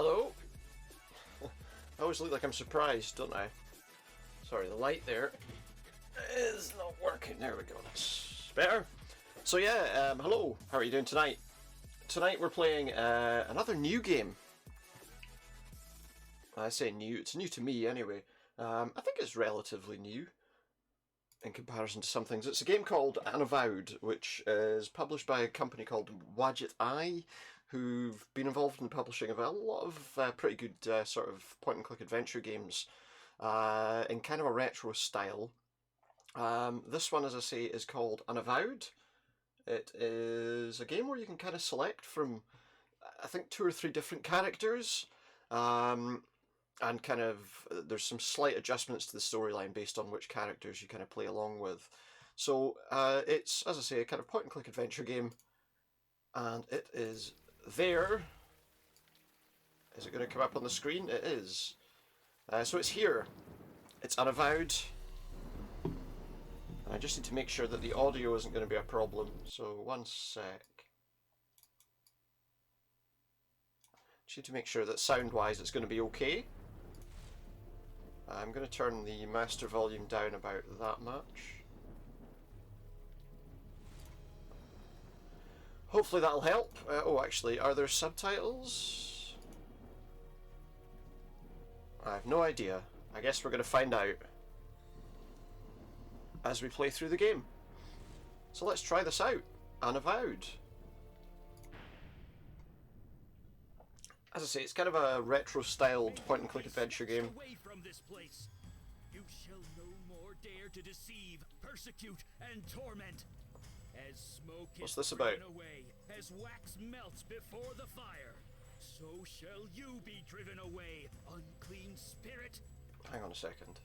Hello? I always look like I'm surprised, don't I? Sorry, the light there is not working. There we go, that's better. So yeah, hello, how are you doing tonight? Tonight we're playing another new game. I say new, it's new to me anyway. I think it's relatively new in comparison to some things. It's a game called Unavowed, which is published by a company called Wadjet Eye, who've been involved in the publishing of a lot of pretty good sort of point-and-click adventure games in kind of a retro style. This one, as I say, is called Unavowed. It is a game where you can kind of select from, I think, 2 or 3 different characters, and kind of there's some slight adjustments to the storyline based on which characters you kind of play along with. So it's, as I say, a kind of point-and-click adventure game, and it is there. Is it going to come up on the screen? It is. So it's here. It's Unavowed. And I just need to make sure that the audio isn't going to be a problem. So one sec. Just need to make sure that sound-wise it's going to be okay. I'm going to turn the master volume down about that much. Hopefully that'll help. Oh, actually, are there subtitles? I have no idea. I guess we're going to find out as we play through the game. So let's try this out. Unavowed. As I say, it's kind of a retro-styled point-and-click adventure game. Away from this place. You shall no more dare to deceive, persecute, and torment. As smoke What's is this about? driven away, as wax melts before the fire, so shall you be driven away, unclean spirit. Hang on a second.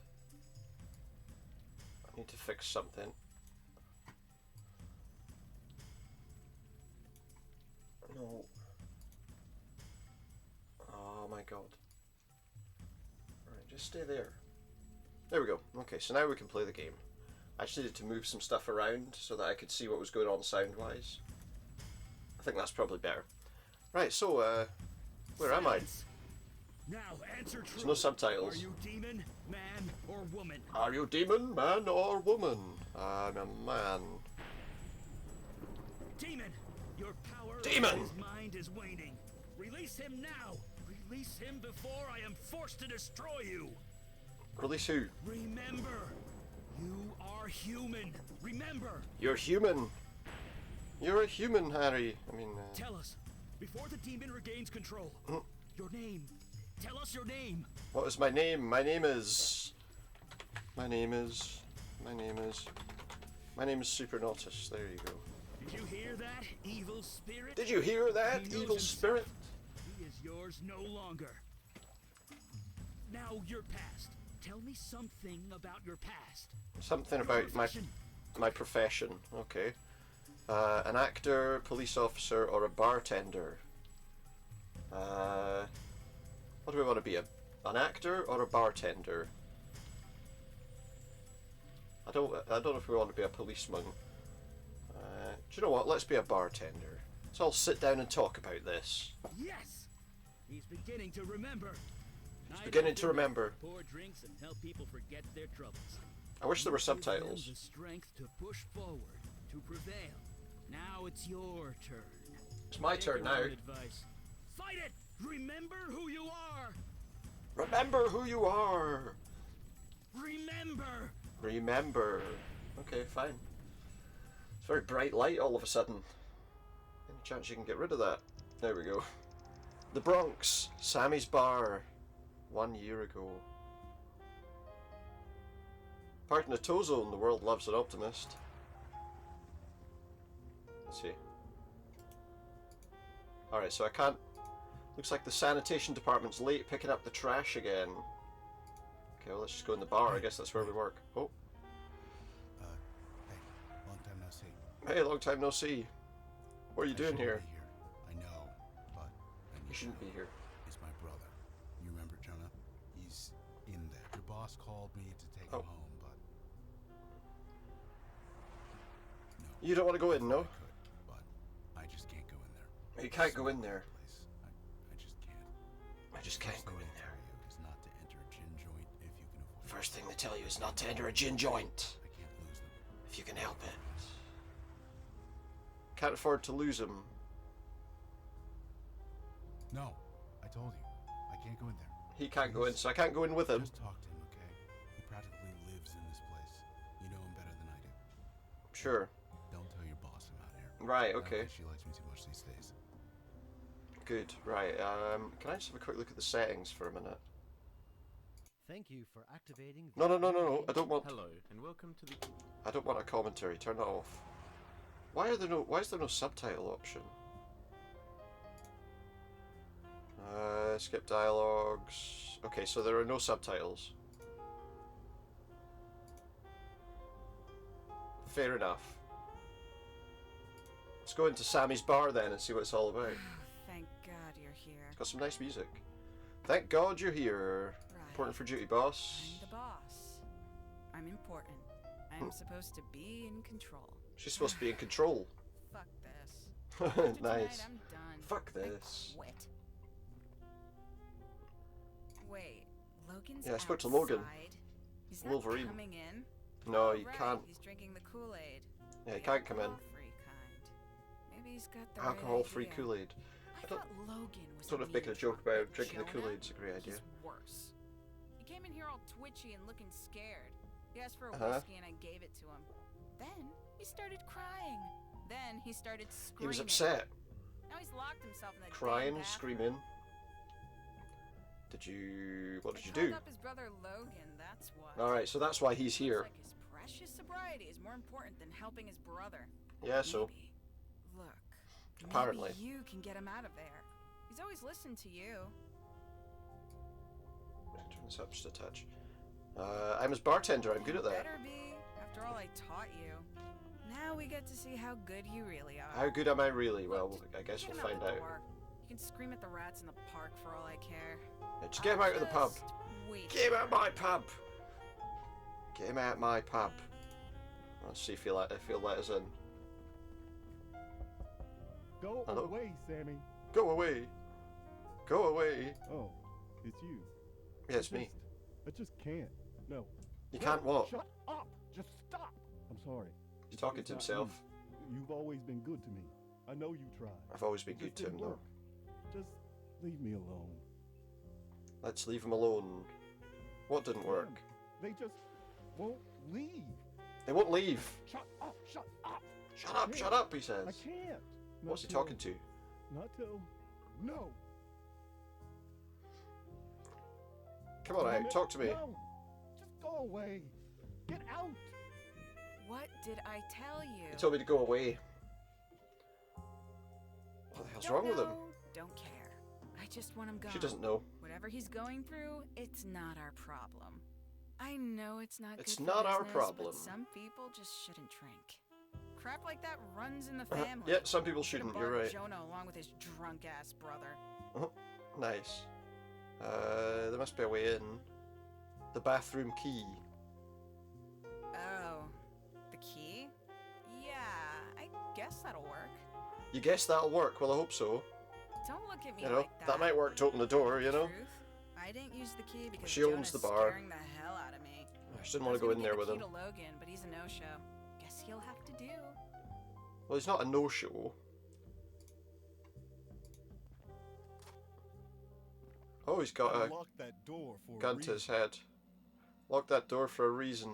I need to fix something. No. Oh my god. Alright, just stay there. There we go. Okay, so now we can play the game. I just needed to move some stuff around so that I could see what was going on sound-wise. I think that's probably better. Right, so, where am I? Now answer true. There's no subtitles. Are you demon, man, or woman? Are you demon, man, or woman? I'm a man. Demon! Your power Demon! of his mind is waning. Release him now! Release him before I am forced to destroy you! Release who? Remember! You are human! Remember! You're human! You're a human, Harry. I mean, Tell us, before the demon regains control, your name. Tell us your name! What is my name? My name is Supernautus. There you go. Did you hear that, evil spirit? Did you hear that, He knows evil himself. spirit? He is yours no longer. Now your past. Tell me something about your past. Something Your about profession. my profession. Okay. An actor, police officer, or a bartender. What do we want to be? An actor or a bartender? I don't know if we want to be a policeman. Do you know what? Let's be a bartender. So I'll sit down and talk about this. Yes! He's beginning to remember. He's beginning to remember. Pour drinks and help people forget their troubles. I wish there were Give them subtitles. the strength to push forward, to prevail. Now it's your turn. It's my Take turn your now. own advice. Fight it! Remember who you are! Remember who you are! Remember! Remember. Okay, fine. It's very bright light all of a sudden. Any chance you can get rid of that? There we go. The Bronx, Sammy's Bar, 1 year ago. Parked in a tow zone, the world loves an optimist. Let's see. Alright, so I can't... Looks like the sanitation department's late picking up the trash again. Okay, well let's just go in the bar, I guess that's where we work. Oh. Hey, long time no see. Hey, long time no see. What are you doing shouldn't here? be here. I know, but I need You shouldn't to be know. here. He's my brother. You remember Jonah? He's in there. Your boss called me to take Oh. him home, but no. You don't want to go in, no? I could, but I just can't go in there. You can't go in there. Place. I just can't. just can't go in First there. thing they tell you is not to enter a gin joint if you can avoid First thing they tell you is not to enter a gin joint it. I can't lose them. if you can help it. Can't afford to lose him. No, I told you. I can't go in there. He can't go in, so I can't go in with him. Just talk to him, okay? He practically lives in this place. You know him better than I do. Sure. Don't tell your boss I'm out here. Right, I don't okay. think she likes me too much these days. Good, right. Can I just have a quick look at the settings for a minute? Thank you for activating. No, I don't want... Hello, and welcome to the... I don't want a commentary. Turn that off. Why is there no subtitle option? Skip dialogues. Okay, so there are no subtitles. Fair enough. Let's go into Sammy's bar then and see what it's all about. Thank God you're here. It's got some nice music. Thank God you're here. Right. Important for duty, boss. I'm the boss. I'm important. I'm supposed to be in control. She's supposed to be in control. Fuck this. After Nice. tonight, I'm done. Fuck I this. quit. Wait, Logan's Yeah, I spoke to Logan. outside? He's not Wolverine. coming in? No, Oh, you right, can't. He's drinking the Kool-Aid. Yeah, you The can't come in. alcohol-free kind. Maybe he's got the Alcohol-free right idea. Kool-Aid. I don't- thought Logan was Don't know if a making a mean joke drunk, about but drinking the Jonah, Kool-Aid's a great idea. He's worse. He came in here all twitchy and looking scared. He asked for a Uh-huh. whiskey and I gave it to him. Then he started crying. Then he started screaming. He was upset. Now he's locked himself in the Crying, damn bathroom. screaming. What did you I do? called up his brother Logan, that's what. Alright, so that's why he's Seems here. like his precious sobriety is more important than helping his brother. Yeah, so. Maybe. Look. Apparently. Maybe you can get him out of there. He's always listened to you. Turn this up just a touch. I'm his bartender, I'm good at that. Better be. After all I taught you. Now we get to see how good you really are. How good am I really? Well, Look, I guess get we'll him find the out. door. You can scream at the rats in the park for all I care. Yeah, just get him out of the pub. Just wait. Get him out of my pub! Get him out of my pub. Let's see if he'll let us in. Go Hello? away, Sammy. Go away! Go away! Oh, it's you. Yeah, it's me. I just can't. No. You No, can't what? Shut up! Just stop! I'm sorry. He's talking It's to not himself. you. You've always been good to me. I know you tried. I've always been It good just to him, didn't though. work. Just leave me alone. Let's leave him alone. What didn't work? Damn, they just won't leave. They won't leave! Shut up! Shut up! Shut up, shut up, he says. I can't. Not What's he till- talking to? Not till. No. Come on Damn out, it, talk to me. No. Just go away. Get out. What did I tell you? He told me to go away. What the hell's Don't wrong with him? know, Don't care. I just want him gone. She doesn't know. Whatever he's going through, it's not our problem. I know it's not It's good for not our business, problem. But some people just shouldn't drink. Crap like that runs in the Uh-huh. family. Yeah, some people Should've shouldn't, you're barred right. Jonah along with his drunk ass brother. Nice. There must be a way in. The bathroom key. Oh, the key? Yeah, I guess that'll work. You guess that'll work? Well, I hope so. Don't look at me You know, like that. that might work to open the door, you know? Truth, I didn't use the key because She owns Jonah's the bar. scaring the hell out of me. I just didn't want to go in there with I him. was gonna give the key to Logan, but he's a no-show. Guess he'll have to do. Well, he's not a no-show. Oh, he's got a Lock that door for a gun to his reason. head. Lock that door for a reason.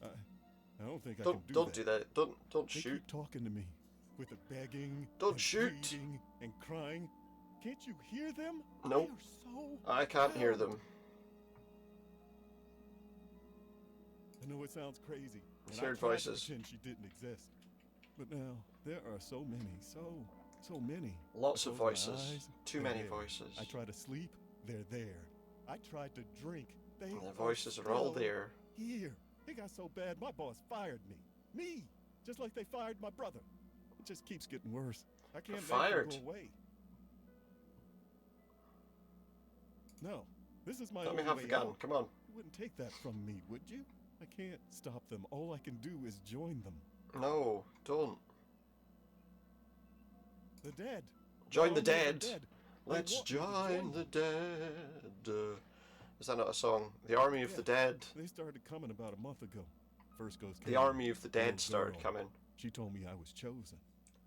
I don't think I Don't can do that. Don't They shoot. keep talking to me with the begging, Don't and shoot. pleading, and crying. Can't you hear them? Nope. They are so I can't hear loud. them. I know it sounds crazy. It's and I heard tried to voices. pretend she didn't exist. But now there are so many, so many. Lots I of close my voices. eyes, Too they're many there. voices. I try to sleep, they're there. I tried to drink, they And the voices are all still there. Here, it got so bad, my boss fired me. Me, just like they fired my brother. It just keeps getting worse. I can't make them fired. go away. No, this is my Let me only have way the gun. out. Come on. You wouldn't take that from me, would you? I can't stop them. All I can do is join them. No, don't. The dead. Join All the of them are dead. Let's want me to join you. the dead. Is that not a song? The Army of Yeah. the Dead. They started coming about a month ago. First goes The Kaylee, Army of the little Dead started girl. coming. She told me I was chosen.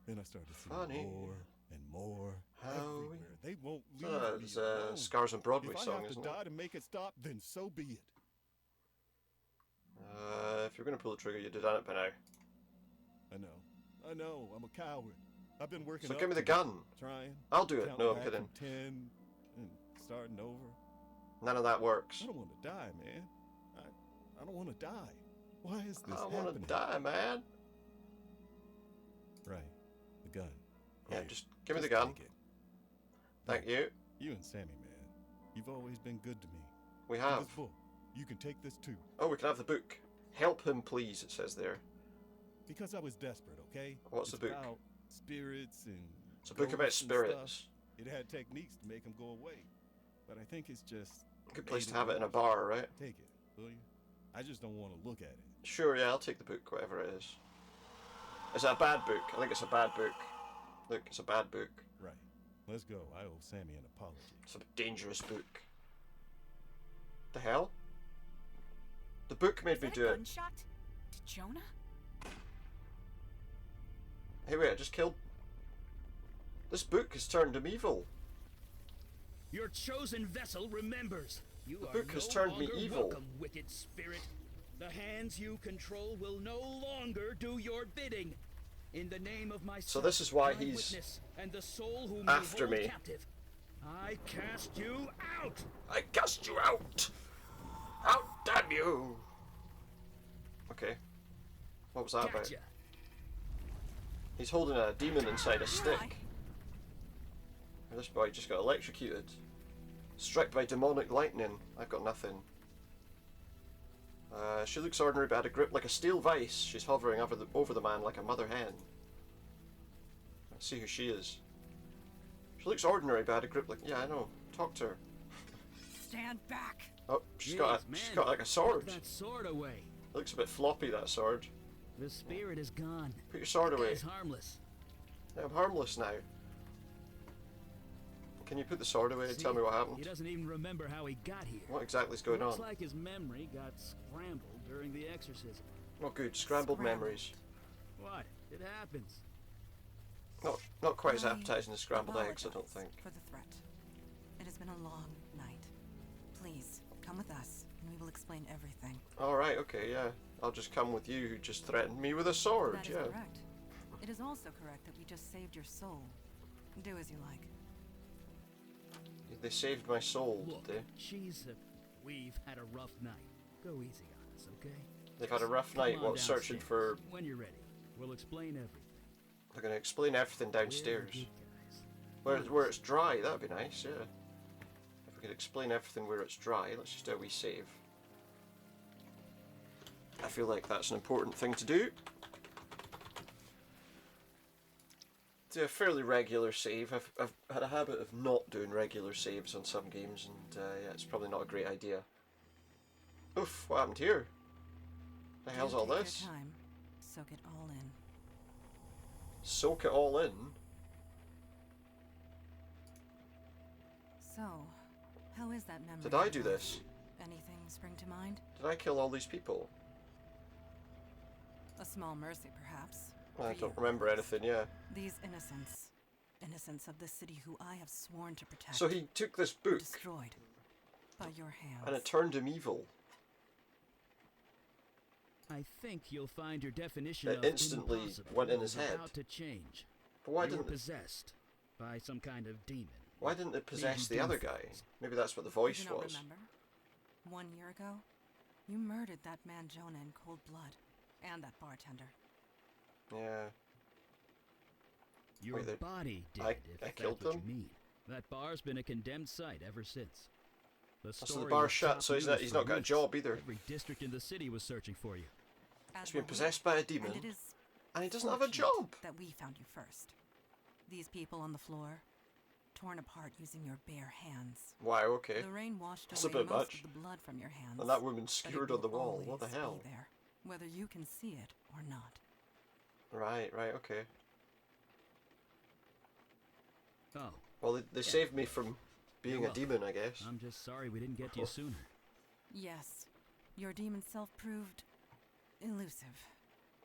Then I started seeing Funny more and more how everywhere. They won't leave It's me a alone. Scars on Broadway If I song, have to isn't die it? to make it stop, then so be it. If you're going to pull the trigger, you'd have done it by now. I know, I'm a coward. I've been working So up give me the to gun. trying. I'll do it. counting No, I'm back kidding. from 10 and starting over. None of that works. I don't want to die, man. I don't want to die. Why is this I happening? want to die, man. Right. The gun. Yeah, Here, just give me the just gun. take it. Thank you. You and Sammy, man. You've always been good to me. We And have. this book, you can take this too. Oh, we can have the book. Help him, please, it says there. Because I was desperate, okay? What's the It's book? about spirits and It's a book about ghosts and stuff. spirits. It had techniques to make them go away. But I think it's just... Good place to maybe have it in a worse. bar, right? Take it, will you? I just don't want to look at it. Sure, yeah, I'll take the book, whatever it is. Is it a bad book? I think it's a bad book. Look, it's a bad book. Right. Let's go. I owe Sammy an apology. It's a dangerous book. The hell? The book made Is me that do a it. gunshot? To Jonah? Hey, wait, I just killed... This book has turned him evil. Your chosen vessel remembers. You The are book has no turned me longer evil. welcome, wicked spirit. The hands you control will no longer do your bidding. In the name of my So this is why my he's witness, and the soul whom after you hold me. captive, I cast you out. I cast you out! Out, damn you! Okay. What was that about? Gotcha. He's holding a demon inside a Where stick. This boy just got electrocuted. Struck by demonic lightning. I've got nothing. She looks ordinary but had a grip like a steel vice. She's hovering over the man like a mother hen. Let's see who she is. She looks ordinary but had a grip like... Yeah, I know. Talk to her. Stand back. Oh, she's Jeez, got man, like a sword. Put that sword away. Looks a bit floppy, that sword. The spirit is gone. Put your sword away. It's harmless. Yeah, I'm harmless now. Can you put the sword away and See, tell me what He happened? doesn't even remember how he got here. What exactly is going on? Looks like his memory got scrambled during the exorcism. Not good. Scrambled memories. What? It happens. Not quite as I appetizing as scrambled eggs, I don't apologize think. For the threat. It has been a long night. Please, come with us, and we will explain everything. Alright, okay, yeah. I'll just come with you who just threatened me with a sword, That is yeah. correct. It is also correct that we just saved your soul. Do as you like. They saved my soul, Look, did they? we've had a rough night. Go easy on us, okay? They've had a rough Come night on while searching downstairs. for... When you're ready, we'll explain everything. They're going to explain everything We're the downstairs. good guys. Where it's dry, that'd be nice, yeah. If we could explain everything where it's dry, let's just do a wee save. I feel like that's an important thing to do. Do a fairly regular save. I've had a habit of not doing regular saves on some games, and yeah, it's probably not a great idea. Oof, what happened here? The hell's Do all take this? Your time. Soak it all in. Soak it all in? So, how is that memory? Did I of do yours? this? Anything spring to mind? Did I kill all these people? A small mercy, perhaps. I for don't you. remember anything, yeah. These innocents. Innocents of the city who I have sworn to protect. So he took this book, destroyed. By your hands. and it turned him evil. I think you'll find your definition It of instantly impossible went in his is head. about to change. But why you were didn't it, possessed by some kind of demon. why didn't it possess Maybe the other do guy? things. Maybe that's what the You voice do not was. remember? 1 year ago, you murdered that man Jonah in cold blood, and that bartender. Yeah. Your Wait, they- body did, I if that's killed what them? you mean. That bar's been a condemned site ever since. The So the story bar's was shut, top so he's news he's for not got a weeks. job either. Every district in the city was searching for you. As He's been were we, possessed by a demon, and it is and he doesn't have a fortunate job. that we found you first. These people on the floor, torn apart using your bare hands. Wow, okay. The rain washed That's a away bit most much. of the blood from your hands. And that woman but it skewered on the will wall. What the always hell? Be there, whether you can see it or not. Right, okay. Oh, Well, they saved me from being a demon, I guess. I'm just sorry we didn't get to you sooner. Yes, your demon self proved elusive.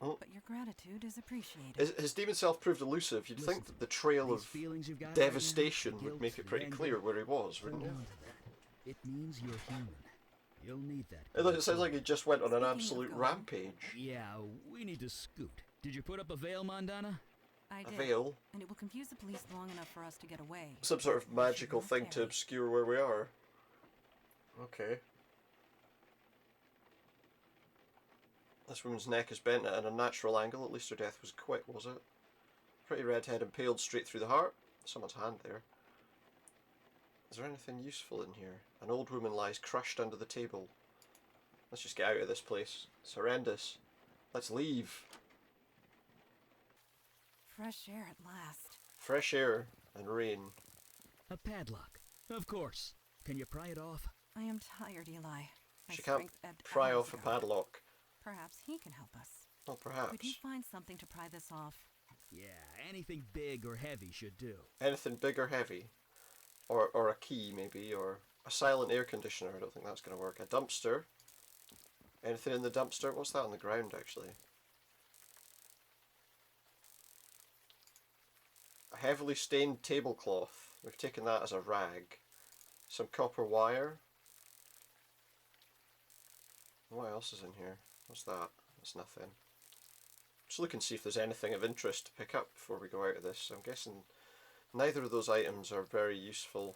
Oh. But your gratitude is appreciated. His demon self proved elusive. You'd think that the trail These of feelings you've got right devastation now, the would guilt, make it the pretty anger, clear where he was, wouldn't hold it? on to that. It means you're human. You'll need that. It sounds like he just went on an Speaking of absolute God. rampage. Yeah, we need to scoot. Did you put up a veil, Mondana? I A did. veil? And it will confuse the police long enough for us to get away. Some sort of magical thing to obscure where we are. Okay. This woman's neck is bent at an unnatural angle. At least her death was quick, was it? Pretty redhead impaled straight through the heart. Someone's hand there. Is there anything useful in here? An old woman lies crushed under the table. Let's just get out of this place. It's horrendous. Let's leave. Fresh air at last. Fresh air and rain. A padlock. Of course. Can you pry it off? I am tired, Eli. My She can't strength ebbed pry hours off a ago. padlock. Perhaps he can help us. Well, perhaps. Could you find something to pry this off? Yeah, anything big or heavy should do. Anything big or heavy. Or a key, maybe, or a silent air conditioner. I don't think that's going to work. A dumpster. Anything in the dumpster? What's that on the ground, actually? A heavily stained tablecloth. We've taken that as a rag. Some copper wire. What else is in here? What's that? That's nothing. Just look and see if there's anything of interest to pick up before we go out of this. I'm guessing neither of those items are very useful.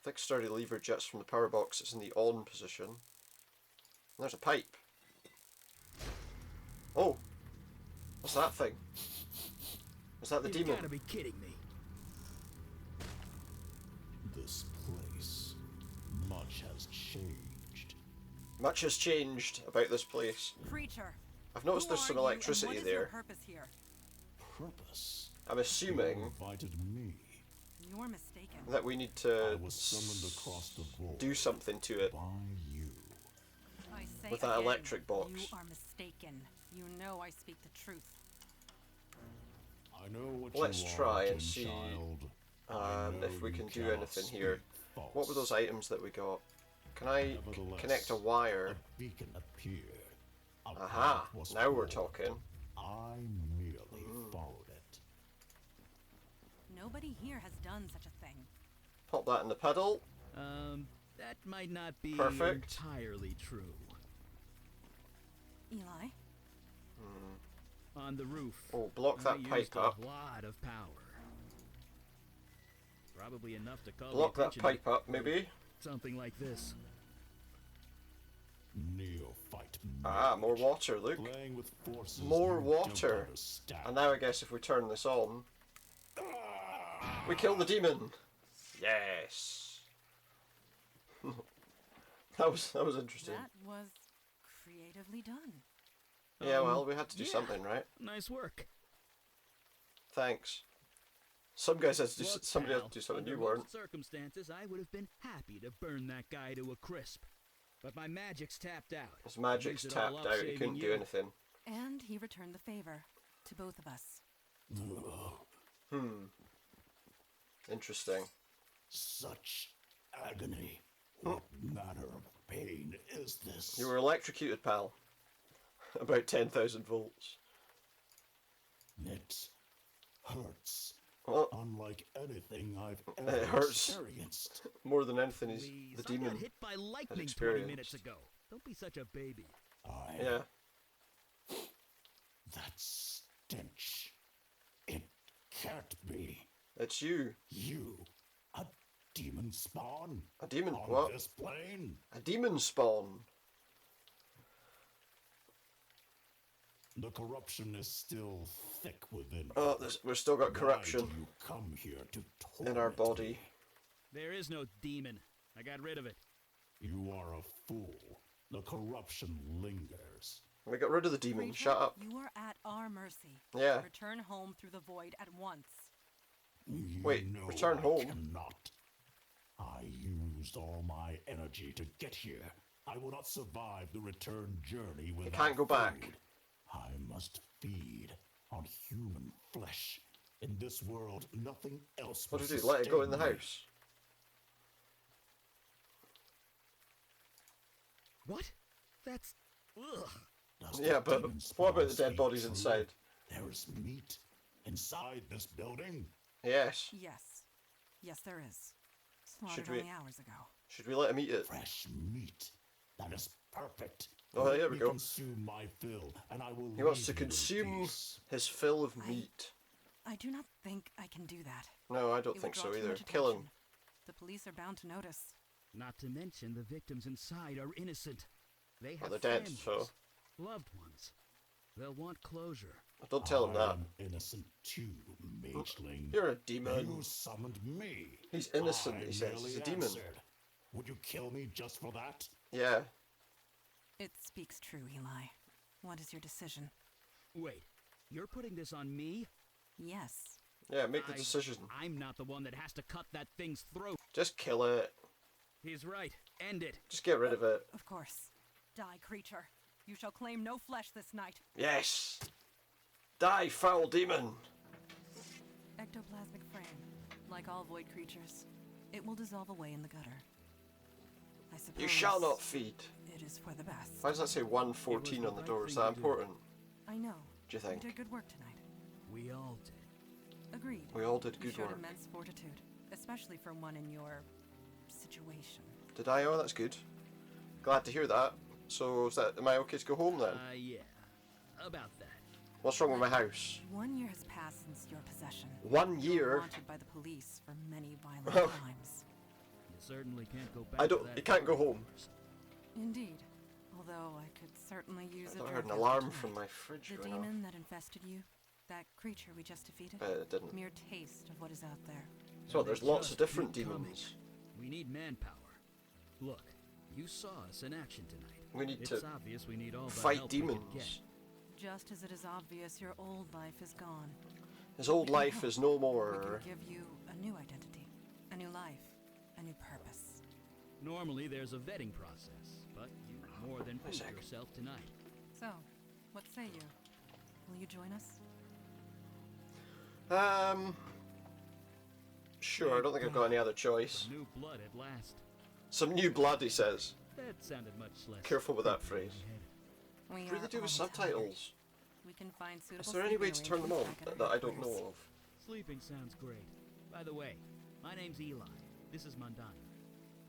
Thick sturdy lever juts from the power box. It's in the on position. And there's a pipe. Oh! What's that thing? Is that the You've demon? gotta be kidding me. This place, much has changed. Much has changed about this place. Creature! I've noticed who there's are some you and electricity what is there. your purpose here? Purpose? I'm You assuming invited me. You're mistaken. that we need I to was summoned across the void do something to it. by you. I say With that again, electric box. You are mistaken. You know I speak the truth. I know what Let's you try are, and King see, Child. I know if we you can do cannot anything here. speak What were those false. items that we got? Can I Nevertheless, connect a wire? A beacon appeared. A Aha! path was Now we're formed. talking. I merely followed it. Nobody here has done such a thing. Pop that in the pedal. That might not be Perfect. entirely true. Eli? On the roof. Oh, block that I pipe used up. a lot of power. Probably enough to call Block the that attention pipe of up, maybe. something like this. Neophyte Ah, more mage. water, look. Playing with forces More you water. don't understand. And now I guess if we turn this on, we kill the demon. Yes. that was interesting. That was creatively done. Yeah, well, we had to do yeah. something, right? Nice work. Thanks. Some guys had to do Look, somebody had pal, to do something. under You most weren't. circumstances, I would have been happy to burn that guy to a crisp. But my magic's tapped out. His magic's Used it all tapped up out. He saving couldn't do you. anything. And he returned the favor. To both of us. Interesting. Such agony. What manner of pain is this? You were electrocuted, pal. About 10,000 volts. It hurts. Well, Unlike anything I've It ever hurts. experienced. more than anything, he's Please, the I got demon. hit by lightning 20 experienced. minutes ago. Don't be such a baby. Yeah. That stench. It can't be. It's you. You, a demon spawn? A demon. On What? this plane? A demon spawn. The corruption is still thick within. Oh, we've still got Why corruption do you come here to torment in our body. me? There is no demon. I got rid of it. You are a fool. The corruption lingers. We got rid of the demon. Creature, Shut up. You are at our mercy. Yeah. Return home through the void at once. You Wait, know return I home? Cannot. I used all my energy to get here. I will not survive the return journey without can't go back. food. I must feed on human flesh In this world, nothing else What will do we do? Let it go in the sustain me. house? What? That's... Ugh. Does Yeah, the but demon what about the spawn dead speak bodies true? inside? There is meat inside this building. Yes. Yes. Yes, there is. Slaughtered Should we- only hours ago. Should we let him eat it? Fresh meat. That is perfect. Oh, Let there we me go. Consume my fill, and I will He wants to leave you in consume peace. his fill of I- meat. I do not think I can do that. No, I It don't would think draw so too either. much Kill him. attention. The police are bound to notice. Not to mention the victims inside are innocent. They have Well, they're dead, families, so- loved ones. They'll want closure. Don't tell him I that. am innocent too, mageling. You're a You demon. summoned me. He's innocent, I he says. merely He's a demon. answered. Would you kill me just for that? Yeah. It speaks true, Eli. What is your decision? Wait, you're putting this on me? Yes. Yeah, make the decision. I'm not the one that has to cut that thing's throat. Just kill it. He's right. End it. Just get rid of it. Of course. Die, creature. You shall claim no flesh this night. Yes. Die, foul demon. Ectoplasmic frame. Like all void creatures, it will dissolve away in the gutter. I suppose You shall not feed. it is for the best. Why does that say 114 on the door? Is that important? I know. Do you think? You did good work tonight. We all did. Agreed. We all did You good showed work. immense fortitude, especially for one in your situation. Did I? Oh, that's good. Glad to hear that. So, am I okay to go home then? Yeah. About that. What's wrong with my house? 1 year has passed since your possession. 1 You're year? wanted by the police for many violent Oh. crimes. You certainly can't go back I to don't. that You can't go party. home. Indeed. Although I could certainly use I it. thought I heard an after alarm tonight. from my fridge The going off. demon that infested you, that creature we just defeated, But it didn't. mere taste of what is out there. So there's They lots of just different keep coming. demons. We need manpower. Look, you saw us in action tonight. We need It's to obvious we need all the fight help we can demons. get. Just as it is obvious your old life is gone. His old life is no We more. can give you a new identity, a new life, a new purpose. Normally there's a vetting process, but you more than proved sec. yourself tonight. So, what say you? Will you join us? Sure, I don't think I've got any other choice. Some new blood at last. Some new blood, he says. That sounded much less. Careful with that creepy in phrase. my head. We What do they are do with all tired. subtitles? We can find suitable Is there any way to sleeping turn them on arrangements back at that our I don't headquarters. know of? Sleeping sounds great. By the way, my name's Eli. This is Mondani.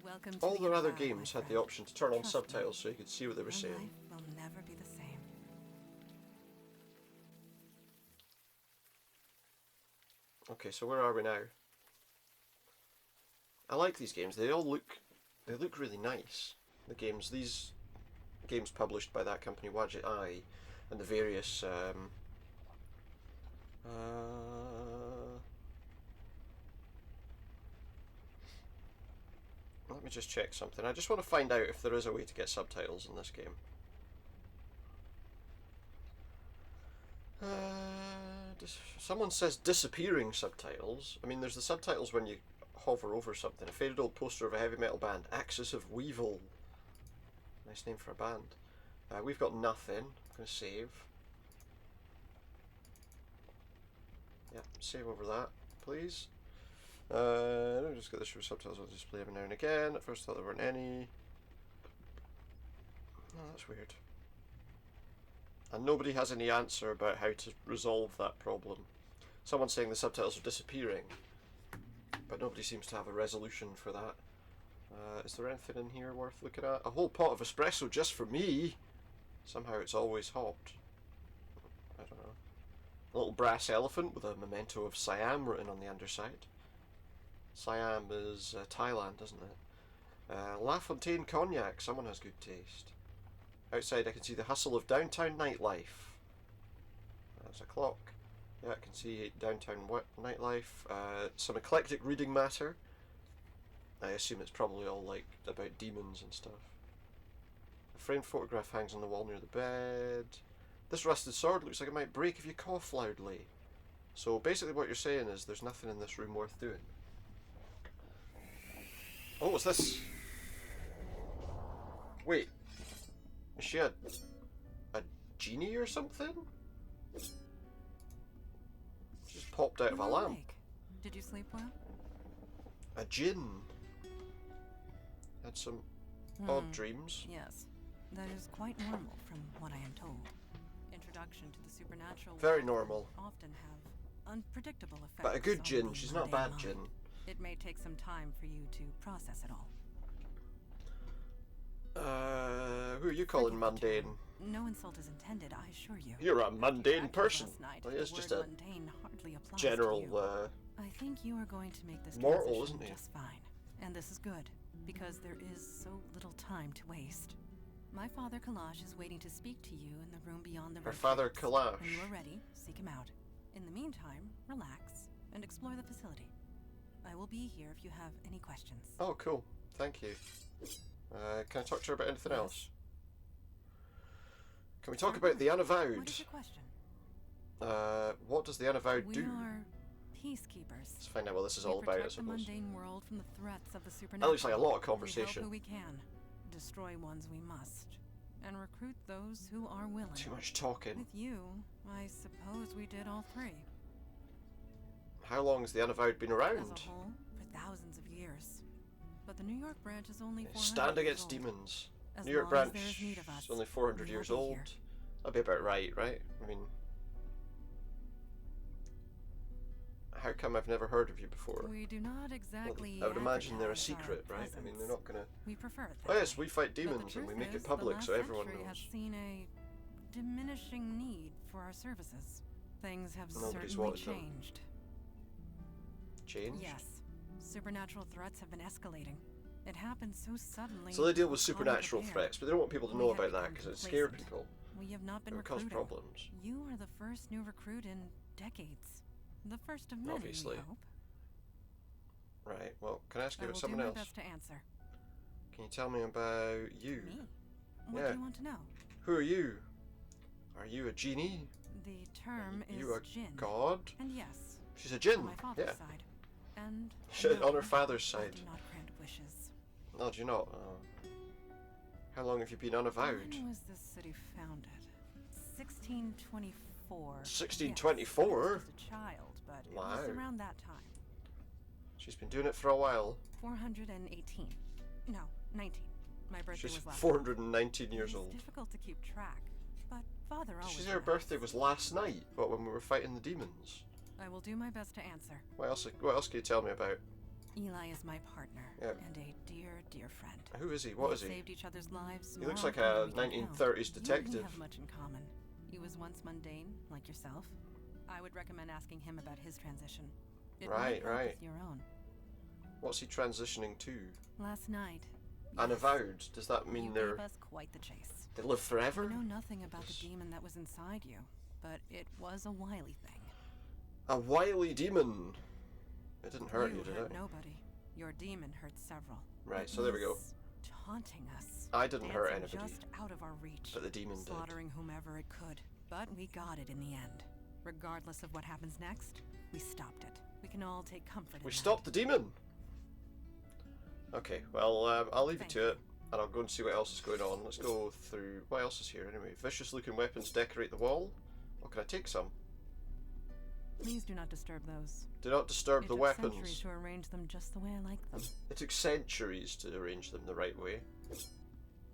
Welcome to All the their other Unavowed, my games had the friend. option to turn on Trust me, subtitles so you could see what they were your saying. life will never be the same. Okay, so where are we now? I like these games. They look really nice. These games published by that company, Wadjet Eye, and the various let me just check something. I just want to find out if there is a way to get subtitles in this game. Someone says disappearing subtitles. I mean, there's the subtitles when you hover over something. A faded old poster of a heavy metal band, Axis of Weevil. Nice name for a band. We've got nothing. I'm going to save. Yep, save over that, please. Let me just get this through subtitles. I'll display every now and again. At first I thought there weren't any. Oh, that's weird. And nobody has any answer about how to resolve that problem. Someone's saying the subtitles are disappearing, but nobody seems to have a resolution for that. Is there anything in here worth looking at? A whole pot of espresso just for me! Somehow it's always hot. I don't know. A little brass elephant with a memento of Siam written on the underside. Siam is Thailand, isn't it? La Fontaine Cognac, someone has good taste. Outside I can see the hustle of downtown nightlife. There's a clock. Yeah, I can see downtown nightlife. Some eclectic reading matter. I assume it's probably all like about demons and stuff. A framed photograph hangs on the wall near the bed. This rusted sword looks like it might break if you cough loudly. So basically what you're saying is there's nothing in this room worth doing. Oh, what's this? Wait. Is she a genie or something? She just popped out of a You're lamp. awake. Did you sleep well? A djinn. Had some odd dreams. Yes. That is quite normal from what I am told. Introduction to the supernatural Very world normal. often have unpredictable effects. But a good on djinn, the she's not a mundane bad mind. djinn. It may take some time for you to process it all. Who are you calling Forgive the mundane? term. No insult is intended, I assure you. You're a After your mundane actions person. last night, Well, the it's just word a mundane hardly applies general, to you. I think you are going to make this mortal, transition isn't he? just fine. And this is good, because there is so little time to waste. My father Kalash is waiting to speak to you in the room beyond the Her red father gates. Kalash. When you are ready, seek him out. In the meantime, relax and explore the facility. I will be here if you have any questions. Oh, cool. Thank you. Can I talk to her about anything Yes. else? Can we talk Sure. about the What Unavowed? is your question? What does the Unavowed We do? are peacekeepers. Let's find out what this is We all about, I protect the suppose. mundane world from the threats of the That supernatural. looks like a lot of We help conversation. who we can, destroy ones we must, and recruit those who are willing. Too much talking. With you, I suppose we did all three. How long has the Unavowed been As around? a whole, for thousands of years. But the New York branch is only 400 Stand years against old. demons. As New York long as branch there is need of us, is only 400 we will years be old. here. That'd be about right? I mean, how come I've never heard of you before? We do not exactly. I would imagine they're a advertise our secret, right? I mean, they're presence. not gonna. We prefer it Oh that yes, way. we fight But the demons and we truth make it is, public the so last everyone century has knows. seen a diminishing need for our services. Things have Nobody's certainly wanted them. changed. Change? Yes, supernatural threats have been escalating. It happened so suddenly. So they deal we with caught supernatural unprepared. threats, but they don't want people to We know have about that become because it scare complacent. people. We have not It been would cause recruiting. problems. You are the first new recruit in decades. The first of many, Obviously. we hope. Right, well, can I ask I you will about do someone my else? best to answer. Can you tell me about you? Me? What Yeah. do you want to know? Who are you? Are you a genie? The term Are you a is jinn. god? And yes, She's a on djinn. my father's Yeah. side. And Shit, no, on her father's I side. do not grant wishes. No, do you not? How long have you been unavowed? When was this city founded? 1624. 1624? Yes, I was just a child, but it was Wow. around that time. She's been doing it for a while. 418. No, 19. My birthday She's was last 419 years It's old. difficult to keep track, but father always She said her remembers. birthday was last night, but when we were fighting the demons. I will do my best to answer. What else can you tell me about? Eli is my partner Yeah. and a dear, dear friend. Who is he? What We is he? saved each other's lives. He looks more like often a than we can 1930s count. detective. You and he have much in common. He was once mundane, like yourself. I would recommend asking him about his transition. It Right, might help right. with your own. What's he transitioning to? Last night. Unavowed? Does that mean You they're gave us quite the chase. they live forever? We know nothing about the demon that was inside you, but it was a wily thing. A wily demon. It didn't hurt you, did hurt it? nobody. Your demon hurt several. Right, It so there we go. was taunting us. I didn't hurt dancing anybody, just out of our reach. but the demon did. Slaughtering whomever it could. But we got it in the end. Regardless of what happens next, we stopped it. We can all take comfort in We that. stopped the demon. Okay, well, I'll leave you Thank to you. it, and I'll go and see what else is going on. Let's go through what else is here anyway. Vicious-looking weapons decorate the wall. Oh, can I take some? Please do not disturb those. Do not disturb It the took weapons. centuries to arrange them just the way I like them. It took centuries to arrange them the right way.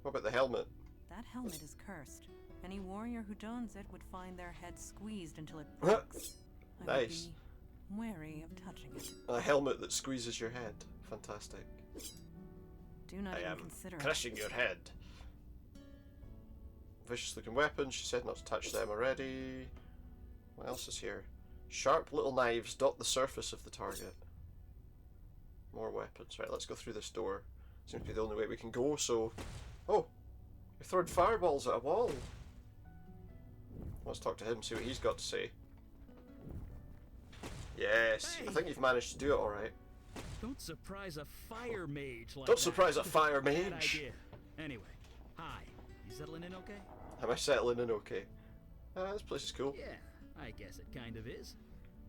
What about the helmet? That helmet is cursed. Any warrior who dons it would find their head squeezed until it breaks. I would Nice. be wary of touching it. A helmet that squeezes your head. Fantastic. Do not I even am consider it. crushing your head. Vicious looking weapons. She said not to touch them already. What else is here? Sharp little knives dot the surface of the target. More weapons. Right, let's go through this door. Seems to be the only way we can go, so... Oh! You're throwing fireballs at a wall! Let's talk to him, see what he's got to say. Yes, I think you've managed to do it alright. Don't surprise a fire mage like Don't that. surprise a fire Bad mage! idea. Anyway, hi. You settling in okay? Am I settling in okay? This place is cool. Yeah, I guess it kind of is.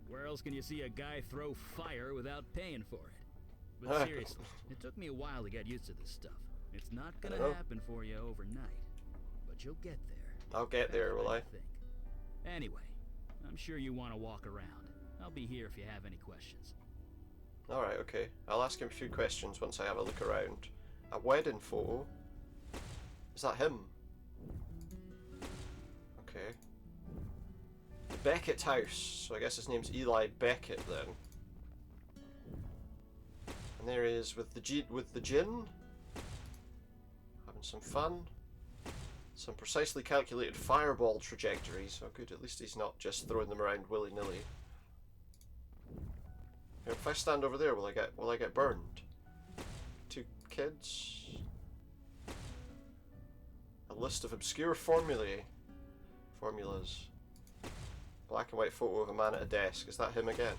Where else can you see a guy throw fire without paying for it? But seriously, it took me a while to get used to this stuff. It's not gonna know. happen for you overnight, but you'll get there. I'll get there, will I? think. Anyway, I'm sure you want to walk around. I'll be here if you have any questions. Alright, okay. I'll ask him a few questions once I have a look around. A wedding photo? Is that him? Okay. The Beckett house. So I guess his name's Eli Beckett then. And there he is with the gin. Having some fun. Some precisely calculated fireball trajectories. Oh good, at least he's not just throwing them around willy-nilly. If I stand over there, will I get burned? 2 kids. A list of obscure formulas. Black and white photo of a man at a desk. Is that him again?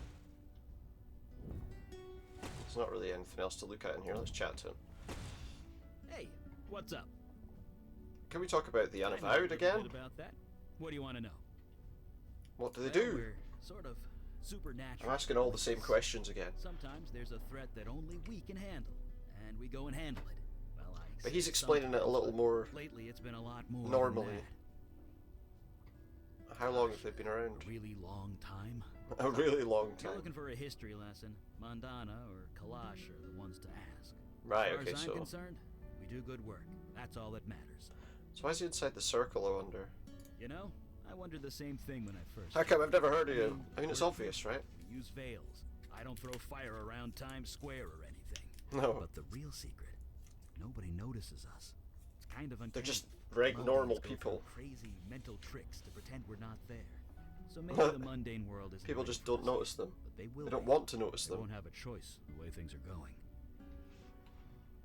There's not really anything else to look at in here. Let's chat to him. Hey, what's up? Can we talk about the I know a Unavowed little again? bit about that. What do you want to know? What do they Well, do? We're sort of supernatural. I'm asking all the same questions again. Sometimes there's a threat that only we can handle, and we go and handle it. Well, But he's say explaining it a sometimes, little but more lately it's been a lot more than normally. that. How long have they been around? A really long time. A really long If you're time. looking for a history lesson, Mandana or Kalash are the ones to ask. Right, As far okay, as I'm so... concerned, we do good work. That's all that matters. So why is he inside the circle, I wonder? You know, I wondered the same thing when I first. How come I've never heard of I you? mean, I mean, it's we're obvious, right? We use veils. I don't throw fire around Times Square or anything. No. But the real secret, nobody notices us. It's kind of uncanny. They're just Mondays normal go through people. Crazy mental tricks to pretend we're not there. So maybe the mundane world is. People just don't notice them. But they will. They don't be. want to notice They them. won't have a choice the way things are going.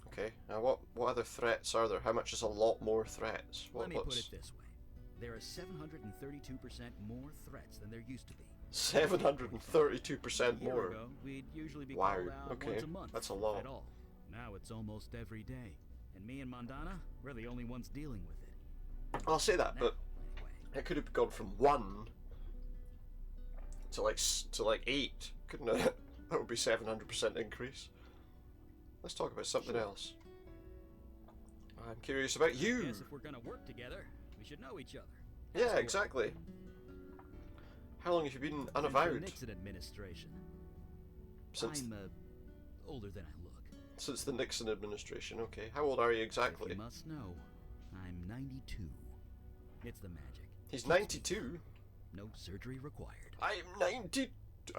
Okay, now what other threats are there? How much is a lot more threats? Let me put What's it this way: there are 732% more threats than there used to be. 732% A year more? ago, we'd usually be Wow, called out okay, once a month. that's a if lot. At all. Now it's almost every day, and me and Mandana, we're the only ones dealing with it. I'll say that, Now, but anyway, it could have gone from 1 to like 8, couldn't it? That would be 700% increase. Let's talk about something Sure. else. I'm curious about you. guess if we're gonna work together, we should know each other. Yeah, How's it exactly. How long have you been work? Since the unavowed? Nixon administration. Since I'm older than I look. since the Nixon administration. Okay. How old are you If exactly? you must know, I'm 92. It's the magic. He's 92. No surgery required. I'm 90.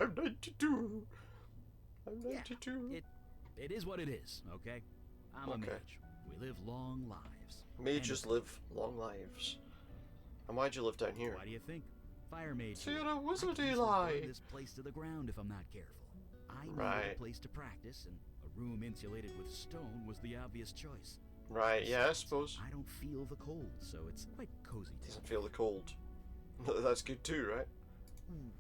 I'm 92. I'm 92. It is what it is, okay? I'm a Okay. mage. We live long lives. Mages And live long lives. And why'd you live down here? why do you think? Fire mage. So you're a I wizard, could easily Eli. burn this place to the ground if I'm not careful. I needed Right. a place to practice, and a room insulated with stone was the obvious choice. Right, yeah, I Besides, suppose. I don't feel the cold, so it's quite cozy to Doesn't me. feel the cold. That's good too, right? Ooh,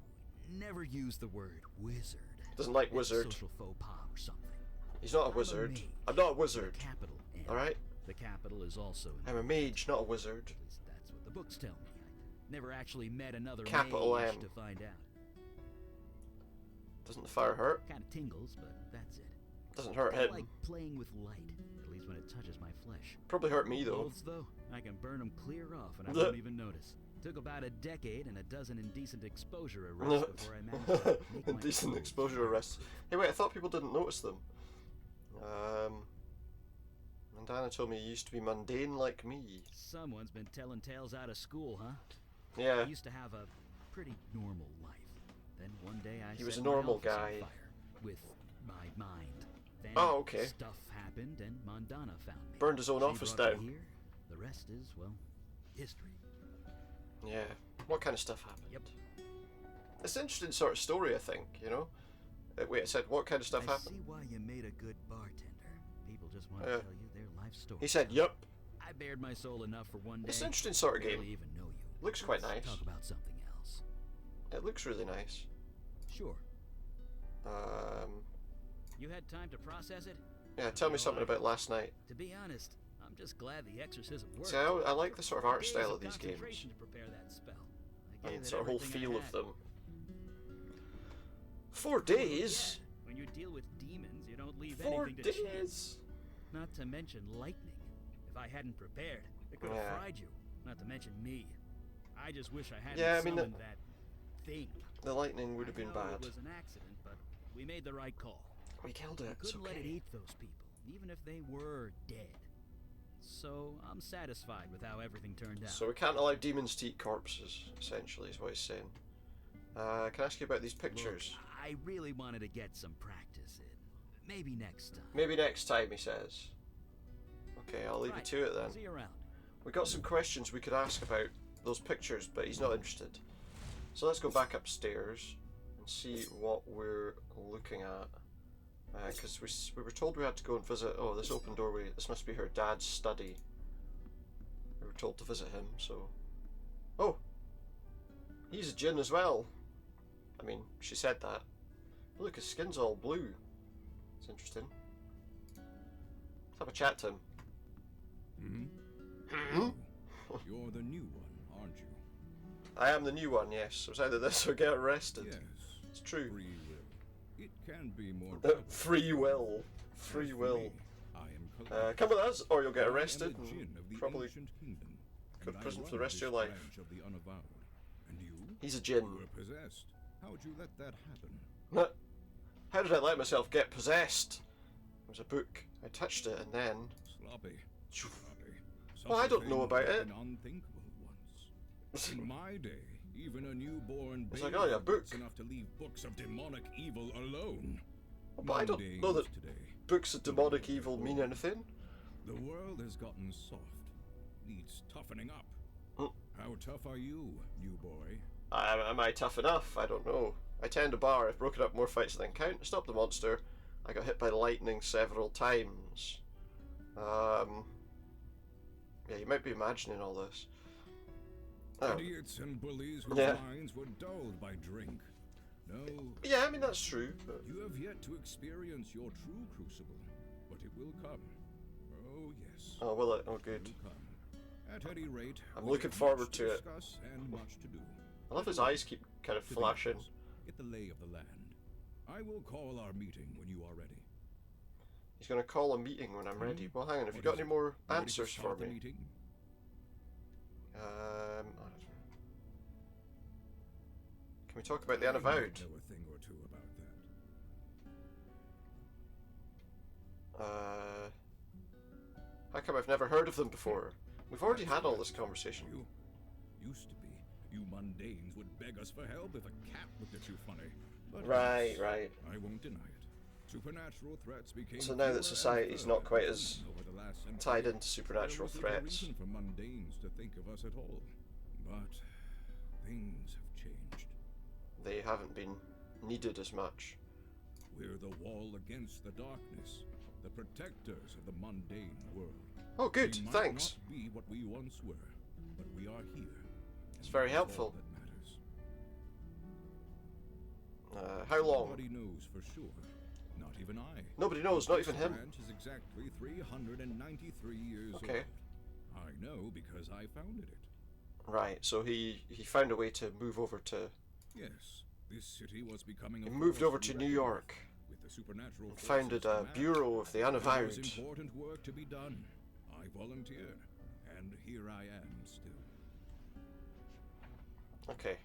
never use the word wizard. Doesn't like It's a wizard. social faux pas or something. He's not a I'm a wizard. mage. I'm not a With wizard. a capital N. Alright? The capital is also in I'm a mage, not a wizard. At least that's what the books tell me. I never actually met another Capital mage M. to find out. Doesn't the fire hurt? Kind of tingles, but that's it. Doesn't hurt I him. like playing with light, at least when it touches my flesh. Probably hurt me though. Clothes, though, I can burn them clear off and I won't even notice. Took about a decade and a dozen indecent exposure arrests before I managed to make my Indecent clothes exposure burn. arrests. Hey wait, I thought people didn't notice them. Mandana told me you used to be mundane like me. Someone's been telling tales out of school, huh? Yeah. I used to have a pretty normal life. Then one day I He was set a my normal office on guy. fire with my mind. Then Oh, okay. stuff happened and Mandana found me. Burned his own She office brought me down. Here. The rest is, well, history. Yeah. What kind of stuff happened? Yep. It's an interesting sort of story, I think, you know? Wait, I said, what kind of stuff I happened? see why you made a good bartender. People just want to Yeah. tell you their life story. He said, yup. I bared my soul enough for one day. It's an interesting sort of barely game. even know you. Looks quite Let's nice. Talk about something else. It looks really nice. Sure. Um, You had time to process it? yeah, tell me No, something I- about last night. To be honest, I'm just glad the exorcism worked. See, I like the sort of art Days style of these games. concentration to prepare that spell. I gave And it sort of whole everything I feel of had. them. 4 Well, days? yeah, when you deal with demons, you don't leave 4 anything to chance. days? Not to mention lightning. If I hadn't prepared, it could have Yeah. fried you. Not to mention me. I just wish I hadn't Yeah, I mean, summoned that think. The lightning would have been I know bad. It was an accident, but we made the right call. We killed We it. It's couldn't let it okay. eat those people, even if they were dead. So I'm satisfied with how everything turned out. So we can't allow demons to eat corpses, essentially, is what he's saying. Can I ask you about these pictures? Look, I really wanted to get some practice in. Maybe next time. Maybe next time, he says. Okay, I'll leave you to it then. See you around. We got some questions we could ask about those pictures, but he's not interested. So let's go back upstairs and see what we're looking at. Because we were told we had to go and visit... Oh, this open doorway. This must be her dad's study. We were told to visit him, so... Oh! He's a djinn as well. I mean, she said that. Look, his skin's all blue. It's interesting. Let's have a chat to him. Hmm? You're the new one, aren't you? I am the new one, yes. It was either this or get arrested. Yes. It's true. Free will. It can be more Free will. Free As for will. me, I am Kalash. Come with us, or you'll get I am arrested a djinn and of the probably ancient kingdom, go to and I prison for the run rest of your this life. branch of the Unavowed. And you? He's a djinn. You were possessed. How'd you let that happen? How did I let myself get possessed? It was a book. I touched it and then... Sloppy. Sloppy. Well, I Such a don't know thing about has it. been unthinkable once. In my day, even a newborn It's baby like, oh yeah, book. gets enough to leave books of demonic evil alone. But I don't Mondays know that today. books of demonic evil mean anything. The world has gotten soft. Needs toughening up. Mm. How tough are you, new boy? Am I tough enough? I don't know. I tend to bar. I've broken up more fights than I can count. Stop the monster. I got hit by lightning several times. Yeah, you might be imagining all this. Oh. Idiots and bullies whose Yeah. minds were dulled by drink. No, Yeah, I mean, that's true. But... you have yet to experience your true crucible, but it will come. Oh yes. Oh, will it? Oh, It good. will come. At any rate, I'm we looking have forward much to it. discuss and much to do. I love his eyes keep kind of To flashing. begin, get the lay of the land. I will call our meeting when you are ready. He's going to call a meeting when I'm ready. Well, hang on. Have you What got is any it? more You ready to answers for start the me? meeting? Can we talk about the I might Unavowed? know a thing or two about that. How come I've never heard of them before? We've already had all this conversation. You used to be. You mundanes would beg us for help if a cat looked at you funny. But Right, yes, right. I won't deny it. Supernatural threats became So now that fewer society's and not quite further as over the last century. tied into There supernatural was little threats. reason for mundanes to think of us at all. But things have changed. They haven't been needed as much. We're the wall against the darkness, the protectors of the mundane world. Oh, good. We might Thanks. not be what we once were, but we are here. It's very That's all helpful. that matters. How long? Nobody knows for sure. Not even I. Nobody knows, not even This him. branch is exactly 393 years Okay. old. I know because I founded it. Right, so he found a way to move over to... Yes, this city was becoming a He moved force over be to New reckoned York with the supernatural and forces founded a command. Bureau of the There was Unavowed. important work to be done. I volunteered, and here I am still. Okay,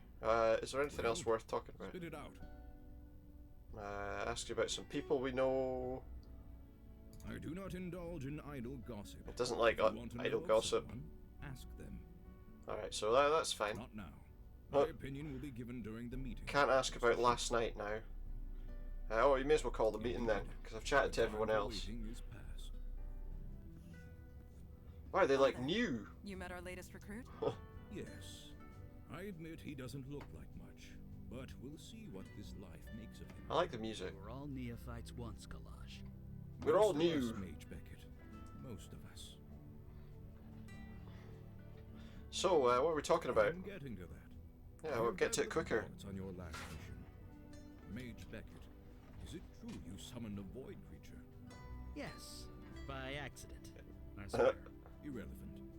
is there anything else worth talking about? Spit it out. Ask you about some people we know. I do not indulge in idle gossip. It doesn't like If you want to idle know gossip. someone, ask them. Alright, so that's fine. Not now. Oh. My opinion will be given during the meeting. Can't ask about last night now. Oh, you may as well call the meeting then, because I've chatted to The everyone time for else. waiting is past. Why are they like new? You met our latest recruit? Yes. I admit he doesn't look like much, but we'll see what this life makes of him. I like the music. We're all neophytes once, Kalash. We're all Most of us, new. Mage Beckett. Most of us. So, what are we talking about? I'm getting to that. Yeah, we'll I've get to it gathered quicker. reports on your last mission. Mage Beckett, is it true you summoned a void creature? Yes, by accident. I swear. Irrelevant.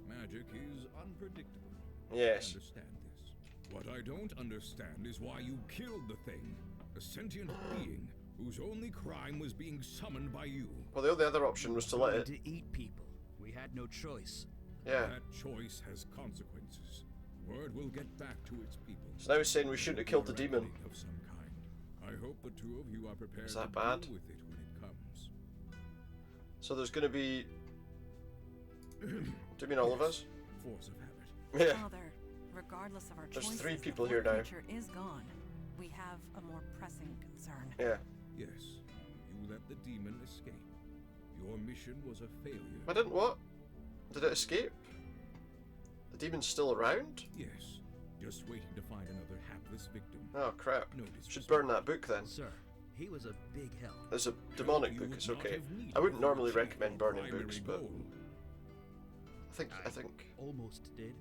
Magic is unpredictable. Yes. I understand this. What I don't understand is why you killed the thing. A sentient being whose only crime was being summoned by you. Well, the only other option was to let it. To eat people. We had no choice. Yeah. That choice has consequences. word will get back to its people. So now he's saying we shouldn't have killed the demon. Of some kind. I hope the two of you are prepared Is to that bad? deal with it when it comes. So there's going to be... Do you mean all of us? Force of habit. Yeah. Father, regardless of our There's choices, 3 the people poor here now. creature is gone. We have a more pressing concern. Yeah. Yes, you let the demon escape. Your mission was a failure. I didn't what? Did it escape? The demon's still around? Yes, just waiting to find another hapless victim. Oh crap. No Should disrespect. burn that book then. Sir, he was a big help. It's a demonic You book, would it's not okay. have needed I wouldn't to normally achieve recommend your burning primary books, but goal. I think Almost did.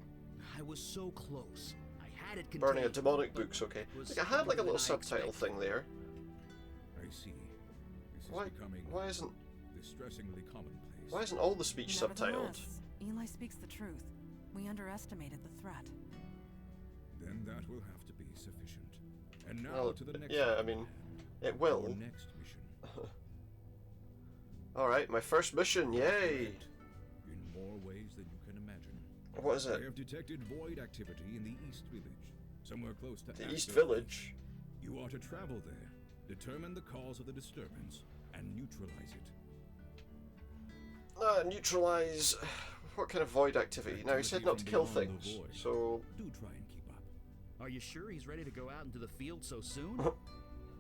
I was so close. I had it contained. burning a demonic but book's okay. it was Like, I had like a harder little than I subtitle expected. thing there. I see. This is Why? becoming Why isn't? distressingly commonplace. Why isn't all the speech subtitled? Nevertheless, Eli speaks the truth. We underestimated the threat. Then that will have to be sufficient. And now Well, to the next. yeah, I one. mean, it Your will. next mission. All right, my first mission. Yay! In more ways than you can imagine. What is I it? have detected void activity in the East Village, somewhere close to The East Astor. Village. You are to travel there, determine the cause of the disturbance, and neutralize it. Neutralize. What kind of void activity? Now he said not to kill Activity from beyond things, the void. so Do try and keep up. Are you sure he's ready to go out into the field so soon?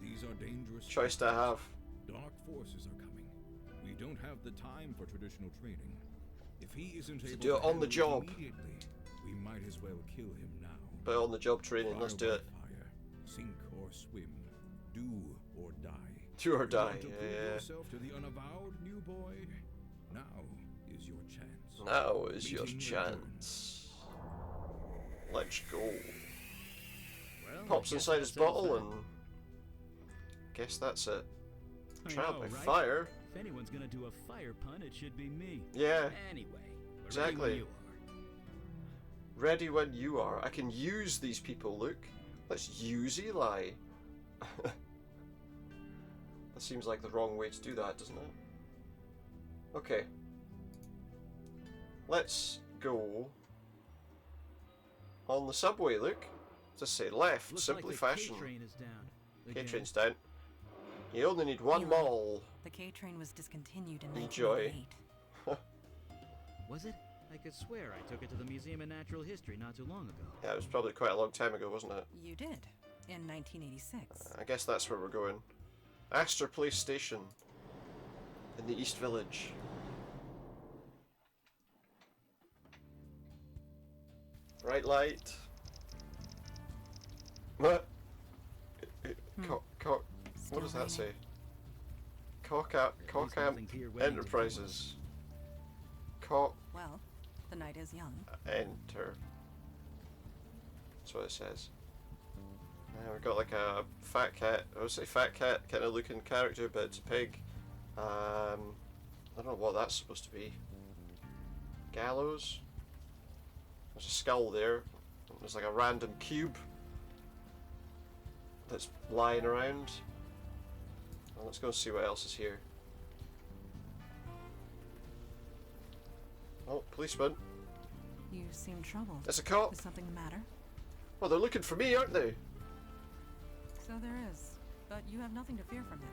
These are dangerous choice to have. Dark forces are coming. We don't have the time for traditional training. If he isn't able do it to on the handle it job. immediately, we might as well kill him now. But on the job training, let's do Fire it. by fire, sink or swim, do or die. Do or You die. want to prove Yeah. yourself to the Unavowed, new boy? Now is your chance. Now is your Meeting chance. Let's go. Well, I Pops guess inside that his settles bottle that. and guess that's it. I Trial know, by right? fire. If anyone's gonna do a fire pun, it should be me. Yeah. Anyway, we're Exactly. ready when you are. Ready when you are. I can use these people, look. Let's use Eli. That seems like the wrong way to do that, doesn't it? Okay. Let's go on the subway, look. Just say left, Looks simply like the fashion. K-train is down. K Again. train's down. You only need one Eli. mall. The K train was discontinued in Enjoy. 1988. Was it? I could swear I took it to the Museum of Natural History not too long ago. Yeah, it was probably quite a long time ago, wasn't it? You did, in 1986. I guess that's where we're going. Astor Place Station in the East Village. Bright light. What? What does that say? At least Cockam nothing to your wedding Enterprises. Cock Well, the night is young. Enter. That's what it says. We've got like a fat cat. I would say fat cat kind of looking character, but it's a pig. I don't know what that's supposed to be. Gallows. There's a skull there. There's like a random cube that's lying around. Well, let's go see what else is here. Oh, policeman. You seem troubled. There's a cop. Is something the matter? Well, they're looking for me, aren't they? So there is. But you have nothing to fear from him.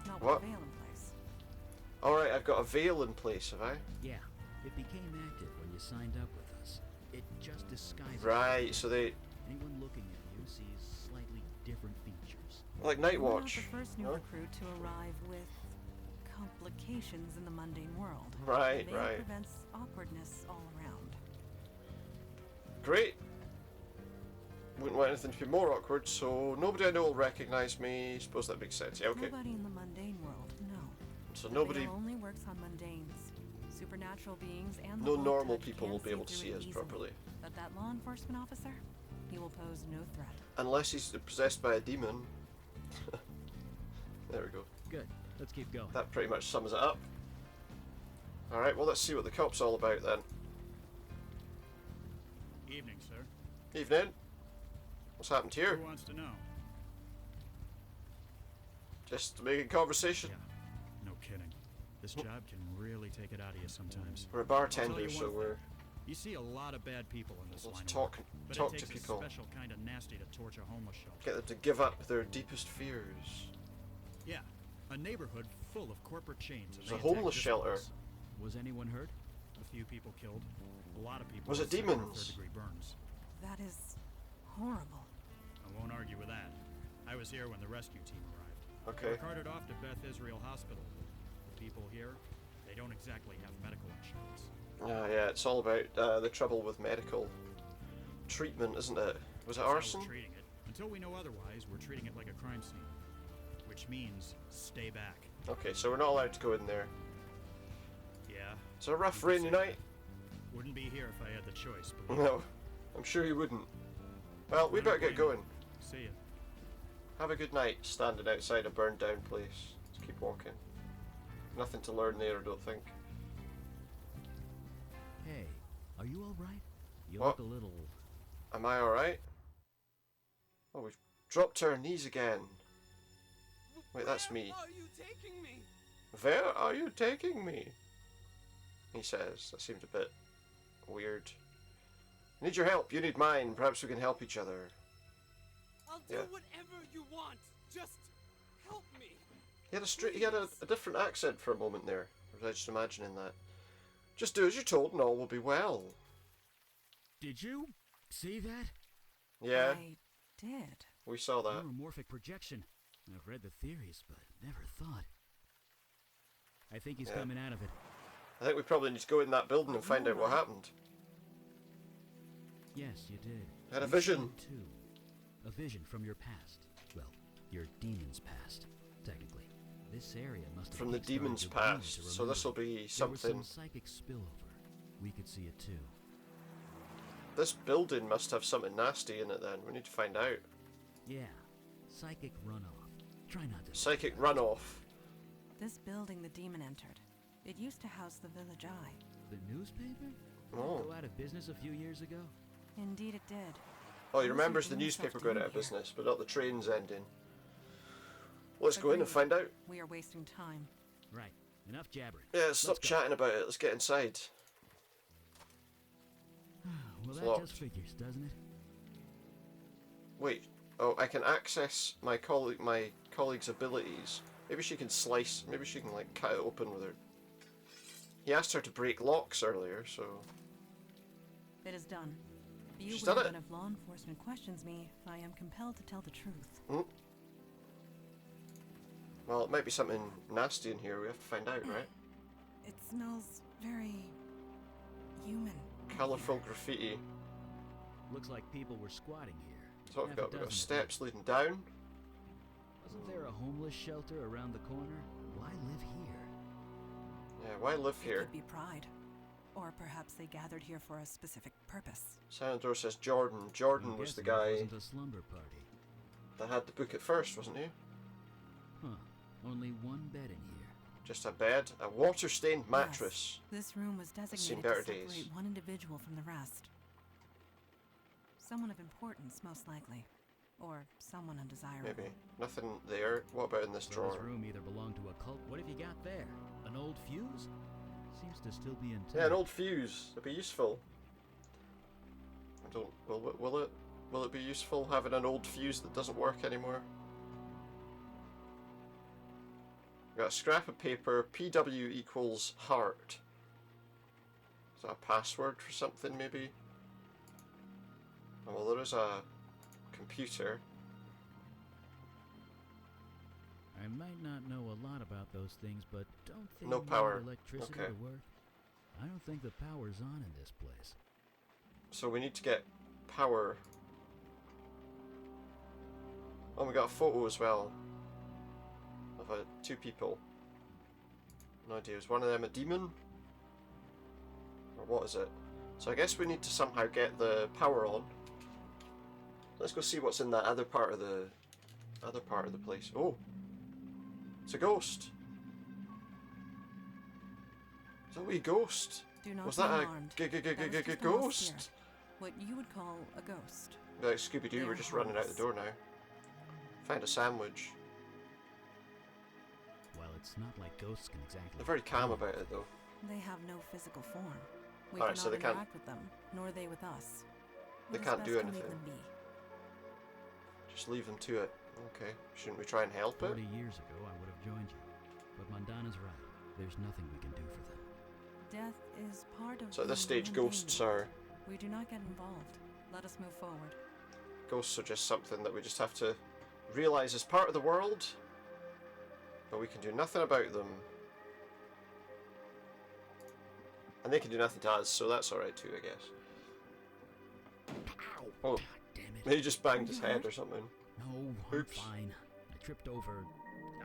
Not with What? a veil in place. Alright, I've got a veil in place, have I? Yeah, it became active when you signed up with us. It just disguises. Right, so they... Anyone looking at you sees slightly different features. like Night You were not Watch. the first new no? recruit to arrive with complications in the mundane world. Right, The veil right. prevents awkwardness all around. Great. Wouldn't want anything to be more awkward, so nobody I know will recognise me. Suppose that makes sense. Yeah, okay. Nobody in the mundane world, no. So The nobody... veil only works on mundanes. Supernatural beings and the No Vault normal Touch people can will be able to through see it us easily. properly. But that law enforcement officer, he will pose no threat. Unless he's possessed by a demon. There we go. Good. Let's keep going. That pretty much sums it up. Alright, well let's see what the cop's all about then. Evening, sir. Evening. What's happened here? Who wants to know? Just making conversation. No kidding. This job can really take it out of you sometimes. We're a I'll tell bartender, you so one we're... thing. You see a lot of bad people in this Let's line of talk work, but to it takes people. a special kind of nasty to torch a homeless shelter. Get them to give up their deepest fears. Yeah, a neighborhood full of corporate chains. And It's they a homeless attacked this shelter. place. Was anyone hurt? A few people killed. A lot of people. Was it suffered demons? third-degree burns. That is horrible. I won't argue with that. I was here when the rescue team arrived. They Okay. were carted off to Beth Israel Hospital. The people here, they don't exactly have medical insurance. Yeah, it's all about the trouble with medical treatment, isn't it? Was it That's how arson? we're treating it. Until we know otherwise, we're treating it like a crime scene. Which means, stay back. Okay, so we're not allowed to go in there. Yeah. It's a rough you could rainy say night. that. Wouldn't be here if I had the choice, believe me. No, I'm sure you wouldn't. Well, we I don't better get blame you. going. See ya. Have a good night standing outside a burned down place. Let's keep walking. Nothing to learn there, I don't think. Hey, are you all right? You What? look a little... Am I alright? Oh, we've dropped to our knees again. Wait, that's me. Where are you taking me? Where are you taking me? He says. That seemed a bit weird. I need your help. You need mine. Perhaps we can help each other. I'll do Yeah. whatever you want. Just help me. He had a different accent for a moment there. I was just imagining that. Just do as you're told and all will be well. Did you see that? Yeah, I did. we saw that. Neuromorphic projection. I've read the theories, but never thought. I think he's Yeah. coming out of it. I think we probably need to go in that building and find out what happened. Yes, you did. I had a You vision. did too. A vision from your past. Well, your demon's past, technically. This area must have From the kickstarted demon's your brain past, to so remember this will it. be There was something. some psychic spillover. We could see it too. This building must have something nasty in it then. We need to find out. Yeah, psychic runoff. Try not to. Psychic runoff. This building the demon entered. It used to house the Village Eye. The newspaper? Oh. Go out of business a few years ago? Indeed it did. Oh, he Who's remembers the getting himself newspaper going doing out of here? business, but not the trains ending. Let's go in and Agreed. find out. We are wasting time. Right. Enough jabbering. Yeah, stop Let's go. chatting about it. Let's get inside. Well, It's that locked. just figures, doesn't it? Wait. Oh, I can access my colleague's abilities. Maybe she can slice. Maybe she can like cut it open with her. He asked her to break locks earlier, so It is done. Be She's aware done it. that if law enforcement questions me, I am compelled to tell the truth. well, it might be something nasty in here. We have to find out, right? It smells very human. Colourful graffiti. Looks like people were squatting here. So we've Half a got dozen of steps them. leading down. Wasn't there a homeless shelter around the corner? Why live here? Yeah, why live It here? could be pride. Or perhaps they gathered here for a specific purpose. Silent Door says Jordan. Jordan I'm was the guessing it guy wasn't a slumber party. that had the book at first, wasn't he? Huh. Only one bed in here. Just a bed, a water-stained mattress. Yes, this room was seen designated better to separate days. one individual from the rest. Someone of importance, most likely. Or someone undesirable. Maybe. Nothing there. What about in this So drawer? this room either belonged to a cult. What have you got there? An old fuse? Seems to still be intact. Yeah, an old fuse. It'd be useful. I don't. Will it be useful having an old fuse that doesn't work anymore? Got a scrap of paper. PW equals heart. Is that a password for something, maybe? Oh, well, there is a computer. I might not know a lot about those things, but don't they No need power. electricity Okay. to work? I don't think the power's on in this place. So we need to get power. Oh, we got a photo as well of two people. No idea. Is one of them a demon? Or what is it? So I guess we need to somehow get the power on. Let's go see what's in that other part of the place. Oh, it's a ghost. It's a wee ghost. Do not Was be that alarmed. That was just a lost ghost? spirit. What you would call a ghost. Like Scooby-Doo, They we're are just running out the harmless. door now. Find a sandwich. Well, it's not like ghosts can exactly... They're very calm do about it though. They have no physical form. We Alright, cannot so they can't. interact with them, nor they with us. They It is can't best do to anything. Leave them be. Just leave them to it. Okay. Shouldn't we try and help it? 40 years ago, I would have joined you. But Mondana's right. There's nothing we can do for them. Death is part of. So at this being stage, human ghosts being. are We do not get involved. Let us move forward. ghosts are just something that we just have to realise is part of the world, but we can do nothing about them. And they can do nothing to us, so that's alright too, I guess. Oh, God damn it. he just banged his head or something. No, Oops. I'm fine. I tripped over...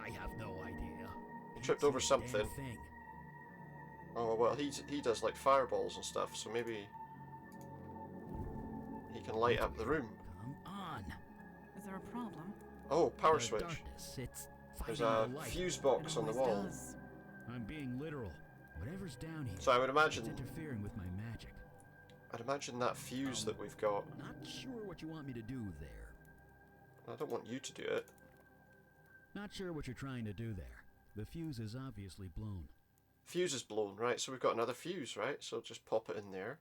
I have no idea. He tripped over Can't see a damn something. thing. Oh well, he does like fireballs and stuff, so maybe he can light up the room. Come on. Is there a problem? Oh, power The switch. darkness, it's There's fighting a the light. fuse box It on the always wall. does. I'm being literal. Whatever's down here. So I would imagine, It's interfering with my magic. I'd imagine that fuse that we've got. Not sure what you want me to do there. I don't want you to do it. Not sure what you're trying to do there. The fuse is obviously blown. Fuse is blown, right? So we've got another fuse, right? So just pop it in there.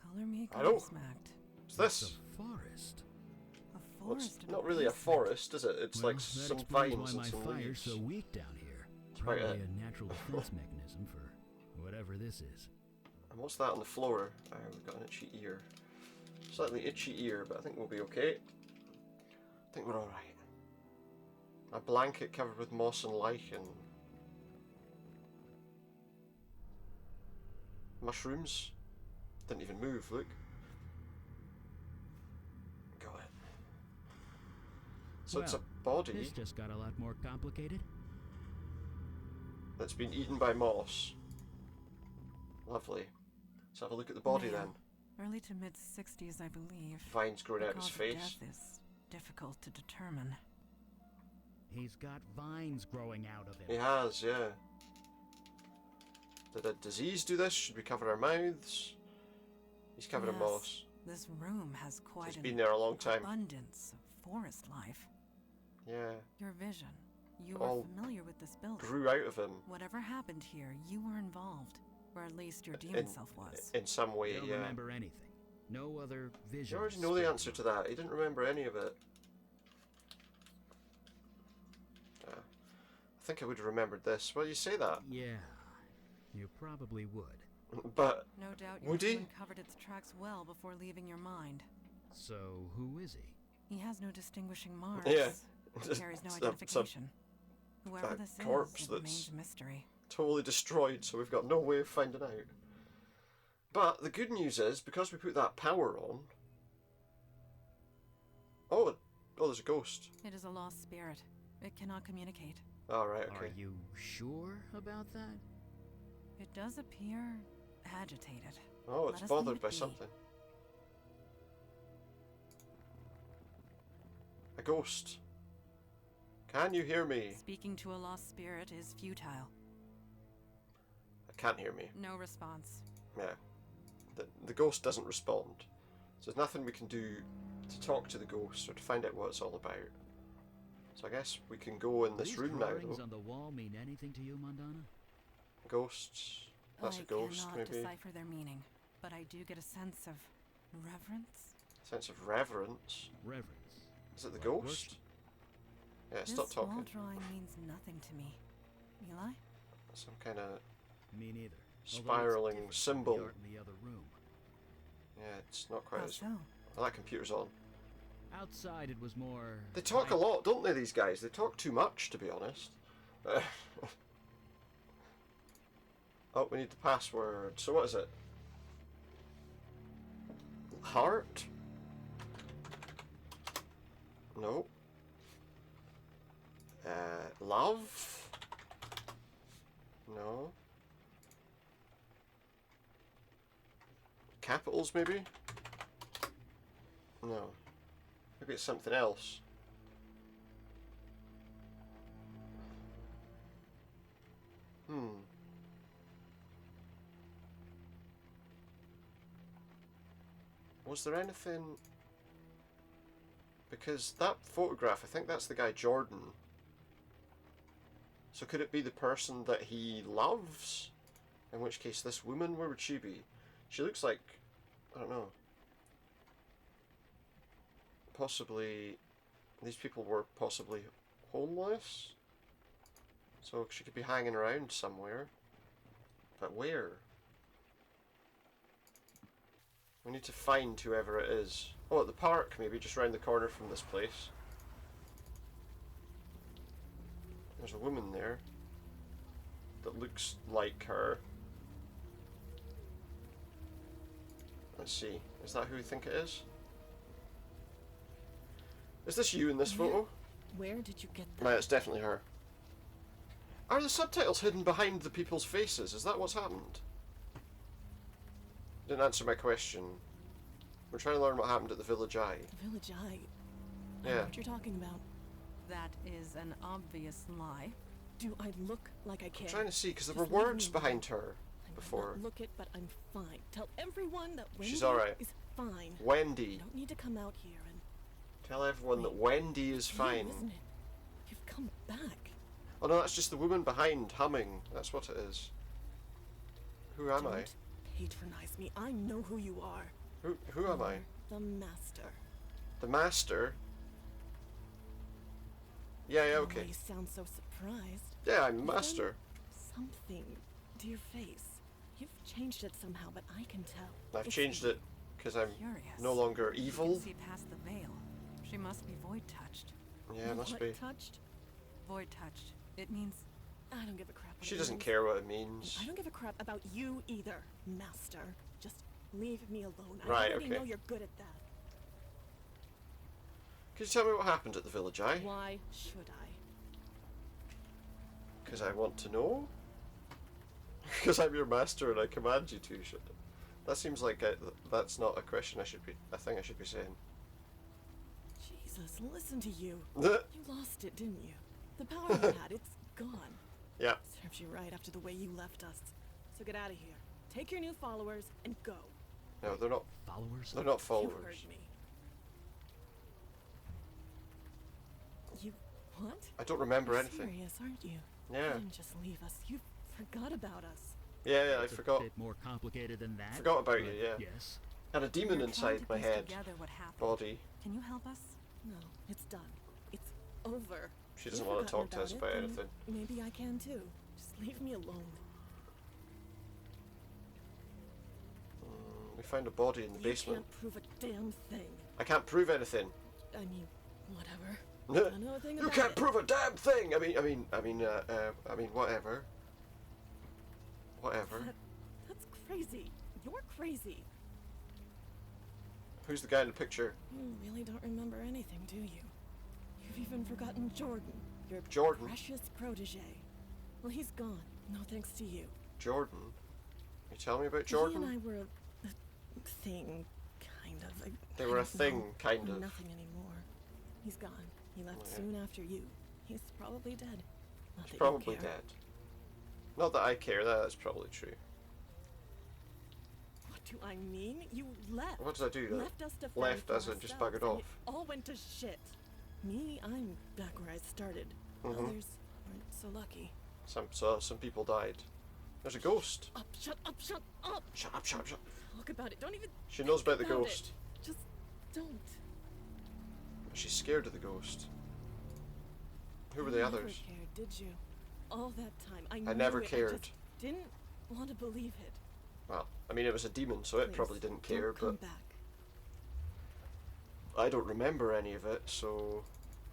Color me I don't- smacked. What's this? It's a forest. A Well, forest. it's in not really a basement. forest, is it? It's Well, like that some explains vines why and some my fire's leaves. so weak down here. quite Probably a- a natural defense mechanism for whatever this is. And what's that on the floor? We've got an itchy ear. Slightly itchy ear, but I think we'll be okay. I think we're alright. A blanket covered with moss and lichen. Mushrooms. Didn't even move, look. Got it. So it's a Well, body This just got a lot more complicated. that's been eaten by moss. Lovely. Let's have a look at the body Male. then. Early to mid 60s, I believe. Vines growing The out his cause of face. death is difficult to determine. He's got vines growing out of He him. has, yeah. Did a disease do this? Should we cover our mouths? He's covered in Yes, moss. This room has quite He's an been there a long time. abundance of forest life. Yeah. Your vision. You All are familiar with this building. Grew out of him Whatever happened here, you were involved. Or at least your demon self was. in some way, You don't yeah. remember anything. No other vision. You already know the answer to that. He didn't remember any of it. I think I would have remembered this. Well, you say that. Yeah, you probably would. But No doubt your would he? vision covered its tracks well before leaving your mind. So who is he? He has no distinguishing marks. Yeah. He carries no Some- identification. Whoever that this corpse is, it that's- remains a mystery. totally destroyed, so we've got no way of finding out. But the good news is, because we put that power on... Oh, there's a ghost. It is a lost spirit. It cannot communicate. Alright, Are okay. you sure about that? It does appear agitated. Oh, Let it's us bothered leave it by be. something. A ghost. Can you hear me? Speaking to a lost spirit is futile. It can't hear me. No response. Yeah. The ghost doesn't respond. So there's nothing we can do to talk to the ghost or to find out what it's all about. So I guess we can go in this These room now, drawings though. on the wall mean anything to you, Mondana? Ghosts. That's a ghost, cannot maybe. decipher their meaning, but I do get a sense of reverence. Sense of reverence. Reverence. Is it the Like ghost? Yeah, This stop talking. wall drawing means nothing to me. Eli? Some kind of Me neither. Although spiraling it's different symbol. from the art in the other room. Yeah, it's not quite How as... so? Oh, that computer's on. Outside, it was more. They talk a lot, don't they, these guys? They talk too much, to be honest. Oh, we need the password. So what is it? Heart? No. Love? No. Capitals, maybe? No. Maybe it's something else. Was there anything... Because that photograph, I think that's the guy Jordan. So could it be the person that he loves? In which case, this woman, where would she be? She looks like, I don't know, possibly, these people were possibly homeless? So she could be hanging around somewhere. But where? We need to find whoever it is. Oh, at the park, maybe, just round the corner from this place. There's a woman there that looks like her. Let's see. Is that who we think it is? Is this you in this photo? Where did you get that? No, it's definitely her. Are the subtitles hidden behind the people's faces? Is that what's happened? Didn't answer my question. We're trying to learn what happened at the Village Eye. Village Eye? I Yeah. know what you're talking about. That is an obvious lie. Do I look like I care? I'm trying to see, because there Just were leave words me behind her alone. I before. will not look it, but I'm fine. Tell everyone that Wendy She's alright. is fine. Wendy. You don't need to come out here and... Tell everyone that Wendy is fine. You, isn't it? You've come back. Oh no, that's just the woman behind humming. That's what it is. Who am I? Don't patronize me. I know who you are. Who am I? The Master. The Master? Yeah, Oh, okay. you sound so surprised. Yeah, I'm Master. Something to your face. You've changed it somehow, but I can tell. I've changed it because I'm Curious. no longer You evil. can see past the veil. She must be void touched. Yeah, it must be. Touched? Void touched. It means I don't give a crap. What She it doesn't means. care what it means. I don't give a crap about you either, Master. Just leave me alone. Right, I already okay. know you're good at that. Could you tell me what happened at the Village Eye? Why should I? Because I want to know? Because I'm your master and I command you to. That seems like that's not a question I think I should be saying. Jesus, listen to you. You You lost it, didn't you? The power you had, it's gone. Yeah. Serves you right after the way you left us. So get out of here. Take your new followers and go. No, they're not. Followers? They're not You followers. heard me. You what? I don't remember You're anything. serious, aren't you? Yeah. Then just leave us. You forgot about us. Yeah, I It's forgot. a bit more complicated than that. Forgot about but you, yeah. Yes. Had a demon we're trying inside to my piece head, together what happened. body. Can you help us? No, it's done. It's over. She doesn't You've want to talk forgotten to us about it, anything. then Maybe I can too. Just leave me alone. We found a body in the You basement. can't prove a damn thing. I can't prove anything. I mean, whatever. I don't know a thing You about can't it. prove a damn thing. I mean, whatever. Whatever. That's crazy. You're crazy. Who's the guy in the picture? You really don't remember anything, do you? You've even forgotten Jordan, your Jordan? precious protege. Well, he's gone. No thanks to you. Jordan? You tell me about Jordan? He and I were a thing, kind of. They were a thing, kind of. Nothing anymore. He's gone. He left Oh, yeah. soon after you. He's probably dead. Not He's that you probably care. dead. Not that I care, that's probably true. What do I mean? You left. What did I do? Left us to fend Left for as in just ourselves, buggered and off. It all went to shit. Me, I'm back where I started. Mhm. Others weren't so lucky. Some people died. There's a ghost. Up! Shut up! Shut up! Shut up, shut up, shut up. Talk about it. Don't even. She knows think about the it. ghost. Just don't. She's scared of the ghost. Who were You the never others? cared, did you? All that time, I I never knew it, cared. I just didn't want to believe it. Well, I mean, it was a demon, so it Please, probably didn't care, don't come but back. I don't remember any of it, so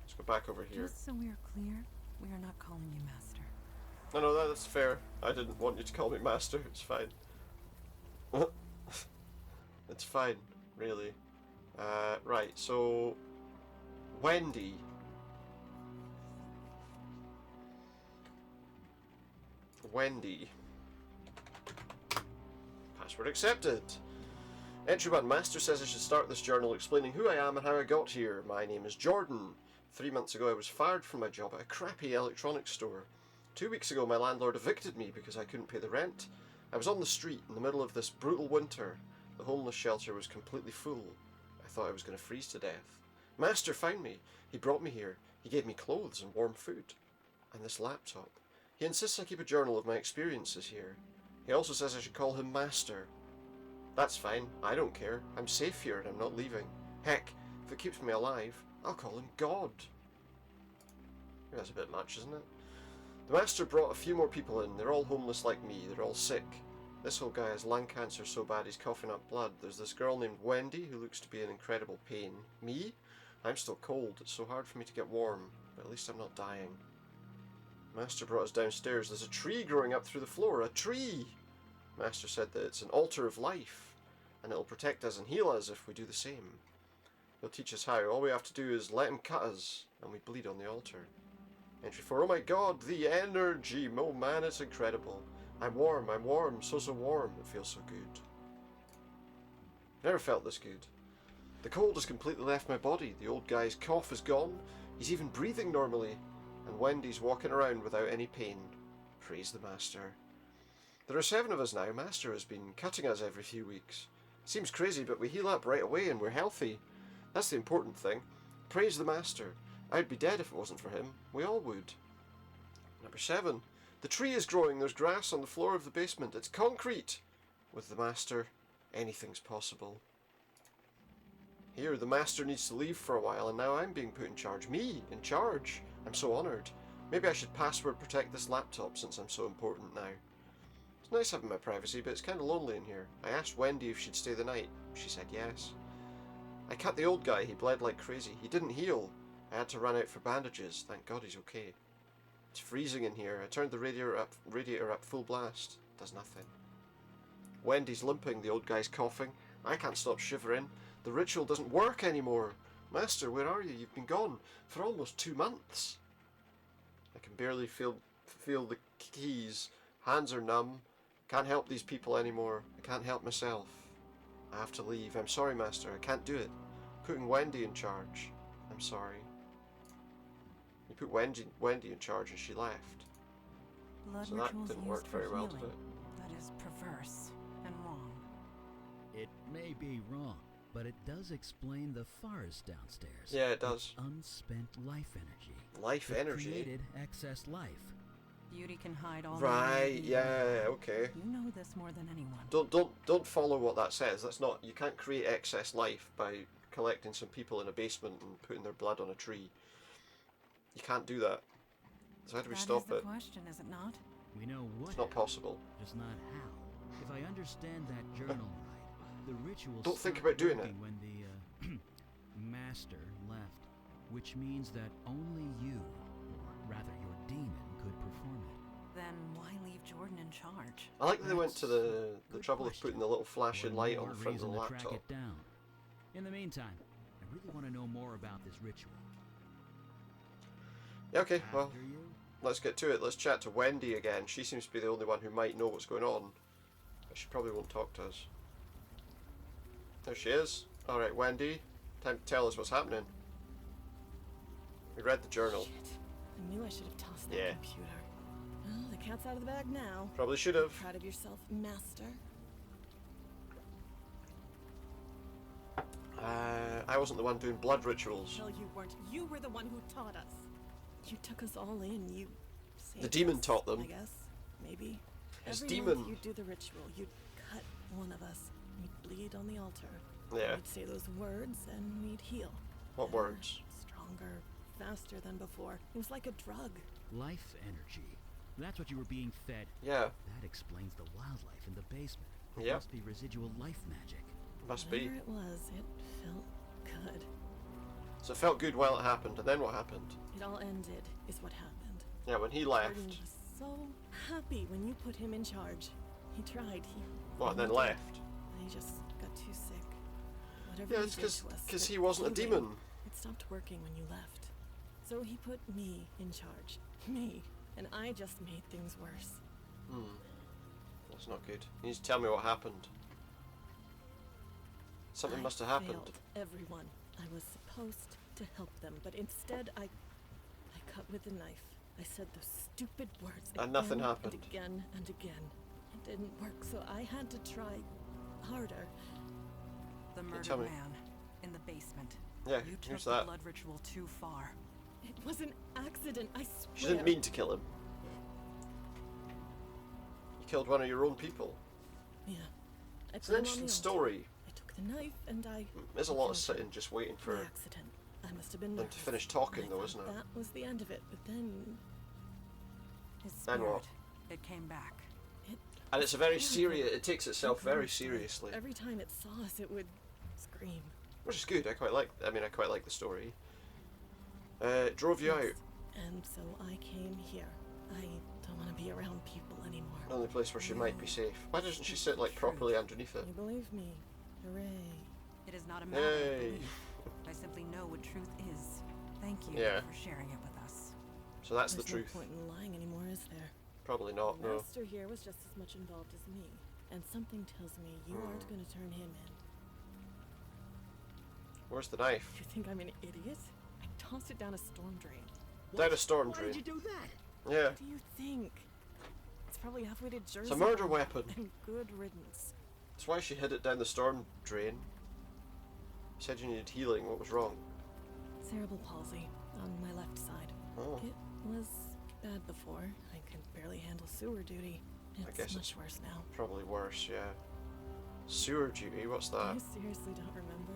let's go back over here. Just so we are clear, we are not calling you master. No, that's fair. I didn't want you to call me master. It's fine. It's fine, really. Right, so Wendy. Password accepted. Entry 1. Master says I should start this journal explaining who I am and how I got here. My name is Jordan. 3 months ago I was fired from my job at a crappy electronics store. 2 weeks ago my landlord evicted me because I couldn't pay the rent. I was on the street in the middle of this brutal winter. The homeless shelter was completely full. I thought I was going to freeze to death. Master found me. He brought me here. He gave me clothes and warm food. And this laptop. He insists I keep a journal of my experiences here. He also says I should call him Master. That's fine, I don't care. I'm safe here and I'm not leaving. Heck, if it keeps me alive, I'll call him God. That's a bit much, isn't it? The Master brought a few more people in. They're all homeless like me. They're all sick. This whole guy has lung cancer so bad he's coughing up blood. There's this girl named Wendy who looks to be in incredible pain. Me? I'm still cold. It's so hard for me to get warm. But at least I'm not dying. Master brought us downstairs. There's a tree growing up through the floor. A tree! Master said that it's an altar of life. And it'll protect us and heal us if we do the same. He'll teach us how. All we have to do is let him cut us. And we bleed on the altar. Entry 4. Oh my god, the energy! Oh man, it's incredible. I'm warm, so warm. It feels so good. Never felt this good. The cold has completely left my body. The old guy's cough is gone. He's even breathing normally. And Wendy's walking around without any pain. Praise the Master. There are 7 of us now. Master has been cutting us every few weeks. Seems crazy, but we heal up right away and we're healthy. That's the important thing. Praise the Master. I'd be dead if it wasn't for him. We all would. Number 7. The tree is growing. There's grass on the floor of the basement. It's concrete. With the Master, anything's possible. Here, the Master needs to leave for a while, and now I'm being put in charge. Me, in charge. I'm so honoured. Maybe I should password protect this laptop since I'm so important now. It's nice having my privacy, but it's kind of lonely in here. I asked Wendy if she'd stay the night. She said yes. I cut the old guy. He bled like crazy. He didn't heal. I had to run out for bandages. Thank God he's okay. It's freezing in here. I turned the radiator up full blast. Does nothing. Wendy's limping. The old guy's coughing. I can't stop shivering. The ritual doesn't work anymore. Master, where are you? You've been gone for almost 2 months. I can barely feel the keys. Hands are numb. Can't help these people anymore. I can't help myself. I have to leave. I'm sorry, Master. I can't do it. Putting Wendy in charge. I'm sorry. You put Wendy in charge and she left. Blood So that rituals didn't used work for very well, did healing. it? That is perverse and wrong. It may be wrong, but it does explain the forest downstairs. Yeah, it does. Unspent life energy. Life It energy? created excess life. Beauty can hide all Right, the yeah, okay. You know this more than anyone. Don't follow what that says. That's not. You can't create excess life by collecting some people in a basement and putting their blood on a tree. You can't do that. So how do we stop That is it? the question, is it not? We know what It's not possible. just not how. If I understand that journal right, the ritual Don't think stopped about doing it. working when the Master left, which means that only you, or rather your demon, could perform it. Then why leave Jordan in charge? I like that they went to the Good trouble of question. putting the little flashing One light on more the front of the reason to track laptop. it down. In the meantime, I really want to know more about this ritual. Yeah, okay, well, After you, let's get to it. Let's chat to Wendy again. She seems to be the only one who might know what's going on. But she probably won't talk to us. There she is. Alright, Wendy. Time to tell us what's happening. We read the journal. Shit. I knew I should have tossed that Yeah. computer. Well, the cat's out of the bag now. Probably should have. Proud of yourself, Master. I wasn't the one doing blood rituals. Hell, you weren't. You were the one who taught us. You took us all in. You saved The demon us, taught them. I guess. Maybe. His Every demon. month you'd do the ritual. You'd cut one of us. We'd bleed on the altar. Yeah. We'd say those words and we'd heal. What Better, words? Stronger, faster than before. It was like a drug. life energy. That's what you were being fed. Yeah. That explains the wildlife in the basement. It Yep. must be residual life magic. Must be. Whatever it was, it felt good. So it felt good while it happened, and then what happened? It all ended, is what happened. Yeah, when he Jordan left. was so happy when you put him in charge. He tried. What, and then wanted- left? He just got too sick. Whatever Yeah, you it's did to us, because the he wasn't a healing, demon. It stopped working when you left. So he put me in charge. Me. And I just made things worse. That's not good. You need to tell me what happened. Something I must have happened. failed everyone. I was supposed to help them, but instead I cut with the knife. I said those stupid words And nothing happened. and again and again. It didn't work, so I had to try harder. The tell murdered me. man in the basement. Yeah, You took who's the that? blood ritual too far. It was an accident, I swear. She didn't mean to kill him. You killed one of your own people. Yeah. I It's put an him on the interesting altar. story. I took the knife and I... There's a lot of killed him. sitting just waiting for By accident. I must have been them nervous. to finish talking, I though, thought isn't it? that was the end of it, but then... His Then what? spirit, it came back. And it's a very serious. It takes itself very seriously, Every time it saw us, it would scream. which is good. I quite like the story. It drove you out. And so I came here. I don't want to be around people anymore. The only place where she might be safe. Why doesn't she sit like properly underneath it? You believe me? Hooray. It is not a matter of Yay! belief. I simply know what truth is. Thank you Yeah. for sharing it with us. So that's the There's truth. no point in lying anymore, is there? Probably not. The No. master here was just as much involved as me, and something tells me you aren't going to turn him in. Where's the knife? You think I'm an idiot? I tossed it down a storm drain. Down a storm Why drain. did you do that? Yeah. What do you think? It's probably halfway to Jersey. It's a murder weapon. And good riddance. That's why she hid it down the storm drain. You said you needed healing. What was wrong? Cerebral palsy on my left side. Oh. It was bad before. I could barely handle sewer duty. It's guess much it's worse now. Probably worse. Yeah. Sewer duty. What's that? You seriously don't remember?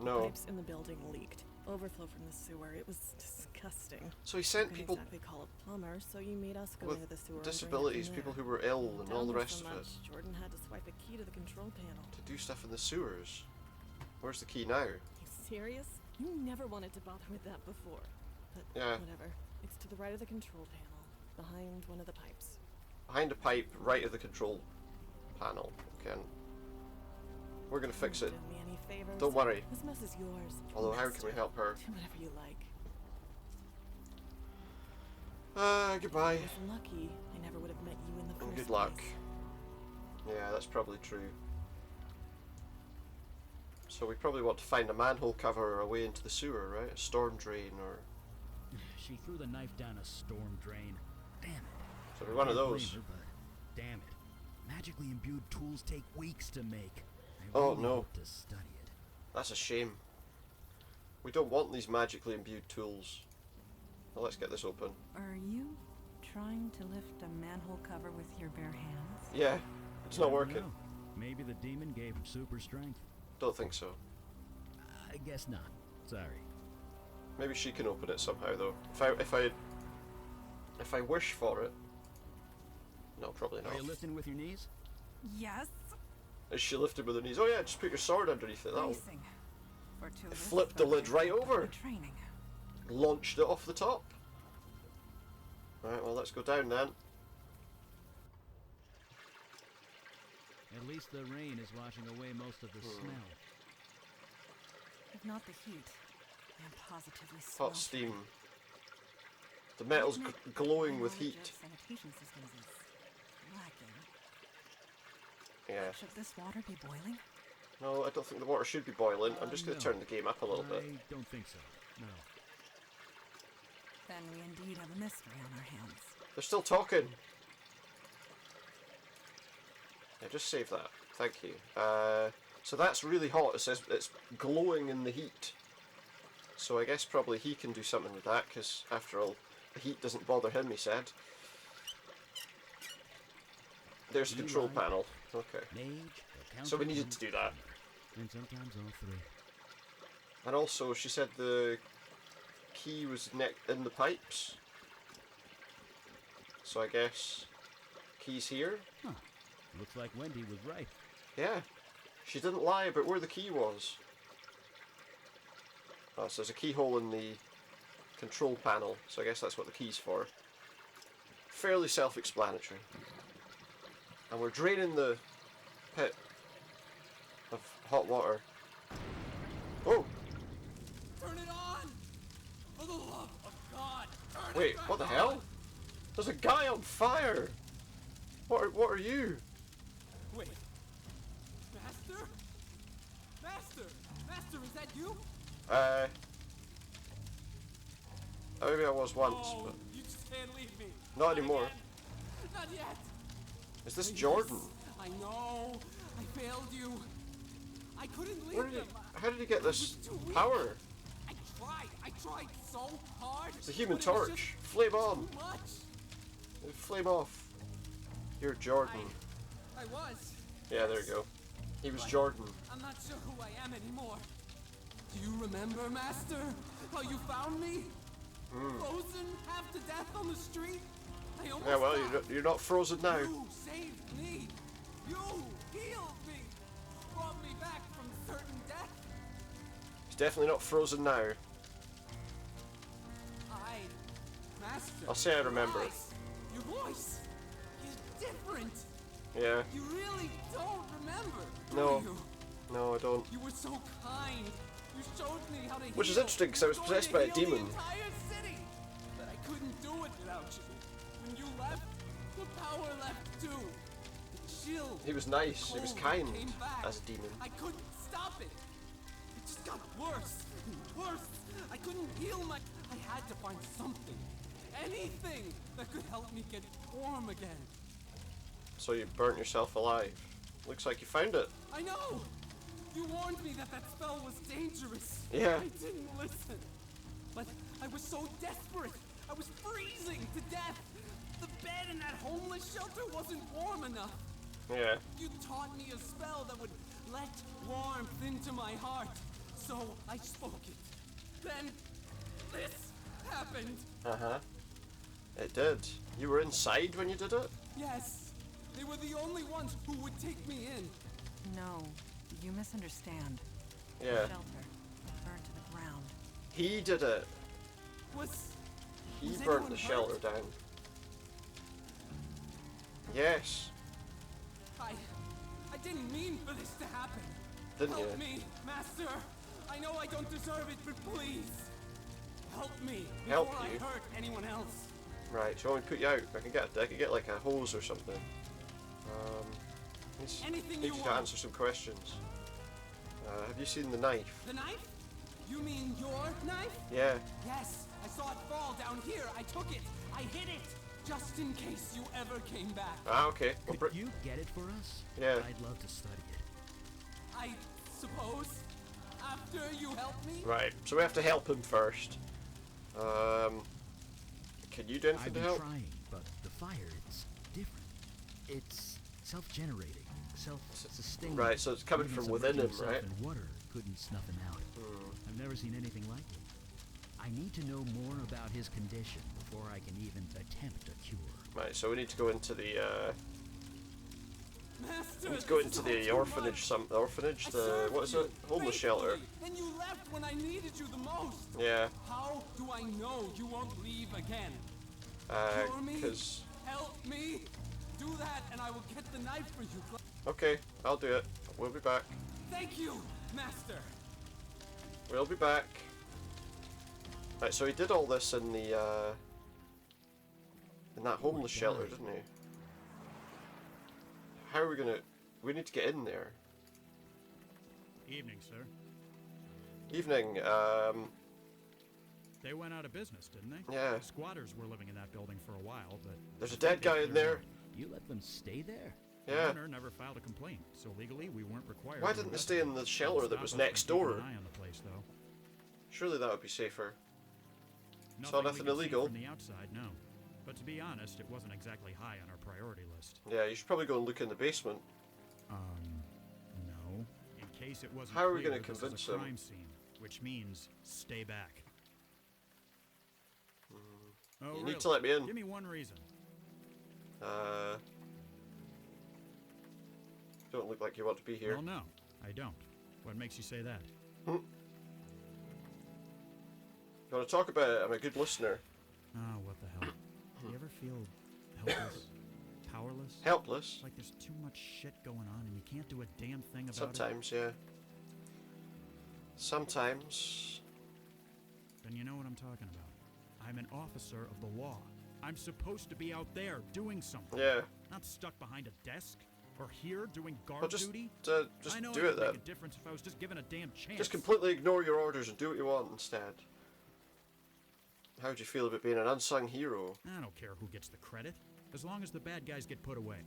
No. Pipes in the building leaked. Overflow from the sewer. It was disgusting. So he sent Couldn't people exactly call a plumber, so you made us go with into the sewer. and disabilities, bring it people from who were ill, there. and all the Down rest so of it, much, Jordan had to swipe a key to the control panel. to do stuff in the sewers. Where's the key now? You serious? You never wanted to bother with that before. But Yeah. whatever. It's to the right of the control panel, behind one of the pipes. Behind a pipe, right of the control panel. Okay. We're gonna fix it. Do me any favors? Don't worry. This mess is yours. Although, how can Master. we help her? Do whatever you like. Goodbye. I was lucky. I never would have met you in the And first good luck. place. Yeah, that's probably true. So we probably want to find a manhole cover or a way into the sewer, right? A storm drain or... She threw the knife down a storm drain. Damn it. So we're one of Can't blame those. her, but damn it. Magically imbued tools take weeks to make. I Oh, really no. hope to study it. That's a shame. We don't want these magically imbued tools. Well, let's get this open. Are you trying to lift a manhole cover with your bare hands? Yeah, it's I not don't working. know. Maybe the demon gave him super strength. Don't think so. I guess not. Sorry. Maybe she can open it somehow, though. If I wish for it. No, probably Are you not. lifting with your knees? Yes. Is she lifted with her knees? Oh yeah, just put your sword underneath it. That'll Bracing. For two It flipped the lid right over. Training. Launched it off the top. Right, well, let's go down then. At least the rain is washing away most of the smell. If not the heat, I am positively Hot sweltering. steam. The metal's glowing with Knowledge heat. of sanitation systems is lacking. Yeah. Should this water be boiling? No, I don't think the water should be boiling. I'm just going to No. turn the game up a little bit. I don't think so. No. Then we indeed have a mystery on our hands. They're still talking. Yeah, just save that. Thank you. So that's really hot. It says it's glowing in the heat. So I guess probably he can do something with that, because after all, the heat doesn't bother him, he said. There's the control panel. Okay. Mage, So we needed to do that. And sometimes all three. And also, she said the key was in the pipes. So I guess key's here. Huh. Looks like Wendy was right. Yeah. She didn't lie about where the key was. Oh, so there's a keyhole in the control panel, so I guess that's what the key's for. Fairly self-explanatory. And we're draining the pit of hot water. Oh! Turn it on! For the love of God! Turn Wait, it back what the on! hell? There's a guy on fire! What are you? Wait. Master? Master! Master, is that you? Maybe I was once, Oh, but you just can't leave me. not anymore. Again. Not yet. Is this Please. Jordan? I know. I failed you. I couldn't leave Where did him. how did he get this I was too weak. power? I tried so hard. It's a human but it was torch. Flame on! just too much. Flame off. You're Jordan. I was. Yeah, there you go. He was Jordan. I'm not sure who I am anymore. Do you remember, Master? How you found me? Frozen, half to death on the street? I almost Yeah, well, died. you're not frozen now. You saved me. You healed me. Brought me back from certain death. He's definitely not frozen now. Master. I'll say I remember. Your voice is different. Yeah. You really don't remember, do No. you? No, I don't. You were so kind. You showed me how to Which is heal. interesting, because I was You were going possessed to by a heal demon. The entire city. But I couldn't do it without you. When you left, the power left too. The chill. He was nice. He was cold kind came back. as a demon. I couldn't stop it. It just got worse and worse. I couldn't heal my. I had to find something, anything that could help me get warm again. So you burnt yourself alive. Looks like you found it. I know. You warned me that that spell was dangerous. Yeah. I didn't listen. But I was so desperate. I was freezing to death. The bed in that homeless shelter wasn't warm enough. Yeah. You taught me a spell that would let warmth into my heart. So I spoke it. Then this happened. Uh-huh. It did. You were inside when you did it? Yes. They were the only ones who would take me in. No, you misunderstand. Yeah. The shelter burned to the ground. He did it. He Was burnt anyone the hurt? shelter down. Yes. I didn't mean for this to happen. Didn't Help you? me, Master. I know I don't deserve it, but please help me Help before you? I hurt anyone else. Right, so I want me to put you out. I can get like a hose or something. Anything Need you to want. answer some questions. Have you seen the knife? The knife? You mean your knife? Yeah. Yes, I saw it fall down here. I took it. I hid it. Just in case you ever came back. Ah, okay. Well, Could you get it for us? Yeah. I'd love to study it. I suppose after you help me? Right, so we have to help him first. Can you do anything I've to been help? trying, but the fire, it's different. It's self-generating, self-sustaining. Right, so it's coming Even from within him, submerging right? himself in water couldn't snuff him out. I've never seen anything like it. I need to know more about his condition before I can even attempt a cure. Right, so we need to go into the Master, let's go this into is all the too orphanage. much. I The served what is you it? Homeless shelter. faithfully, and you left when I needed you the most. Yeah. How do I know you won't leave again? Cure me? Because Help me? Do that and I will get the knife for you. okay, I'll do it. We'll be back. Thank you, Master. We'll be back. Right, so he did all this in the in that homeless shelter, didn't he? How are we gonna? We need to get in there. Evening, sir. Evening. They went out of business, didn't they? Yeah. Squatters were living in that building for a while, but There's a dead guy in there. You let them stay there? The Yeah. owner never filed a complaint, so legally we weren't required. Why to didn't they stay in the investigate. shelter that Stop was us from next keeping door? An eye on the place, though. Surely that would be safer. Saw Nothing we nothing could see illegal. From the outside, no. But to be honest, it wasn't exactly high on our priority list. Yeah, you should probably go and look in the basement. No. In case it wasn't How are we clear, gonna this is convince a him? crime scene, which means stay back. Oh, You really? need to let me in. Give me one reason. Don't look like you want to be here. Well, no, I don't. What makes you say that? You want to talk about it? I'm a good listener. Oh, what the hell. Do you ever feel helpless? Powerless? Helpless? Like there's too much shit going on and you can't do a damn thing about Sometimes, yeah. Sometimes. Then you know what I'm talking about. I'm an officer of the law. I'm supposed to be out there doing something. Yeah. Not stuck behind a desk or here doing guard Well, just, duty. just I know do I it could then. make a difference if I was just given a damn chance. Just completely ignore your orders and do what you want instead. How would you feel about being an unsung hero? I don't care who gets the credit, as long as the bad guys get put away.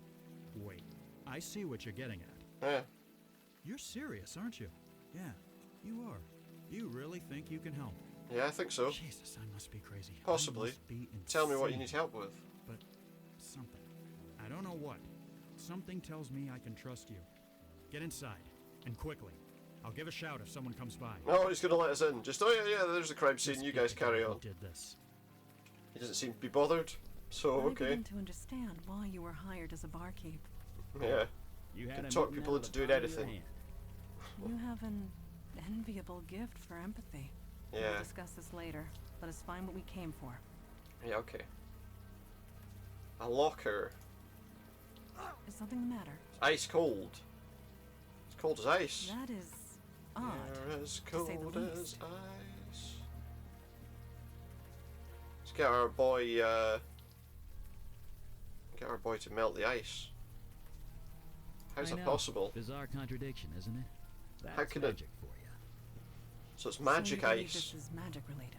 Wait, I see what you're getting at. Yeah. You're serious, aren't you? Yeah, you are. You really think you can help? Yeah, I think so. Jesus, I must be crazy. Possibly. I must be Tell me what you insane. need help with. But something. I don't don't know what. Something tells me I can trust you. Get inside, and quickly. I'll give a shout if someone comes by. No, he's gonna let us in. Just, oh yeah, there's the crime scene, you guys carry on. Did this. He doesn't seem to be bothered, so I okay. begin to understand why you were hired as a barkeep. Yeah. You Can had talk people into doing anything. You have an enviable gift for empathy. Yeah. We'll discuss this later. Let us find what we came for. Yeah, okay. A locker. Is something the matter? It's ice cold. It's cold as ice. That is odd. You're as to say the cold least. as ice. Let's get our boy, to melt the ice. How's I that know. possible? Bizarre contradiction, isn't it? That's How can magic for you. So it's magic so you believe ice. This is magic related.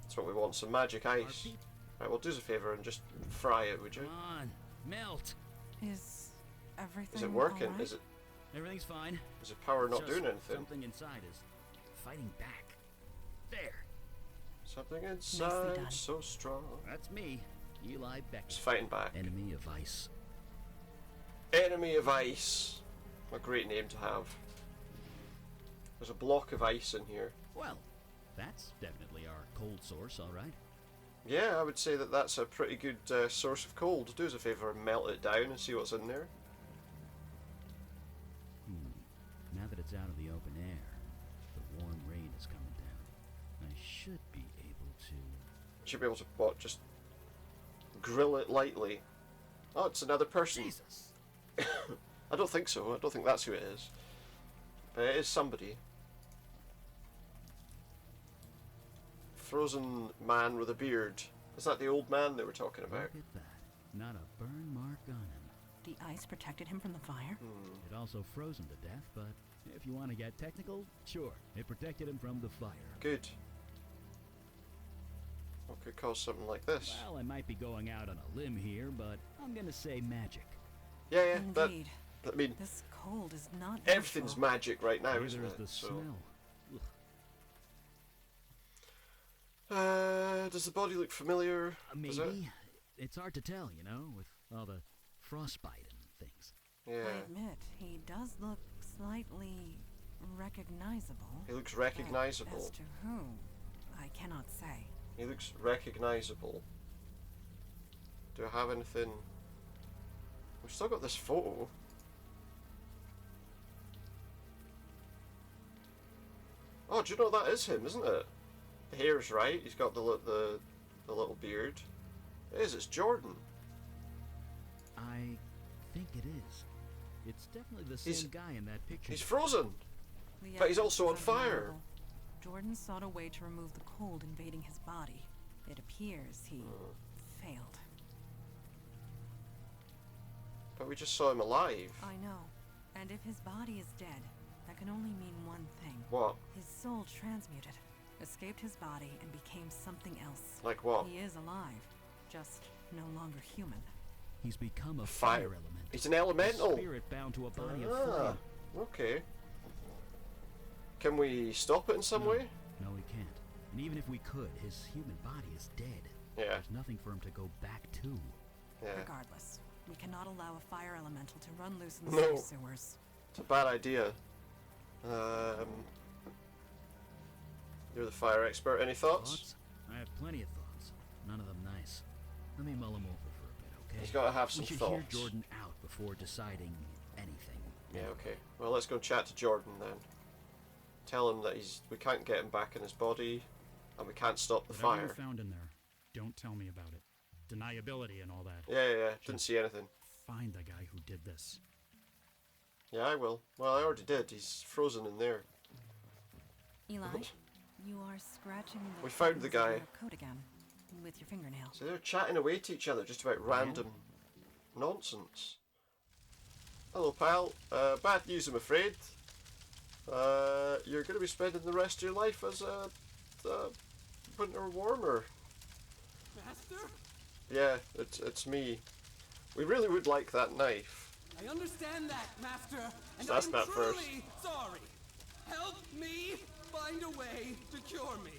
That's what we want, some magic ice. Right, well, do us a favour and just fry it, would you? Come on, melt. Is everything Is it working? all right? Is it? Everything's fine. Is the power not Just doing anything? Something inside is fighting back. There. Something Nicely inside done. so strong. That's me, Eli Beck. It's fighting back. Enemy of ice. Enemy of ice. A great name to have. There's a block of ice in here. Well, that's definitely our cold source, all right. Yeah, I would say that that's a pretty good source of cold. Do us a favour and melt it down and see what's in there. Now that it's out of the open air, the warm rain is coming down. I should be able to... Should be able to, what, just grill it lightly. Oh, it's another person. Jesus! I don't think so. I don't think that's who it is. But it is somebody. Frozen man with a beard. Is that the old man they were talking about? Look at that. Not a burn mark on him. The ice protected him from the fire? It also froze him to death, but if you want to get technical, sure. It protected him from the fire. Good. What could cause something like this? Well, I might be going out on a limb here, but I'm gonna say magic. Yeah, yeah. Indeed. I mean, This cold is not everything's natural. magic right now, Neither isn't is it? the So, smell. does the body look familiar? Does it? Maybe. It's hard to tell, you know, with all the frostbite and things. Yeah. I admit, he does look slightly recognizable. He looks but recognizable. As to whom, I cannot say. He looks recognizable. Do I have anything? We've still got this photo. Oh, do you know that is him, isn't it? The hair's right. He's got the little beard. It is. It's Jordan. I think it is. It's definitely the He's- same guy in that picture. He's frozen. The But he's evidence also on is fire. undeniable. Jordan sought a way to remove the cold invading his body. It appears he failed. But we just saw him alive. I know. And if his body is dead, that can only mean one thing. What? His soul transmuted, escaped his body, and became something else. Like what? He is alive, just no longer human. He's become a Fire. fire element. He's an elemental. A spirit bound to a body of Ah, flame. okay. Can we stop it in some way? No, we can't. And even if we could, his human body is dead. Yeah. There's nothing for him to go back to. Yeah. Regardless, we cannot allow a fire elemental to run loose in the No. safe sewers. It's a bad idea. You're the fire expert. Any thoughts? I have plenty of thoughts. None of them nice. Let me mull them over for a bit, okay? He's got to have some we should thoughts. hear Jordan out before deciding anything. Yeah, okay. Well, let's go chat to Jordan then. Tell him that we can't get him back in his body, and we can't stop the Whatever you fire. found in there, don't tell me about it. Deniability and all that. Yeah. Didn't see anything. Find the guy who did this. Yeah, I will. Well, I already did. He's frozen in there. Eli, you are scratching the We found the buttons of guy. your coat again with your fingernail. So they're chatting away to each other just about random nonsense. Hello, pal. Bad news, I'm afraid. You're going to be spending the rest of your life as a winter warmer. Master? Yeah, it's me. We really would like that knife. I understand that, Master, and So that's I'm not truly first. sorry. Help me find a way to cure me.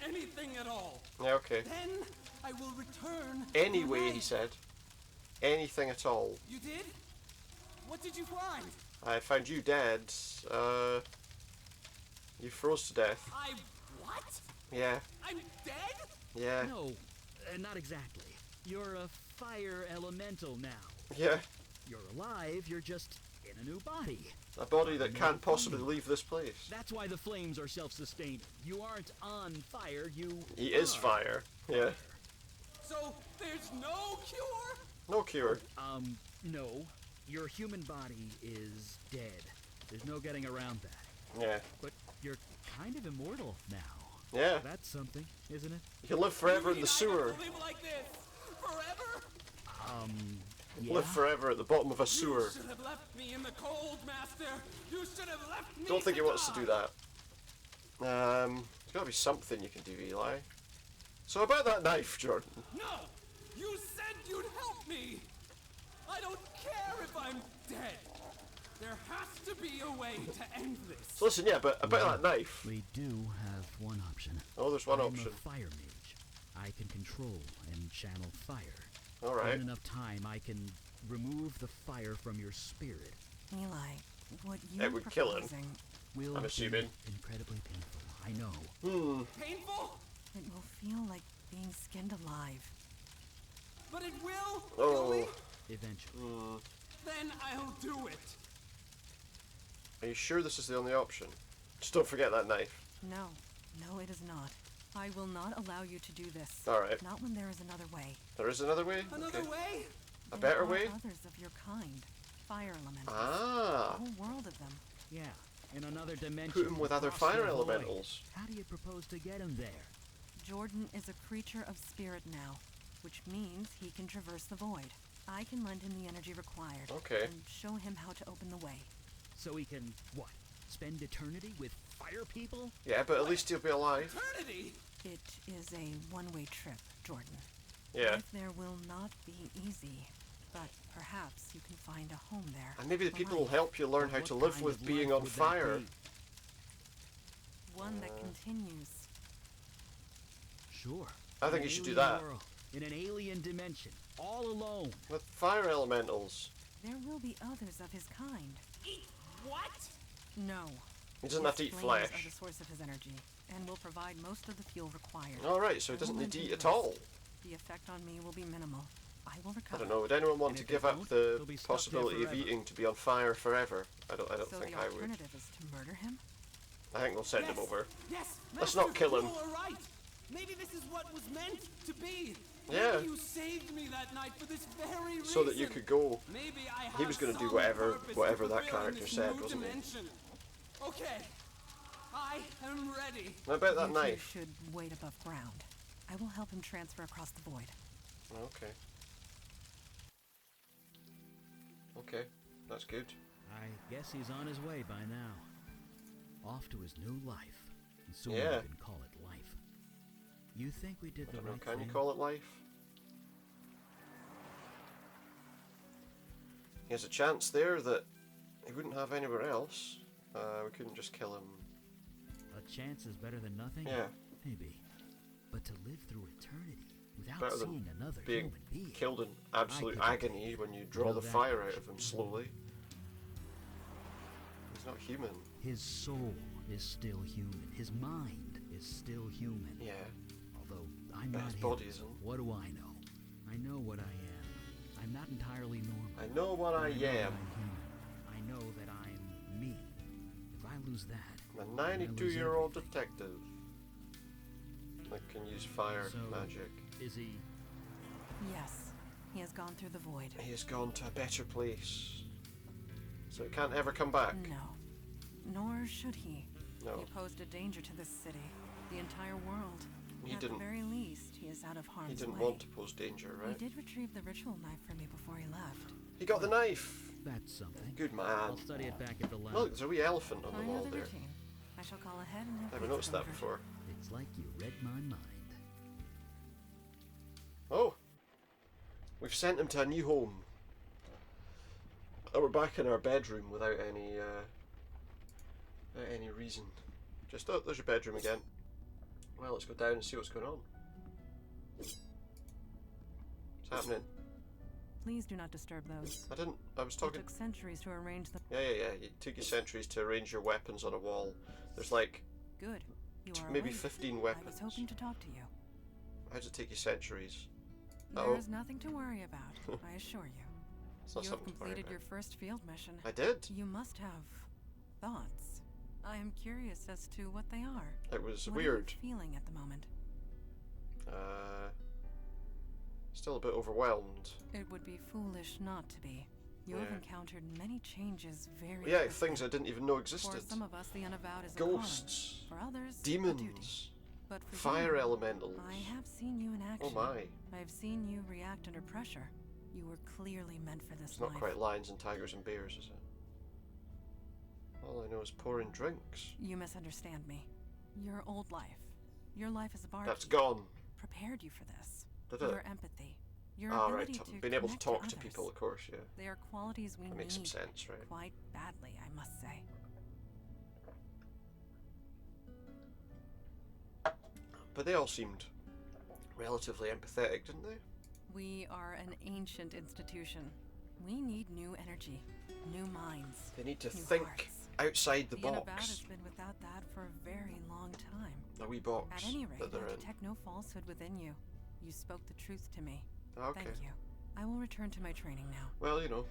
Anything at all. Yeah, okay. Then I will return. Anyway, my he said. anything at all. You did? What did you find? I found you dead. You froze to death. What? Yeah. I'm dead? Yeah. No, not exactly. You're a fire elemental now. Yeah. You're alive, you're just in a new body. A body that can't possibly leave this place. That's why the flames are self-sustaining. You aren't on fire, you He is fire. Yeah. So, there's no cure? No cure. No. Your human body is dead. There's no getting around that. Yeah. But you're kind of immortal now. Yeah. That's something, isn't it? You can live forever in the sewer. Live like this? Forever? Yeah. Live forever at the bottom of a sewer. You should have left me in the cold, Master. You should have left me. Don't think he wants to do that. There's got to be something you can do, Eli. So about that knife, Jordan. No! You said you'd help me! I don't care if I'm dead! There has to be a way to end this! So listen, yeah, but about that knife. We do have one option. Oh, there's one I'm option. a fire mage. I can control and channel fire. Alright. In enough time, I can remove the fire from your spirit. Eli, what It you're would kill him. proposing, Will I'm assuming. be incredibly painful. I know. Painful? it will feel like being skinned alive. But it will? Oh. Really? Eventually. Then I'll do it. Are you sure this is the only option? Just don't forget that knife. No, no, it is not. I will not allow you to do this. Alright. Not when there is another way. There is another way? Another Okay. way? A There better are way? others of your kind. Fire elementals. Ah. A whole world of them. Yeah. In another dimension. Put him with other across fire the void. elementals. How do you propose to get him there? Jordan is a creature of spirit now, which means he can traverse the void. I can lend him the energy required. Okay. And show him how to open the way. So he can, what? Spend eternity with fire people? Yeah, but at least he'll be alive. Eternity? It is a one-way trip, Jordan. Yeah. Life there will not be easy, but perhaps you can find a home there. And maybe the for people will life. help you learn how What to live kind with of being life on would that fire. be? One that continues. Sure. I think In you should an do alien that. world, in an alien dimension, all alone. With fire elementals. There will be others of his kind. Eat what? No. He doesn't have to eat His flames flesh. are the source of his energy, and will provide most of the fuel required. Alright, so he I doesn't will need to lend eat him at the all. rest. The effect on me will be minimal. I will I recover. don't know, would anyone want And to if they give up don't, the they'll be stuck there possibility of forever. eating to be on fire forever? I don't So think the I would. alternative is to murder him? I think we'll send him Yes. over. Yes! Let's Master, not kill him. You were right! Maybe this is what was meant to be! Yeah. Maybe you saved me that night for this very reason! So that you could go. Maybe I He was have gonna do some whatever- purpose whatever to that fulfill in character this said, new wasn't he? dimension. Okay. I am ready. I bet that You two knife. should wait above ground. I will help him transfer across the void. Okay. Okay, that's good. I guess he's on his way by now. Off to his new life. And soon Yeah. we can call it life. You think we did I the don't know, right can thing? you call it life? He has a chance there that he wouldn't have anywhere else. We couldn't just kill him. A chance is better than nothing? Yeah. Maybe. But to live through eternity without Better than seeing another being human being. killed in absolute I couldn't agony take it. when you draw Know the that fire much. out of him slowly. He's not human. His soul is still human. His mind is still human. Yeah. Although I'm But not his him. body isn't. What do I know? I know what I am. I'm not entirely normal. I know what but I know that am. I'm human. I know that I'm me. If I lose that, I'm a I lose 92-year-old everything. detective. That can use fire So, magic. Is he? Yes, he has gone through the void. He has gone to a better place. So he can't ever come back. No. Nor should he. No. He posed a danger to this city, the entire world. He At didn't. the very least, he is out of harm's He didn't way. want to pose danger, He right? did retrieve the ritual knife from me before he left. He got the knife! That's something. Good man. I'll study it back at the lab. Look, there's a wee elephant on I the know wall the there. routine. I shall call ahead and have Never pizza noticed that delivered. before. It's like you read my mind. Oh! We've sent him to a new home. And we're back in our bedroom without any reason. Just, oh, there's your bedroom again. Well, let's go down and see what's going on. What's happening? Please do not disturb those. I didn't. I was It talking. took centuries to arrange them. Yeah. It took you centuries to arrange your weapons on a wall. There's like Good. You are maybe awake. 15 I weapons. was hoping to talk to you. How does it take you centuries? There is nothing to worry about, I assure you. It's not You have something to worry completed about. your first field mission. I did. You must have thoughts. I am curious as to what they are. It was What weird. are you feeling at the moment? Still a bit overwhelmed. It would be foolish not to be. You have Yeah. encountered many changes very Yeah, quickly. things I didn't even know For existed. some of us, the Unavowed is Ghosts, a calling. For others, a duty. demons, But for fire you, elementals. I have seen you in action. Oh my. I have seen you react under pressure. You were clearly meant for this It's not life. quite lions and tigers and bears, is it? All I know is pouring drinks. You misunderstand me. Your old life, your life as a barkeep, That's gone. prepared you for this. Did Your it? empathy, your Ah, right. ability to Being able to connect talk to others. people, of course, yeah. They are qualities we That makes some need sense, right? quite badly, I must say. But they all seemed relatively empathetic, didn't they? We are an ancient institution. We need new energy, new minds. They need to new think hearts. outside the Unavowed box. has been without that for a very long time. A wee box At any rate, that they're I in. detect no falsehood within you. You spoke the truth to me. Okay. Thank you. I will return to my training now. Well, you know,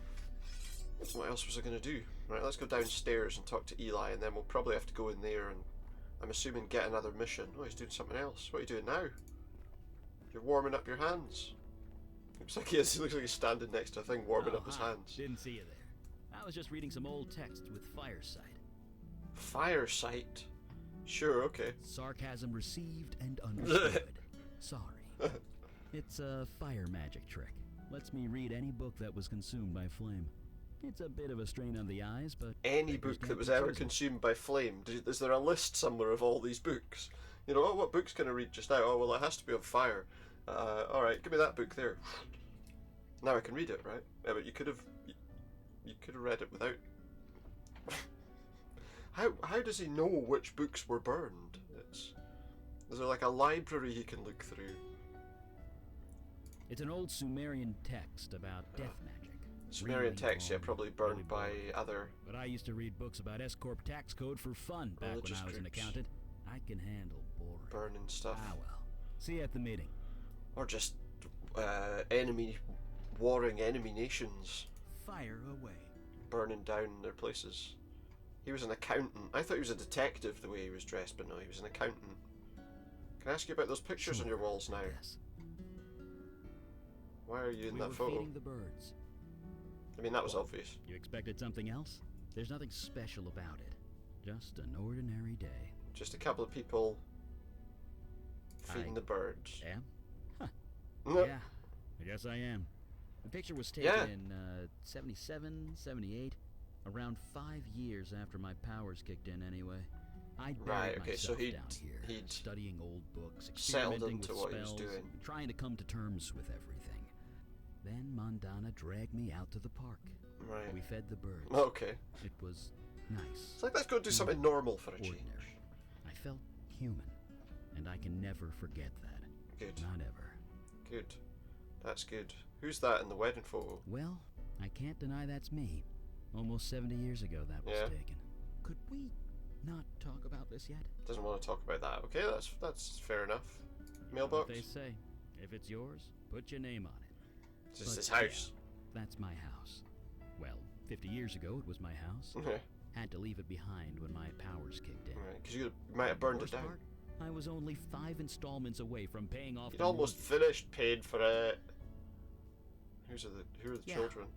what else was I going to do? Right, let's go downstairs and talk to Eli, and then we'll probably have to go in there and, I'm assuming, get another mission. Oh, he's doing something else. What are you doing now? You're warming up your hands. Looks like he is. He looks like he's standing next to a thing warming up his hi. hands. Didn't see you there. I was just reading some old text with Firesight. Firesight? Sure, okay. Sarcasm received and understood. Sorry. It's a fire magic trick. Lets me read any book that was consumed by flame. It's a bit of a strain on the eyes, but... Any book that was ever consumed by flame. Is there a list somewhere of all these books? You know, oh, what books can I read just now? Oh, well, it has to be on fire. Alright, give me that book there. Now I can read it, right? Yeah, but you could have read it without... How does he know which books were burned? Is there like a library he can look through? It's an old Sumerian text about death magic. Sumerian Really text, yeah, long, probably burned really by boring. other... But I used to read books about S-Corp tax code for fun back when Religious I was an groups. accountant. I can handle boring. burning stuff. Ah well. See you at the meeting. Or just warring enemy nations. Fire away. Burning down their places. He was an accountant. I thought he was a detective the way he was dressed, but no, he was an accountant. Can I ask you about those pictures on your walls now? Yes. Why are you in We that were photo? feeding the birds. I mean, that was obvious. You expected something else? There's nothing special about it. Just an ordinary day. Just a couple of people feeding the birds. Am? Huh. No. Yeah, I guess I am. The picture was taken Yeah. in 77, 78, around 5 years after my powers kicked in anyway. I buried Right, okay, so myself down here, he'd studying old books, settled experimenting into with what he was spells, doing. and trying to come to terms with everything. Then Mondana dragged me out to the park. Right. We fed the birds. Okay. It was nice. It's like, let's go do something normal for a change. Ordinary. I felt human, and I can never forget that. Good. Not ever. Good. That's good. Who's that in the wedding photo? Well, I can't deny that's me. Almost 70 years ago that was Yeah. taken. Could we not talk about this yet? Doesn't want to talk about that. Okay, that's fair enough. Mailbox? What they say. If it's yours, put your name on it. It's just But his house. yeah, that's my house. Well, 50 years ago it was my house. Had to leave it behind when my powers kicked in. Right, because you might have burned it Worst down. part, I was only 5 installments away from paying off You'd the almost mortgage. finished paying for it. Who are the Yeah. children?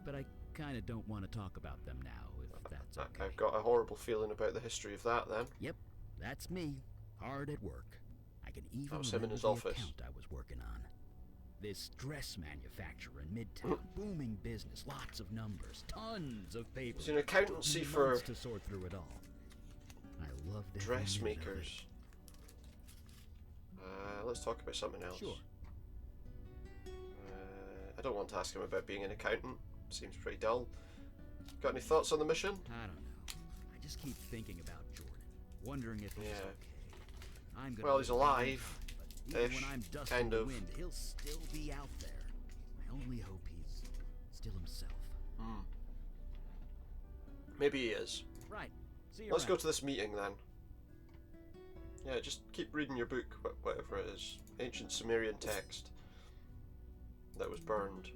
But I kind of don't want to talk about them now, if that's okay. I've got a horrible feeling about the history of that then. Yep, that's me, hard at work. I can even That was him in remember his the office. account I was working on. This dress manufacturer in Midtown, booming business, lots of numbers, tons of paper. It's an accountancy Took me for months to sort through it all. I loved every minute of it. dressmakers. Let's talk about something else. Sure. I don't want to ask him about being an accountant. Seems pretty dull. Got any thoughts on the mission? I don't know. I just keep thinking about Jordan, wondering if he's Yeah. okay. I'm gonna Well, he's live alive. but even Ish, when I'm dusting kind the of. wind, he'll still be out there. I only hope he's still himself. Maybe he is. Right. See you Let's go around. to this meeting then. Yeah, just keep reading your book, whatever it is. Ancient Sumerian text that was burned.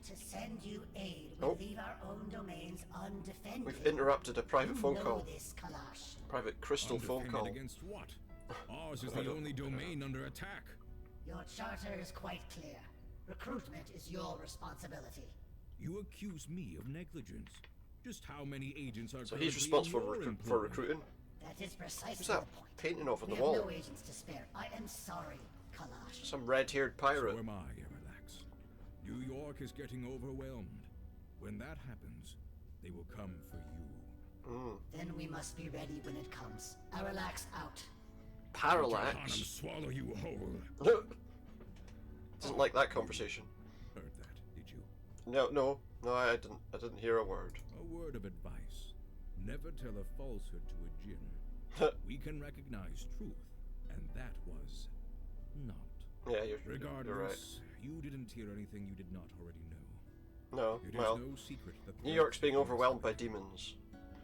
To send you aid, we leave our own domains undefended. We've interrupted a private phone call. This, Kalash. Private crystal phone call. Against what? Ours is the only domain under attack. Your charter is quite clear. Recruitment is your responsibility. You accuse me of negligence. Just how many agents are So he's responsible for recruiting? That is precisely What's that the point. painting over the We wall? have no agents to spare. I am sorry, Kalash. Some red-haired pirate. So am I, Aralax. New York is getting overwhelmed. When that happens, they will come for you. Then we must be ready when it comes. Aralax out. Parallax? Swallow you whole. Doesn't like that conversation. Heard that, did you? No, I didn't hear a word. A word of advice. Never tell a falsehood to a djinn. We can recognize truth, and that was not. Yeah, you're Regardless, you're right. You didn't hear anything you did not already know. No, It is well, no secret that New York's being overwhelmed by demons.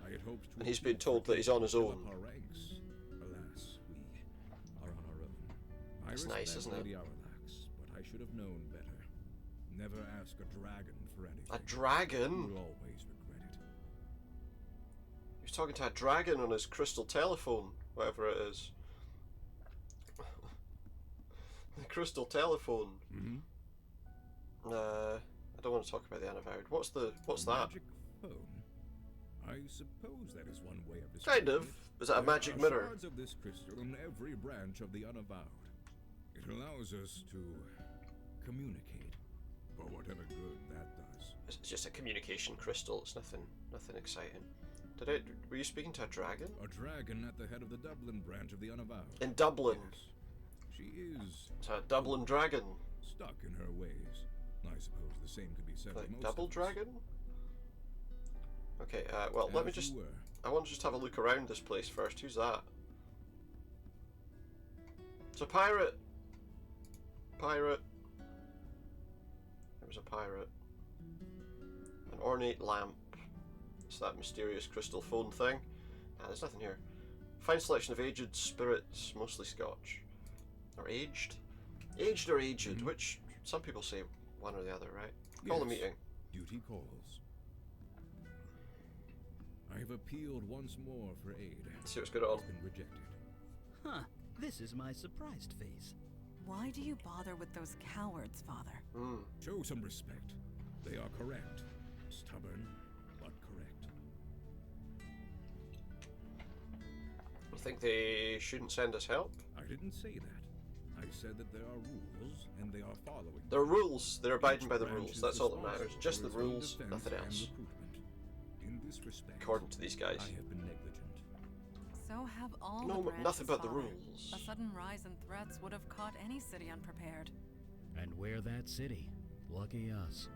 I had hoped to And he's been told that he's on his fill own. up our ranks. Alas, we are on our own. I That's nice, respect isn't it? Lady Aralax, but I should have known better. Never ask a dragon for anything. A dragon? You will always regret it. He's talking to a dragon on his crystal telephone, whatever it is. The crystal telephone. I don't want to talk about the Unavowed. What's that? Magic phone? I suppose that is one way of Kind describing of. it. Is that a There magic are mirror? shards of this crystal in every branch of the Unavowed. It allows us to communicate, for whatever good that does. It's just a communication crystal. It's nothing exciting. Were you speaking to a dragon? A dragon at the head of the Dublin branch of the Unavowed. In Dublin. Yes. She is It's a Dublin dragon. stuck in her ways. I suppose the same could be said of Like most double of us. dragon? Okay, well, let me As you just... were. I want to just have a look around this place first. Who's that? It's a pirate! Pirate. There was a pirate. An ornate lamp. It's that mysterious crystal phone thing. Ah, there's nothing here. Fine selection of aged spirits, mostly Scotch. Or aged? Aged or aged, which some people say one or the other, right? Call the Yes. meeting. Duty calls. I have appealed once more for aid. Let's see what's going on. It's been rejected. Huh. This is my surprised face. Why do you bother with those cowards, Father? Show some respect. They are correct. Stubborn, but correct. You think they shouldn't send us help? I didn't say that. I said that there are rules, and they are following. There are rules. They're abiding by the Each branch rules. is That's all that responsible matters. Just for the its own rules, defense nothing and else. recruitment. In this respect, According to these guys. I have been negligent. So have all No, the but branches, nothing but the Father. rules. A sudden rise in threats would have caught any city unprepared. And we're that city. Lucky us.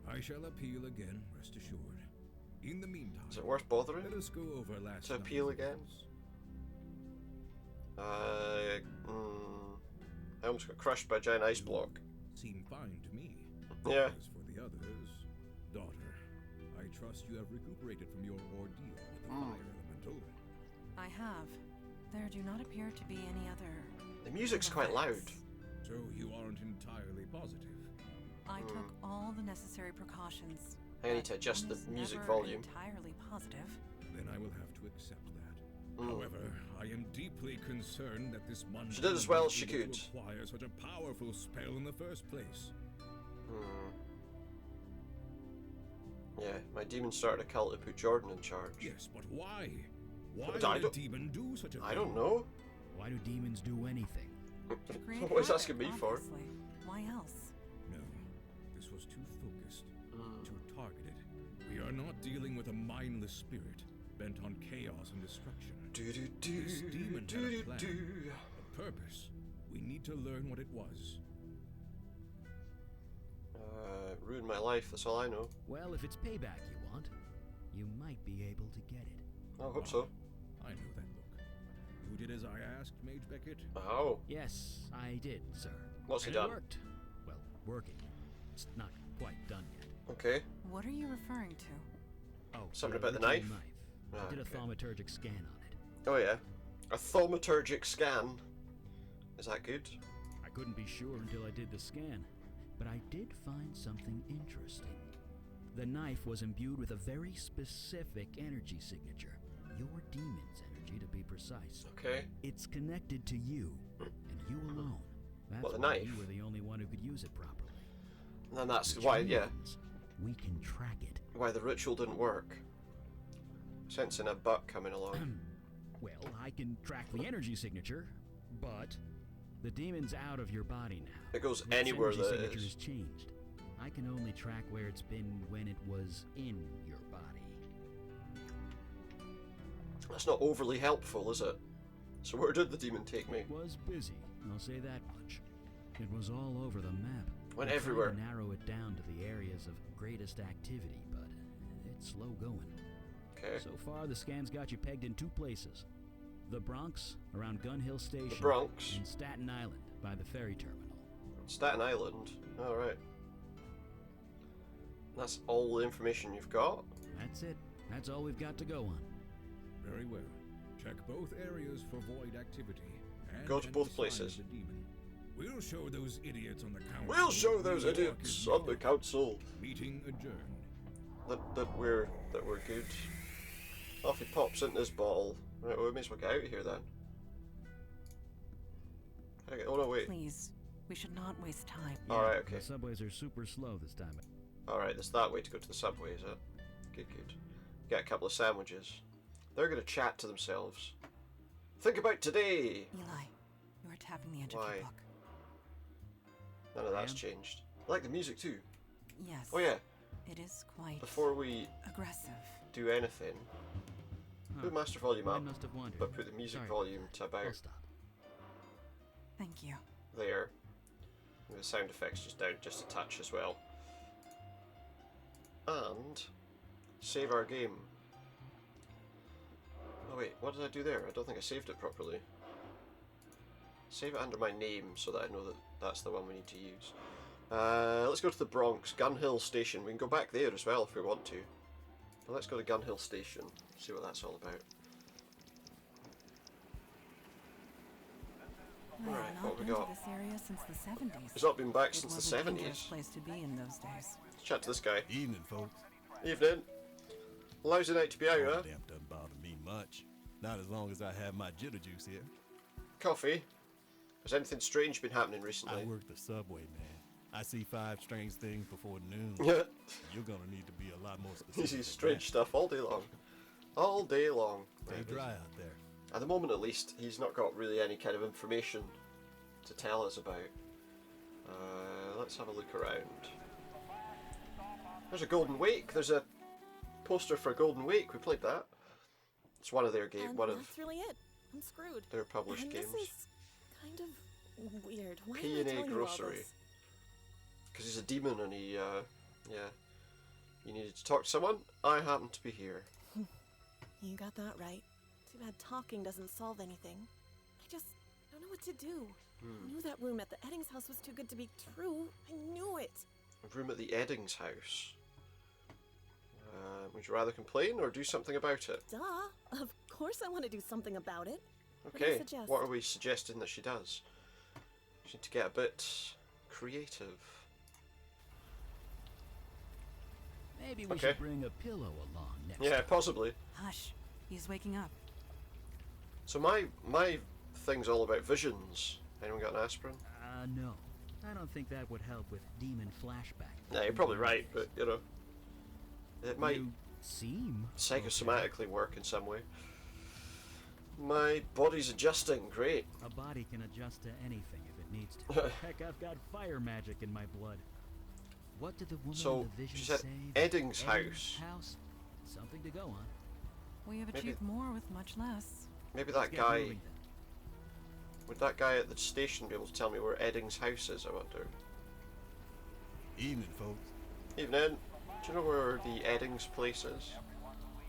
I shall appeal again, rest assured. In the meantime, Is it worth bothering let us go over last to night's appeal again? events. I almost got crushed by a giant ice block. Seem fine to me. Yeah. As for the others, daughter, I trust you have recuperated from your ordeal with the fire elemental. I have. There do not appear to be any other. The music's quite loud. So you aren't entirely positive. I took all the necessary precautions. I need to but adjust one the is music never volume. Entirely positive. Then I will have to accept that. However, I am deeply concerned that this mundane She did as well as she was able could. to acquire such a powerful spell in the first place. Yeah, my demon started a cult to put Jordan in charge. Yes, but why? Why But I would a don't- demon do such a thing? I don't know. Why do demons do anything? To create What is havoc, asking me for? obviously. Why else? No, this was too focused, too targeted. We are not dealing with a mindless spirit bent on chaos and destruction. This demon had a plan, a purpose. We need to learn what it was. Ruined my life, that's all I know. Well, if it's payback you want, you might be able to get it. I hope so. I know that look. You did as I asked, Mage Beckett? Oh. Yes, I did, sir. What's he And done? It worked. Well, working. It's not quite done yet. Okay. What are you referring to? Oh, Something the about the original knife? I Ah, did a okay. thaumaturgic scan on it. Oh yeah. A thaumaturgic scan. Is that good? I couldn't be sure until I did the scan, but I did find something interesting. The knife was imbued with a very specific energy signature. Your demon's energy, to be precise. Okay. It's connected to you, and you alone. That's What, the why knife? you were the only one who could use it properly. And that's Which why, yeah. means we can track it. Why the ritual didn't work. Sensing a buck coming along. Well, I can track the energy signature, but the demon's out of your body now. It goes Its anywhere energy that it signature is. has changed. I can only track where it's been when it was in your body. That's not overly helpful, is it? So where did the demon take me? It was busy, I'll say that much. It was all over the map. Went I tried everywhere. to narrow it down to the areas of greatest activity, but it's slow going. Okay. So far, the scan's got you pegged in 2 places. The Bronx, around Gun Hill Station. The Bronx. And Staten Island, by the ferry terminal. Staten Island. Alright. That's all the information you've got? That's it. That's all we've got to go on. Very well. Check both areas for void activity. And Go to any both sign places. of the demon. We'll show those idiots on the council. We'll show those New York idiots is on the yours. council Meeting adjourned. that we're good. Off he pops into this bottle. Right, well, we may as well get out of here then. How do I get, oh no, wait. Please, we should not waste time. Alright, okay. The subways are super slow this time. Alright, there's that way to go to the subway, is it? Good, good. Get a couple of sandwiches. They're going to chat to themselves. Think about today! Eli, you are tapping the edge of Why? your book. None of that's changed. I like the music too. Yes. Oh yeah, It is quite before we aggressive. do anything, put master volume I up, must have wondered. but put the music Sorry. volume to about I'll stop. Thank you. there. And the sound effects just down just a touch as well. And save our game. Oh wait, what did I do there? I don't think I saved it properly. Save it under my name so that I know that that's the one we need to use. Let's go to the Bronx, Gun Hill Station. We can go back there as well if we want to. But let's go to Gun Hill Station, see what that's all about. I Alright, have not what we been got? to this area since the 70s. It's not been back It since was the a dangerous 70s. place to be in those days. Let's chat to this guy. Evening, folks. Evening. Lousy night to be out, huh? Damn doesn't bother me much. Not as long as I have my jitter juice here. Coffee. Has anything strange been happening recently? I work the subway, man. I see 5 strange things before noon. Yeah. You're gonna need to be a lot more He specific. sees strange stuff all day long. All day long. Stay dry out there. At the moment, at least, he's not got really any kind of information to tell us about. Let's have a look around. There's a Golden Wake. There's a poster for Golden Wake. We played that. It's one of their games. And One of that's really it. I'm screwed. their published and games. This is kind of weird. Why am I P&A telling you all Grocery. this? Because he's a demon and he, yeah. You needed to talk to someone. I happen to be here. You got that right. Too bad talking doesn't solve anything. I just don't know what to do. I knew that room at the Eddings house was too good to be true. I knew it. A room at the Eddings house. Would you rather complain or do something about it? Duh. Of course I want to do something about it. What do you Okay, suggest? what are we suggesting that she does? She needs to get a bit creative. Maybe we Okay. should bring a pillow along next Yeah, time. possibly. Hush. He's waking up. So my thing's all about visions. Anyone got an aspirin? No. I don't think that would help with demon flashback. Yeah, you're probably right, but you know, it might You seem psychosomatically work in some way. My body's adjusting. Great. A body can adjust to anything if it needs to. Heck, I've got fire magic in my blood. What did the woman So, in the vision she said say? Eddings house. House? Something to go on. We have Maybe- achieved more with much less. Maybe Let's that get guy. moving then. Would that guy at the station be able to tell me where Eddings house is? I wonder. Evening, folks. Evening. Do you know where the Eddings place is?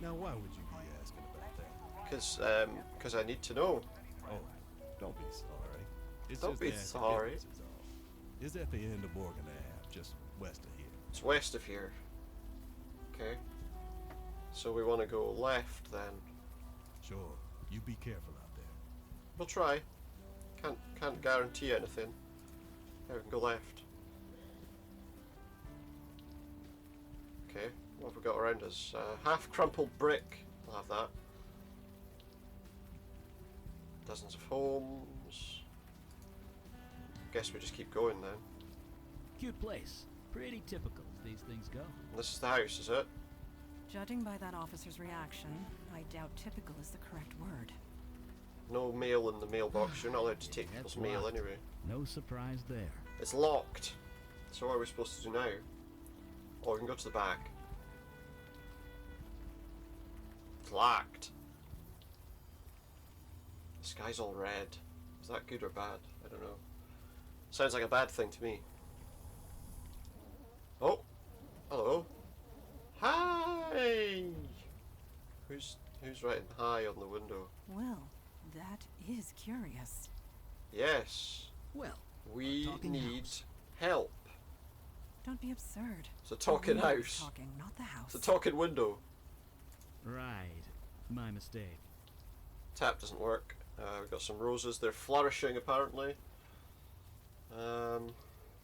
Now, why would you be asking about that? Because I need to know. Oh, don't be sorry. It's Don't just be asking sorry. business is all. It's at the end of Morgan Ave, just west of here. It's west of here. Okay. So we want to go left then. Sure. You be careful out there. We'll try. Can't guarantee anything. Yeah, we can go left. Okay, what have we got around us? Half crumpled brick. I'll have that. Dozens of homes. Guess we just keep going then. Cute place. Pretty typical as these things go. This is the house, is it? Judging by that officer's reaction, I doubt typical is the correct word. No mail in the mailbox. You're not allowed to take people's mail locked. anyway. No surprise there. It's locked. So what are we supposed to do now? Oh, we can go to the back. It's locked. The sky's all red. Is that good or bad? I don't know. Sounds like a bad thing to me. Oh, hello. Hi. Who's writing hi on the window? Well, that is curious. Yes. Well, we talking need house. help. Don't be absurd. It's a talking The window is house. Talking, not the house. It's a talking window. Right. My mistake. Tap doesn't work. We've got some roses. They're flourishing apparently.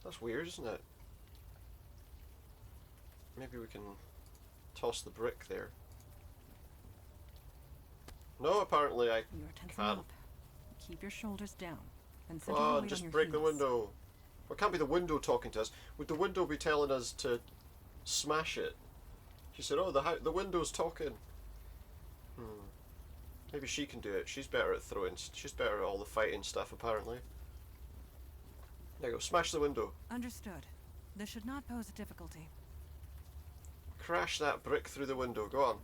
That's weird, isn't it? Maybe we can toss the brick there. No, apparently I You're tensing can't. up. Keep your shoulders down. And Come center your on, weight just on your break the heels. window. Well, it can't be the window talking to us. Would the window be telling us to smash it? She said, "Oh, the window's talking." Maybe she can do it. She's better at throwing. She's better at all the fighting stuff, apparently. There you go. Smash the window. Understood. This should not pose a difficulty. Crash that brick through the window. Go on.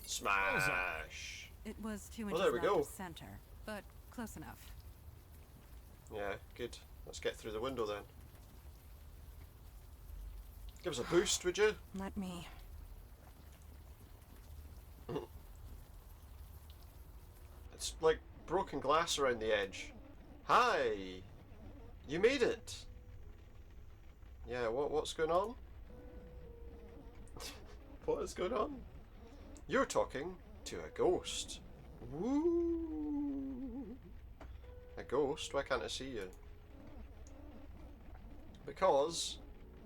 Smash. It was 2 Oh, inches there we left go. of center, but close enough. Yeah, good. Let's get through the window then. Give us a boost, would you? Let me. It's like broken glass around the edge. Hi! You made it! Yeah, what's going on? What is going on? You're talking to a ghost. Woo! A ghost? Why can't I see you? Because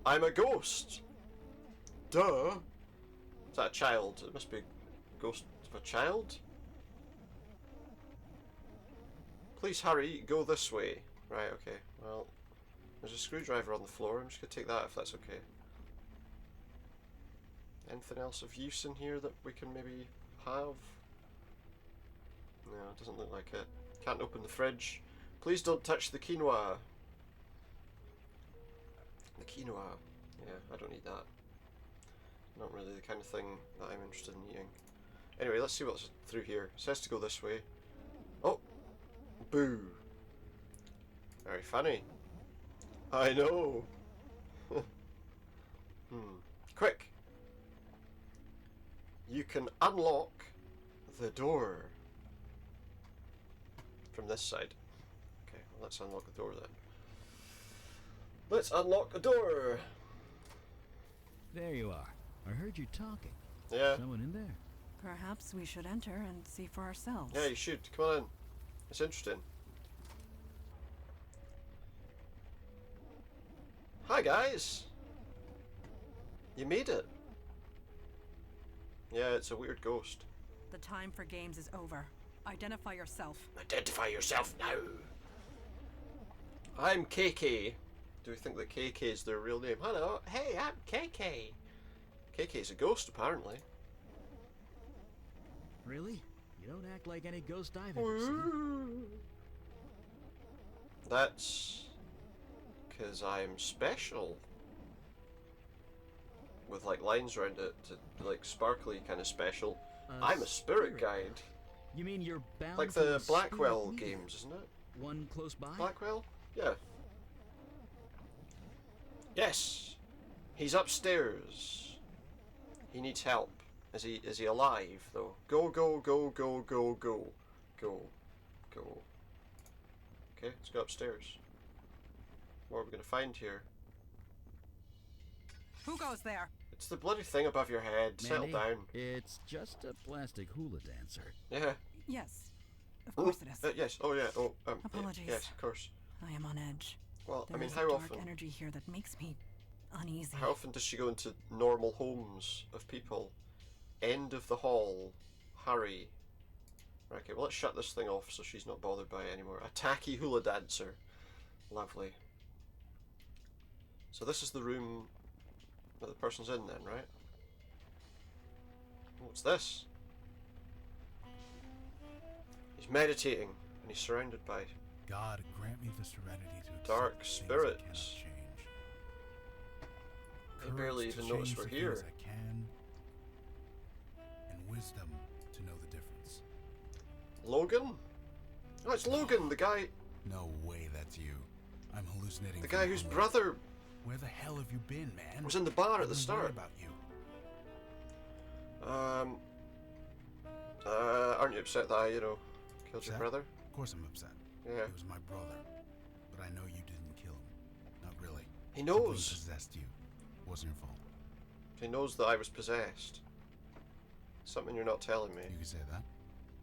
I'm a ghost! Duh! Is that a child? It must be a ghost of a child? Please hurry, go this way. Right, okay. Well, there's a screwdriver on the floor. I'm just going to take that if that's okay. Anything else of use in here that we can maybe have? No, it doesn't look like it. Can't open the fridge. Please don't touch the quinoa. The quinoa. Yeah, I don't need that. Not really the kind of thing that I'm interested in eating. Anyway, let's see what's through here. It says to go this way. Oh! Boo! Very funny. I know! Quick! You can unlock the door from this side. Okay, well, let's unlock the door then. Let's unlock the door! There you are. I heard you talking. Yeah. Someone in there? Perhaps we should enter and see for ourselves. Yeah, you should. Come on in. It's interesting. Hi guys! You made it. Yeah, it's a weird ghost. The time for games is over. Identify yourself. Identify yourself now! I'm KK. Do we think that KK is their real name? Hello, hey, I'm KK. KK is a ghost, apparently. Really? You don't act like any ghost I've ever seen. That's because I'm special. With like lines around it, to like sparkly kind of special. I'm a spirit guide. You mean you're bound Like to the a Blackwell spirit games, isn't it? One close by? Blackwell? Yeah. Yes. He's upstairs. He needs help. Is he alive though? Go go go go go go. Go. Go. Okay, let's go upstairs. What are we gonna find here? Who goes there? It's the bloody thing above your head. Settle Mandy, down. It's just a plastic hula dancer. Yeah. Yes, of course it is. Yes. Oh yeah. Oh. Apologies. Yes, of course. I am on edge. Well, There I mean, is how a dark often? energy here that makes me uneasy. How often does she go into normal homes of people? End of the hall. Hurry. Right, okay, well, let's shut this thing off so she's not bothered by it anymore. A tacky hula dancer. Lovely. So this is the room that the person's in then, right? What's this? He's meditating and he's surrounded by God, grant me the serenity to accept dark things I spirits. cannot change. They barely Courage to even notice change we're the here. things I can, and wisdom to know the difference. Logan? Oh, it's Logan, the guy. No way, that's you. I'm hallucinating. The from guy whose hunger. brother Where the hell have you been, man? was in the bar at I've the been start. worried about you. Aren't you upset that I, killed your Upset? brother? Of course I'm upset. Yeah. He was my brother, but I know you didn't kill him. Not really. He Something knows. possessed you. Wasn't your fault. He knows that I was possessed. Something you're not telling me. You can say that.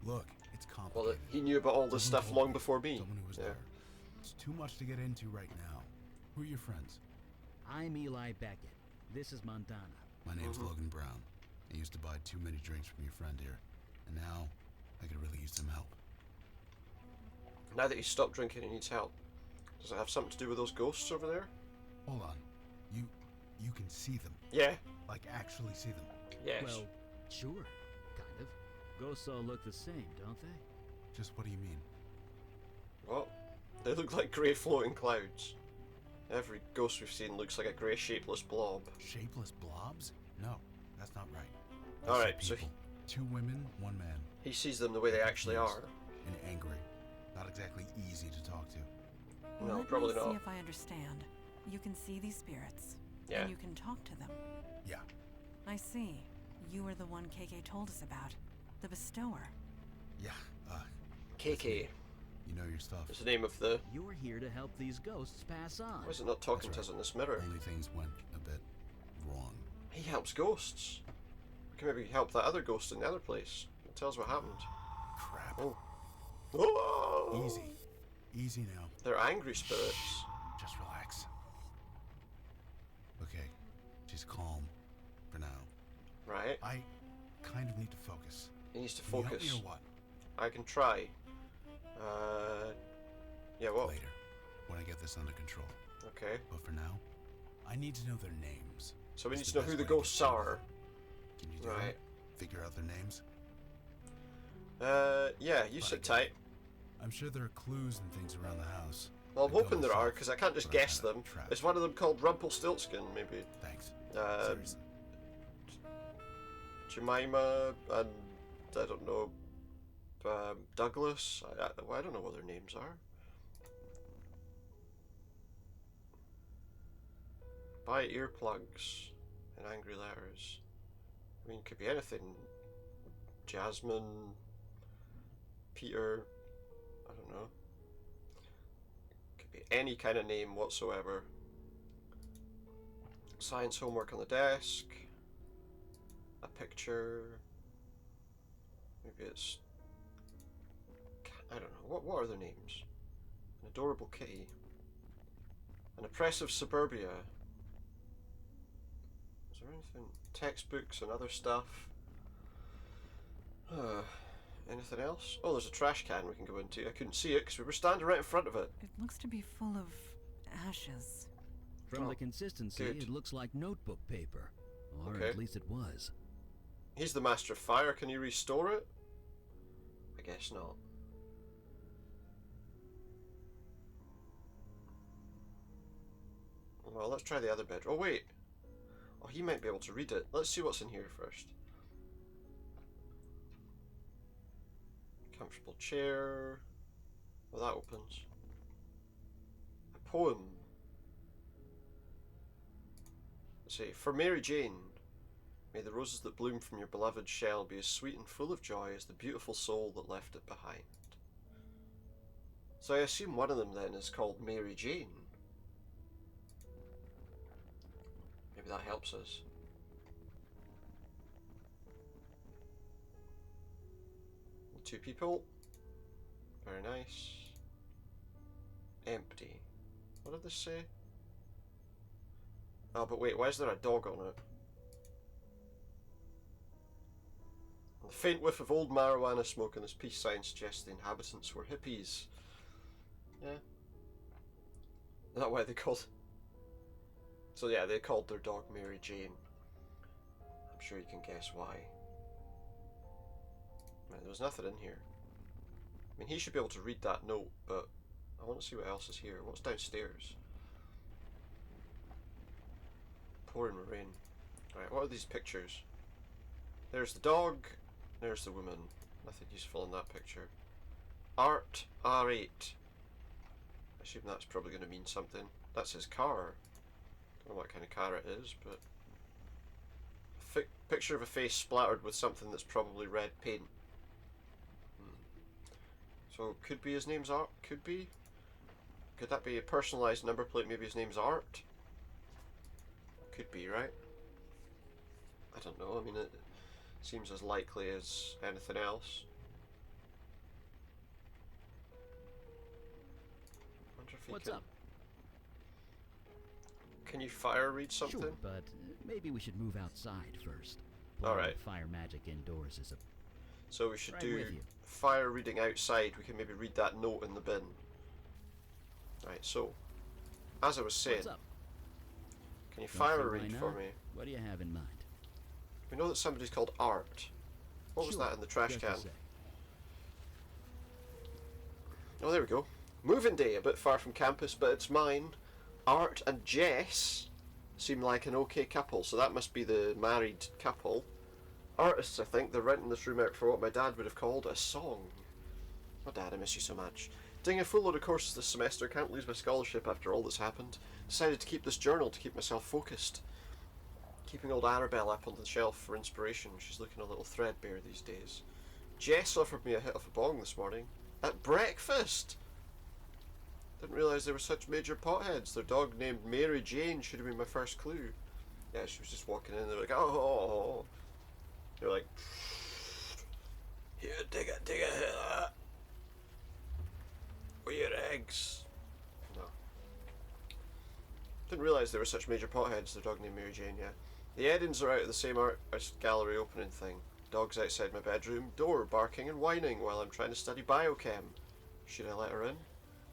Look, it's Well, complicated. he knew about all this Someone stuff told long me. before me. Someone who was Yeah. there. It's too much to get into right now. Who are your friends? I'm Eli Beckett. This is Montana. My name's Logan Brown. I used to buy too many drinks from your friend here, and now I could really use some help. Now that he's stopped drinking, he needs help. Does it have something to do with those ghosts over there? Hold on. You can see them. Yeah. Like actually see them. Yes. Well, sure, kind of. Ghosts all look the same, don't they? Just what do you mean? What? They look like grey floating clouds. Every ghost we've seen looks like a grey shapeless blob. Shapeless blobs? No, that's not right. I Alright, see so people. 2 women, 1 man. he sees them the way they actually are. And angry. Not exactly easy to talk to. No, Let probably me not. see if I understand. You can see these spirits. Yeah. And you can talk to them. Yeah. I see. You were the one KK told us about. The bestower. Yeah, KK you know your stuff. is the name of the... You're here to help these ghosts pass on. Why is it not talking That's to us in this mirror? Only things went a bit wrong. He helps ghosts. We can maybe help that other ghost in the other place. It tells what happened. Crap. Oh. Oh! Easy. Easy now. They're angry spirits. Just relax. Okay. She's calm. For now. Right? I kind of need to focus. He needs to Can you help focus. me or what? I can try. Yeah, what? Later. When I get this under control. Okay. But for now, I need to know their names. So we need It's to know the who best the way to get ghosts through are. them. Can you do Right. that? Figure out their names? Yeah, you sit tight. I'm sure there are clues and things around the house. Well, I'm I'd go hoping there are, myself, because I can't just but I'm guess kinda them. trapped. Is one of them called Rumpelstiltskin, maybe? Thanks. Um, Seriously. Jemima and, I don't know, Douglas? I don't know what their names are. Buy earplugs in angry letters. I mean, it could be anything. Jasmine, Peter, I don't know. Could be any kind of name whatsoever. Science homework on the desk. A picture. Maybe it's... I don't know. What are their names? An adorable kitty. An oppressive suburbia. Is there anything? Textbooks and other stuff. Anything else? Oh, there's a trash can we can go into. I couldn't see it because we were standing right in front of it. It looks to be full of ashes. From Oh, the consistency, good. it looks like notebook paper. Or Okay. at least it was. He's the master of fire. Can you restore it? I guess not. Well, let's try the other bedroom. Oh, wait. Oh, he might be able to read it. Let's see what's in here first. Comfortable chair. Well, that opens. A poem. Let's see. For Mary Jane. May the roses that bloom from your beloved shell be as sweet and full of joy as the beautiful soul that left it behind. So I assume one of them then is called Mary Jane. Maybe that helps us. 2 people. Very nice. Empty. What did this say? Oh, but wait, why is there a dog on it? The faint whiff of old marijuana smoke in this peace sign suggests the inhabitants were hippies. Yeah. Is that why they called... So yeah, they called their dog Mary Jane. I'm sure you can guess why. Right, there was nothing in here. I mean, he should be able to read that note, but I want to see what else is here. What's downstairs? Pouring rain. Right, what are these pictures? There's the dog, there's the woman. Nothing useful in that picture. Art R8. I assume that's probably going to mean something. That's his car. Don't know what kind of car it is, but... Picture of a face splattered with something that's probably red paint. So, could be his name's Art? Could be? Could that be a personalised number plate? Maybe his name's Art? Could be, right? I don't know. I mean, it seems as likely as anything else. Wonder if he What's can... up? Can you fire read something? Sure, but maybe we should move outside first. Alright. Fire magic indoors is a... So we should Right do with you. fire reading outside. We can maybe read that note in the bin. Right, so, as I was saying, What's up? can you Don't fire see why read for not. me? What do you have in mind? We know that somebody's called Art. What was Sure, that in the trash just a can? sec. Oh, there we go. Moving day, a bit far from campus, but it's mine. Art and Jess seem like an okay couple, so that must be the married couple. Artists, I think. They're renting this room out for what my dad would have called a song. Oh, Dad, I miss you so much. Doing a full load of courses this semester, can't lose my scholarship after all that's happened. Decided to keep this journal to keep myself focused. Keeping old Arabelle up on the shelf for inspiration. She's looking a little threadbare these days. Jess offered me a hit of a bong this morning. At breakfast! Didn't realise they were such major potheads. Their dog named Mary Jane should have been my first clue. Yeah, she was just walking in, they were like, oh. They're like, here, dig a hit of that. With your eggs. No. Didn't realise they were such major potheads, their dog named Mary Jane, yeah. The Edins are out at the same art gallery opening thing. Dog's outside my bedroom, door barking and whining while I'm trying to study biochem. Should I let her in?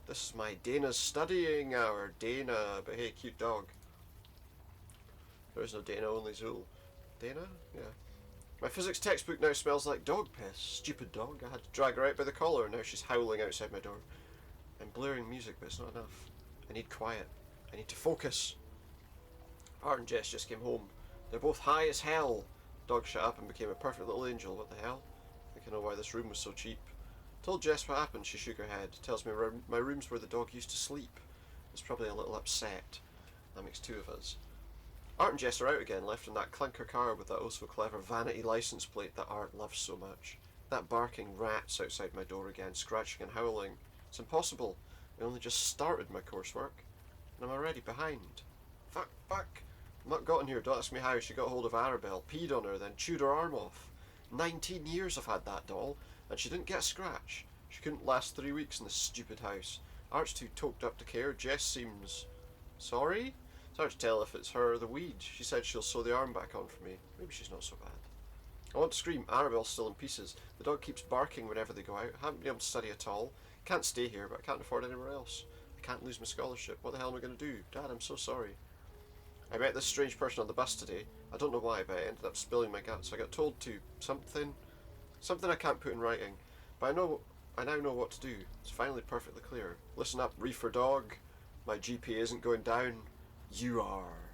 This is my Dana's studying hour. Dana, but hey, cute dog. There is no Dana, only Zool. Dana? Yeah. My physics textbook now smells like dog piss. Stupid dog. I had to drag her out by the collar, and now she's howling outside my door. I'm blaring music, but it's not enough. I need quiet. I need to focus. Art and Jess just came home. They're both high as hell. Dog shut up and became a perfect little angel. What the hell? I think I know why this room was so cheap. Told Jess what happened. She shook her head. Tells me my room's where the dog used to sleep. It's probably a little upset. That makes 2 of us. Art and Jess are out again, left in that clunker car with that oh so clever vanity license plate that Art loves so much. That barking rat's outside my door again, scratching and howling. It's impossible. I only just started my coursework, and I'm already behind. Fuck. I'm not gotten here. Don't ask me how. She got hold of Arabelle, peed on her, then chewed her arm off. 19 years I've had that doll, and she didn't get a scratch. She couldn't last 3 weeks in this stupid house. Art's too toked up to care. Jess seems... sorry? It's hard to tell if it's her or the weed. She said she'll sew the arm back on for me. Maybe she's not so bad. I want to scream. Arabelle's still in pieces. The dog keeps barking whenever they go out. I haven't been able to study at all. Can't stay here, but I can't afford anywhere else. I can't lose my scholarship. What the hell am I going to do? Dad, I'm so sorry. I met this strange person on the bus today. I don't know why, but I ended up spilling my guts. I got told to something I can't put in writing. But I now know what to do. It's finally perfectly clear. Listen up, reefer dog. My GPA isn't going down. You are.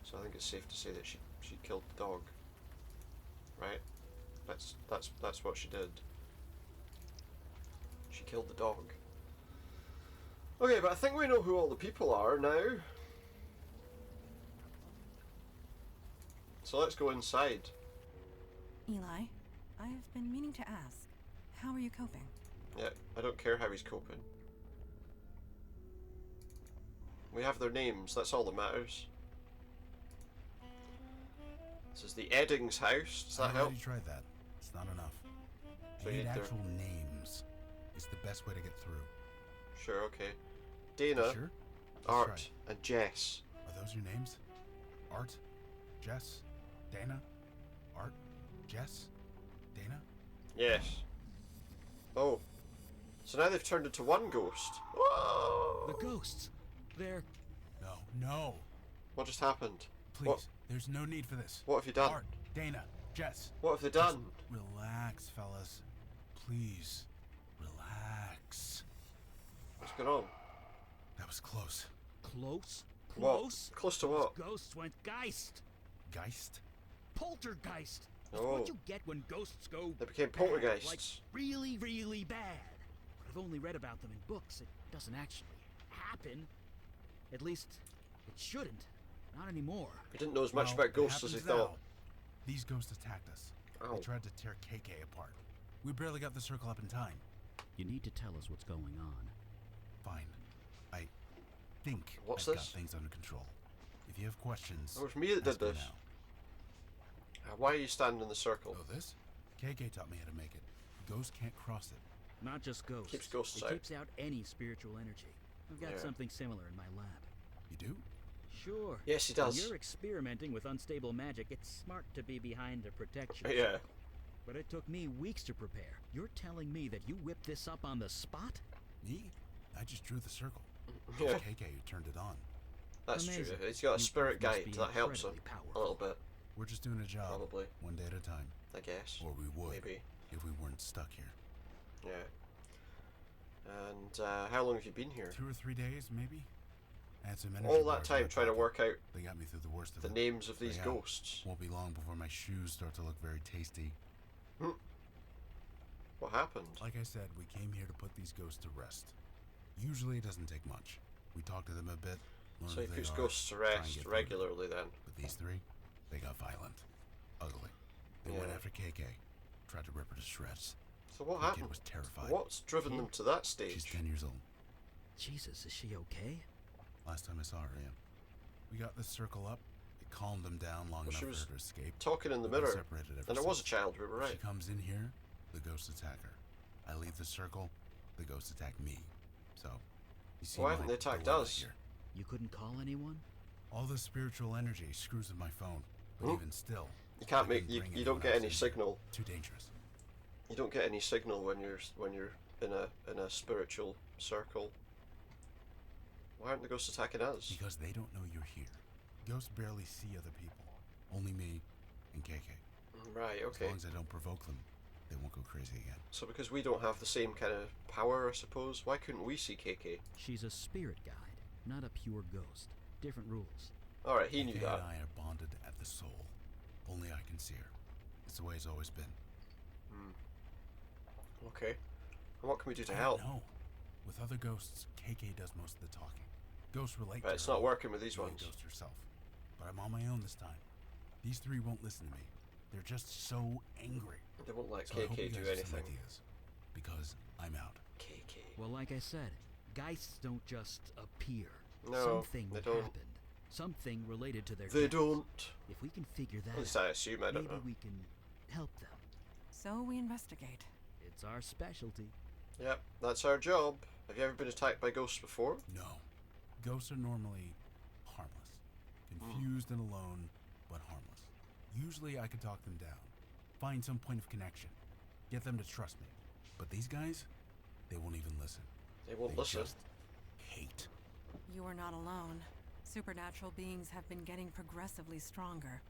So I think it's safe to say that she killed the dog. Right? That's what she did. She killed the dog. Okay, but I think we know who all the people are now. So let's go inside. Eli, I've been meaning to ask, how are you coping? Yeah, I don't care how he's coping. We have their names, that's all that matters. This is the Eddings house, does that help? I already tried that. It's not enough. So you 8 need their... actual names is the best way to get through. Sure, okay. Dana, Sure? Art, Right. and Jess. Are those your names? Art, Jess, Dana, Art, Jess, Dana? Yes. Oh. So now they've turned into one ghost. Whoa! The ghosts. They're... No, no. What just happened? Please, What? there's no need for this. What have you done? Art, Dana, Jess. What have they done? Just relax, fellas. Please, relax. What's going on? That was close. Close? What? Close? Close to what? Ghosts went geist. Geist? Poltergeist. That's Oh. what you get when ghosts go They became bad, poltergeists. like really, really bad. But I've only read about them in books. It doesn't actually happen. At least, it shouldn't. Not anymore. He didn't know as much Well, about it ghosts as he happens thought. now. These ghosts attacked us. Ow. They tried to tear KK apart. We barely got the circle up in time. You need to tell us what's going on. Fine. I think What's I've this? got things under control. If you have questions, It was me that did ask me this. now. Why are you standing in the circle? Oh, this? KK taught me how to make it. Ghosts can't cross it. Not just ghosts. Keeps ghosts it out. keeps out any spiritual energy. I've got Yeah. something similar in my lab. You do? Sure. Yes, he When does. you're experimenting with unstable magic, it's smart to be behind a protection. Yeah. But it took me weeks to prepare. You're telling me that you whipped this up on the spot? Me? I just drew the circle. Yeah. It was KK who turned it on. That's Amazing. true. He's got a You spirit must guide be that helps him incredibly a powerful. little bit, We're just doing a job. probably. One day at a time. I guess. Or we would. Maybe. If we weren't stuck here. Yeah. And how long have you been here? 2 or 3 days, maybe? I had some energy All that bars in time my trying to pocket. work out They got me through the worst of the it. names of So these yeah, ghosts. Won't be long before my shoes start to look very tasty. What happened? Like I said, we came here to put these ghosts to rest. Usually it doesn't take much. We talk to them a bit, learn So he who they puts are, ghosts to try and rest get through it. regularly then. But these three, they got violent. Ugly. They went Yeah. after KK. Tried to rip her to shreds. So what The happened? kid was terrified. What's driven them to that She's stage? 10 years old. Jesus, is she okay? Last time I saw her, yeah. We got the circle up. It calmed them down long Well, enough she for was her to escape. talking in the We've been mirror. separated ever And it was a since. child, we were If right. she comes in here, the ghosts attack her. I leave the circle, the ghosts attack me. So, you see Why my haven't they attacked dilemma us? here. You couldn't call anyone? All the spiritual energy screws with my phone. But Hmm? even still, You can't I make couldn't bring you don't anyone get else any in here. signal. Too dangerous. You don't get any signal when you're in a spiritual circle. Why aren't the ghosts attacking us? Because they don't know you're here. Ghosts barely see other people. Only me and KK. Right, As okay. long as I don't provoke them, they won't go crazy again. So because we don't have the same kind of power, I suppose, why couldn't we see KK? She's a spirit guide, not a pure ghost. Different rules. Alright, he knew KK that. and I are bonded at the soul. Only I can see her. It's the way it's always been. Okay. And what can we do to I help? don't know. With other ghosts, KK does most of the talking. Ghosts relate But to it's her, not working with these being a ones. ghost herself. But I'm on my own this time. These three won't listen to me. They're just so angry. They won't let So I hope you KK do guys have some anything. ideas. Because I'm out. KK. Well, like I said, geists don't just appear. No, Something they don't. happened. Something related to their They deaths. don't. If we can figure that At least out, I assume, I don't maybe know. we can help them. So we investigate. It's our specialty. Yep, that's our job. Have you ever been attacked by ghosts before? No. Ghosts are normally harmless. Confused and alone, but harmless. Usually I can talk them down. Find some point of connection. Get them to trust me. But these guys, they won't even listen. They won't They listen. just hate. You are not alone. Supernatural beings have been getting progressively stronger.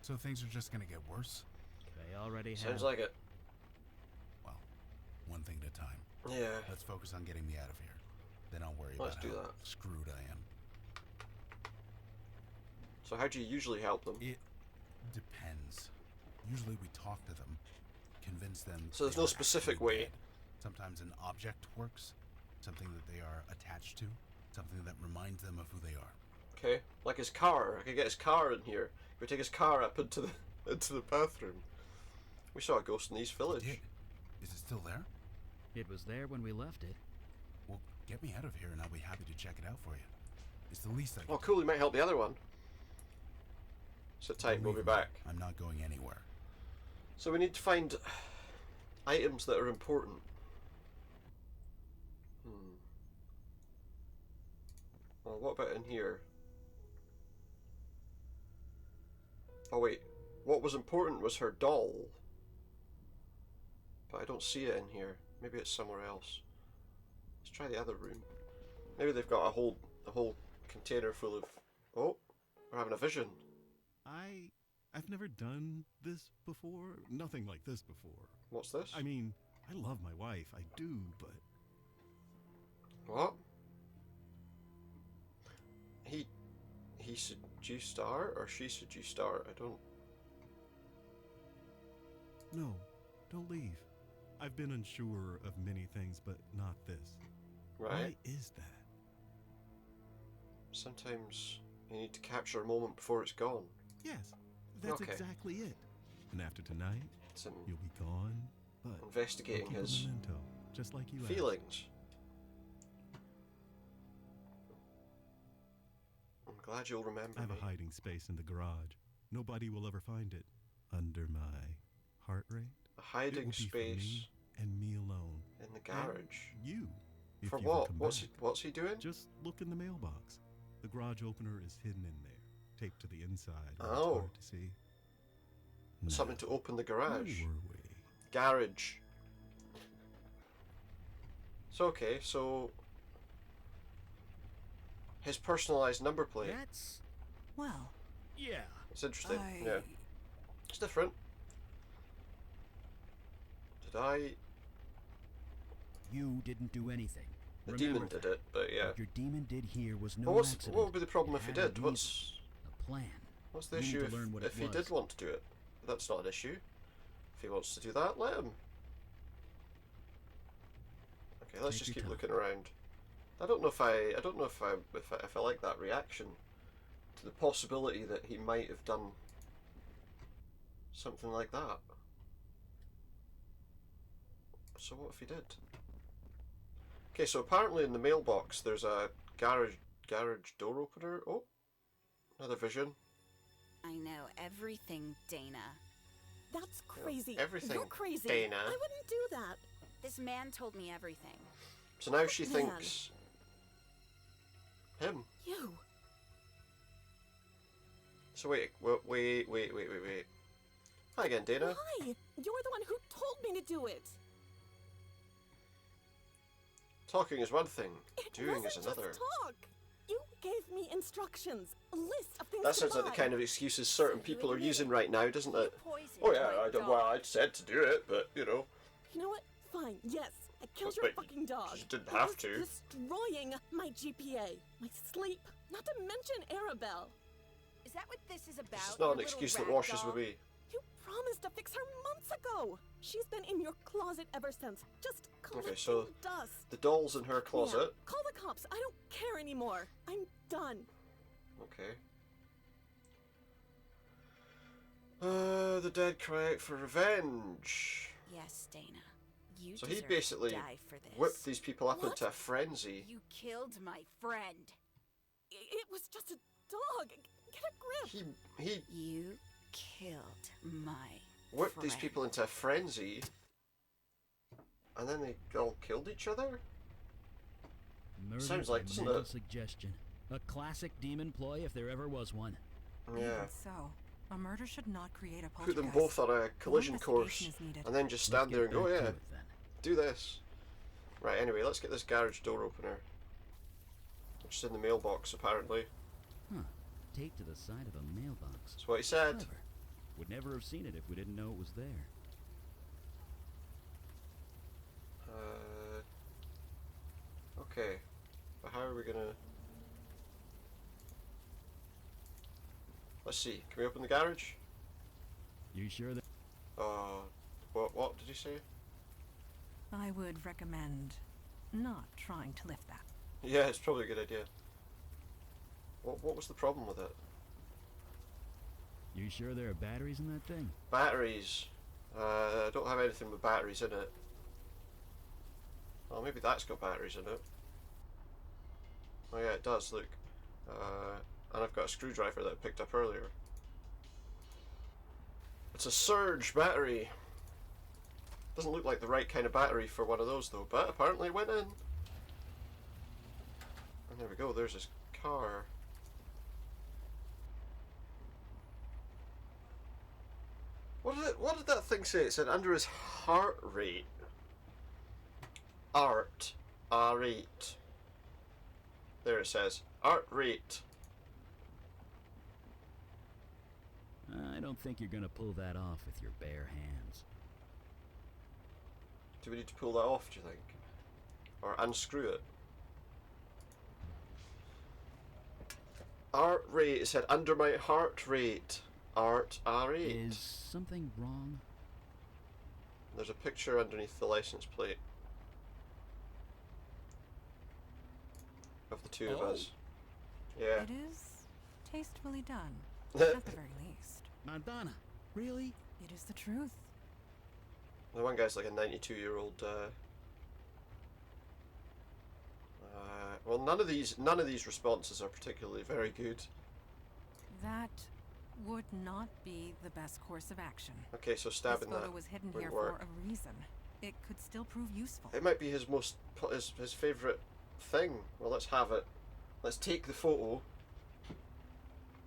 So things are just gonna get worse? They already have. Sounds like it. Well, one thing at a time. Yeah. Let's focus on getting me out of here. Then I'll worry Let's about do how that. screwed I am. So how do you usually help them? It depends. Usually we talk to them, convince them. So there's they no are specific actually way. dead. Sometimes an object works, something that they are attached to, something that reminds them of who they are. Okay, like his car. I could get his car in here. We take his car up into the bathroom. We saw a ghost in the East Village. Did. Is it still there? It was there when we left it. Well, get me out of here and I'll be happy to check it out for you. It's the least I can Oh, cool. He might help the other one. Sit tight. We'll be Believe me, back. I'm not going anywhere. So we need to find Items that are important. Well, what about in here? Oh wait, what was important was her doll. But I don't see it in here. Maybe it's somewhere else. Let's try the other room. Maybe they've got a whole container full of... Oh, we're having a vision. I've never done this before. Nothing like this before. What's this? I mean, I love my wife. I do, but... What? He seduced her, or she seduced her? I don't... No, don't leave. I've been unsure of many things, but not this. Right. Why is that? Sometimes you need to capture a moment before it's gone. Yes, that's exactly it. And after tonight, you'll be gone, but investigating keep his a memento, just like you feelings. I'm glad you'll remember. I have a hiding space in the garage. Nobody will ever find it. Under my heart rate. A hiding space for me and me alone. In the garage. And you. If For you ever what? come What's he doing? Just look in the mailbox. The garage opener is hidden in there, taped to the inside. Oh. It's hard to see. Something to open the garage. Where were we? Garage. So okay, so his personalized number plate. That's... Well... Yeah. It's interesting. Yeah. It's different. Did I... You didn't do anything. The demon did it, but yeah. What your demon did here was no Well, accident. what would be the problem if he It had a did? reason, a plan. What's the You need issue to learn what if it he did was. want to do it? That's not an issue. If he wants to do that, let him. Okay, let's Take just your keep time. looking around. I don't know if I like that reaction to the possibility that he might have done something like that. So what if he did? Okay, so apparently in the mailbox there's a garage door opener. Oh, another vision. I know everything, Dana. That's crazy. Everything, You're crazy. Dana. I wouldn't do that. This man told me everything. So now she Man. thinks him. You. So wait. Hi again, Dana. Why? You're the one who told me to do it. Talking is one thing, doing is Wasn't another. just talk. You gave me instructions, a list of things That to sounds like the buy. kind of excuses certain people are using right now, doesn't it? Poison Oh yeah, my I said to do it, but you know. You know what? Fine. Yes, I killed But your fucking dog. you didn't It have was to. Destroying my GPA, my sleep. Not to mention Arabelle. Is that what this is about? It's not your an little excuse that rag washes doll? with me. You promised to fix her months ago. She's been in your closet ever since, just collecting so dust. the doll's in her closet. Yeah, call the cops. I don't care anymore. I'm done. Okay. The dead cry out for revenge. Yes, Dana. You So he deserve basically to die for this. whipped these people up What? into a frenzy. You killed my friend. It was just a dog. Get a grip. He You killed my whipped friend. these people into a frenzy, and then they all killed each other. Murder Sounds like, by doesn't mental it? suggestion. A classic demon ploy if there ever was one. Yeah. Even so, a murder should not create a Put them poltergeist. both on a collision course, investigation is needed. and then just Let's stand there and get go, back to yeah, it then. do this. Right, anyway, let's get this garage door opener. Which is in the mailbox, apparently. Huh. Taped to the side of a mailbox. That's what he said. Clever. Would never have seen it if we didn't know it was there. Okay. But how are we gonna... Let's see, can we open the garage? You sure that... What did you say? I would recommend not trying to lift that. Yeah, it's probably a good idea. What was the problem with it? You sure there are batteries in that thing? Batteries. I don't have anything with batteries in it. Oh, maybe that's got batteries in it. Oh yeah, it does, look. And I've got a screwdriver that I picked up earlier. It's a surge battery. Doesn't look like the right kind of battery for one of those though, but apparently it went in. And there we go, there's his car. What did that thing say? It said under his heart rate. Art. R8. There it says. Art rate. I don't think you're gonna pull that off with your bare hands. Do we need to pull that off, do you think? Or unscrew it? Art rate, it said under my heart rate. Art R8. Is something wrong? There's a picture underneath the license plate of the two of us. Yeah. It is tastefully done, at the very least. Madonna, really? It is the truth. The one guy's like a 92-year-old. Well, none of these responses are particularly very good. That would not be the best course of action. Okay, so stabbing this photo that was hidden wouldn't here work. for a reason. It could still prove useful. It might be his his favourite thing. Well, let's have it. Let's take the photo,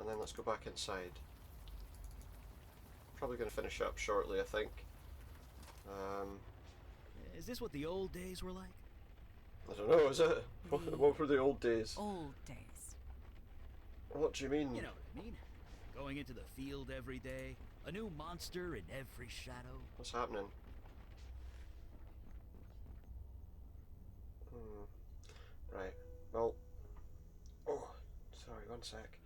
and then let's go back inside. Probably going to finish up shortly, I think. Is this what the old days were like? I don't know, is it? What were the old days? Old days. What do you mean? You know what I mean. Going into the field every day, a new monster in every shadow. What's happening? Right. Well. Oh, sorry. One sec.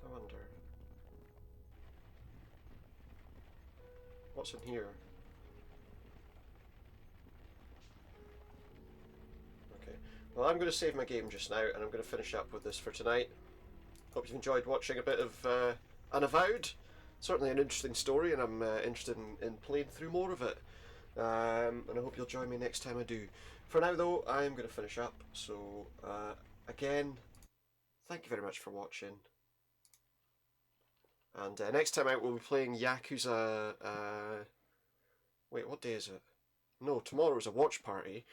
I wonder. What's in here? Okay. Well, I'm going to save my game just now, and I'm going to finish up with this for tonight. Hope you've enjoyed watching a bit of Unavowed. Certainly an interesting story, and I'm interested in playing through more of it. And I hope you'll join me next time I do. For now, though, I'm going to finish up. So, again, thank you very much for watching. And next time out, we'll be playing Yakuza. Wait, what day is it? No, tomorrow's a watch party.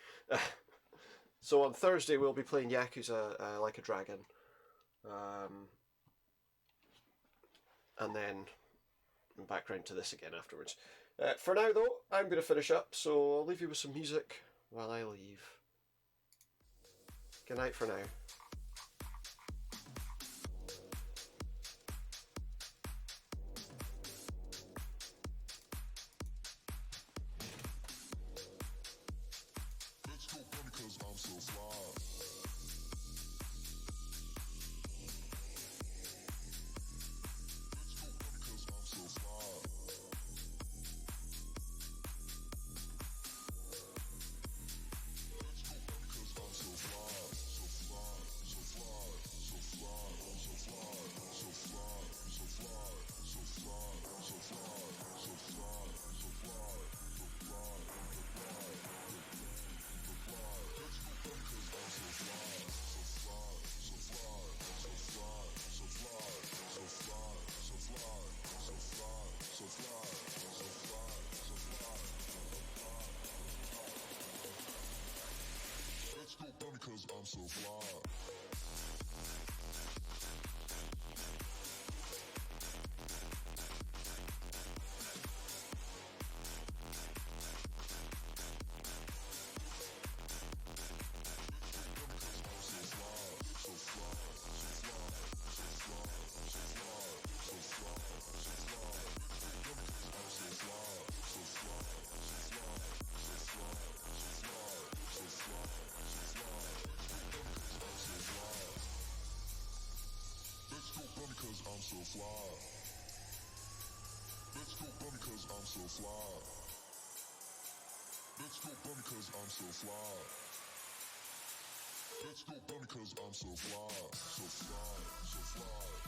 So on Thursday, we'll be playing Yakuza Like a Dragon. And then back round to this again afterwards. For now, though, I'm going to finish up, so I'll leave you with some music while I leave. Good night for now. Because I'm so fly. Because I'm so fly. Let's go run because I'm so fly. Let's go run because I'm so fly. Let's go run because I'm so fly. So fly, so fly.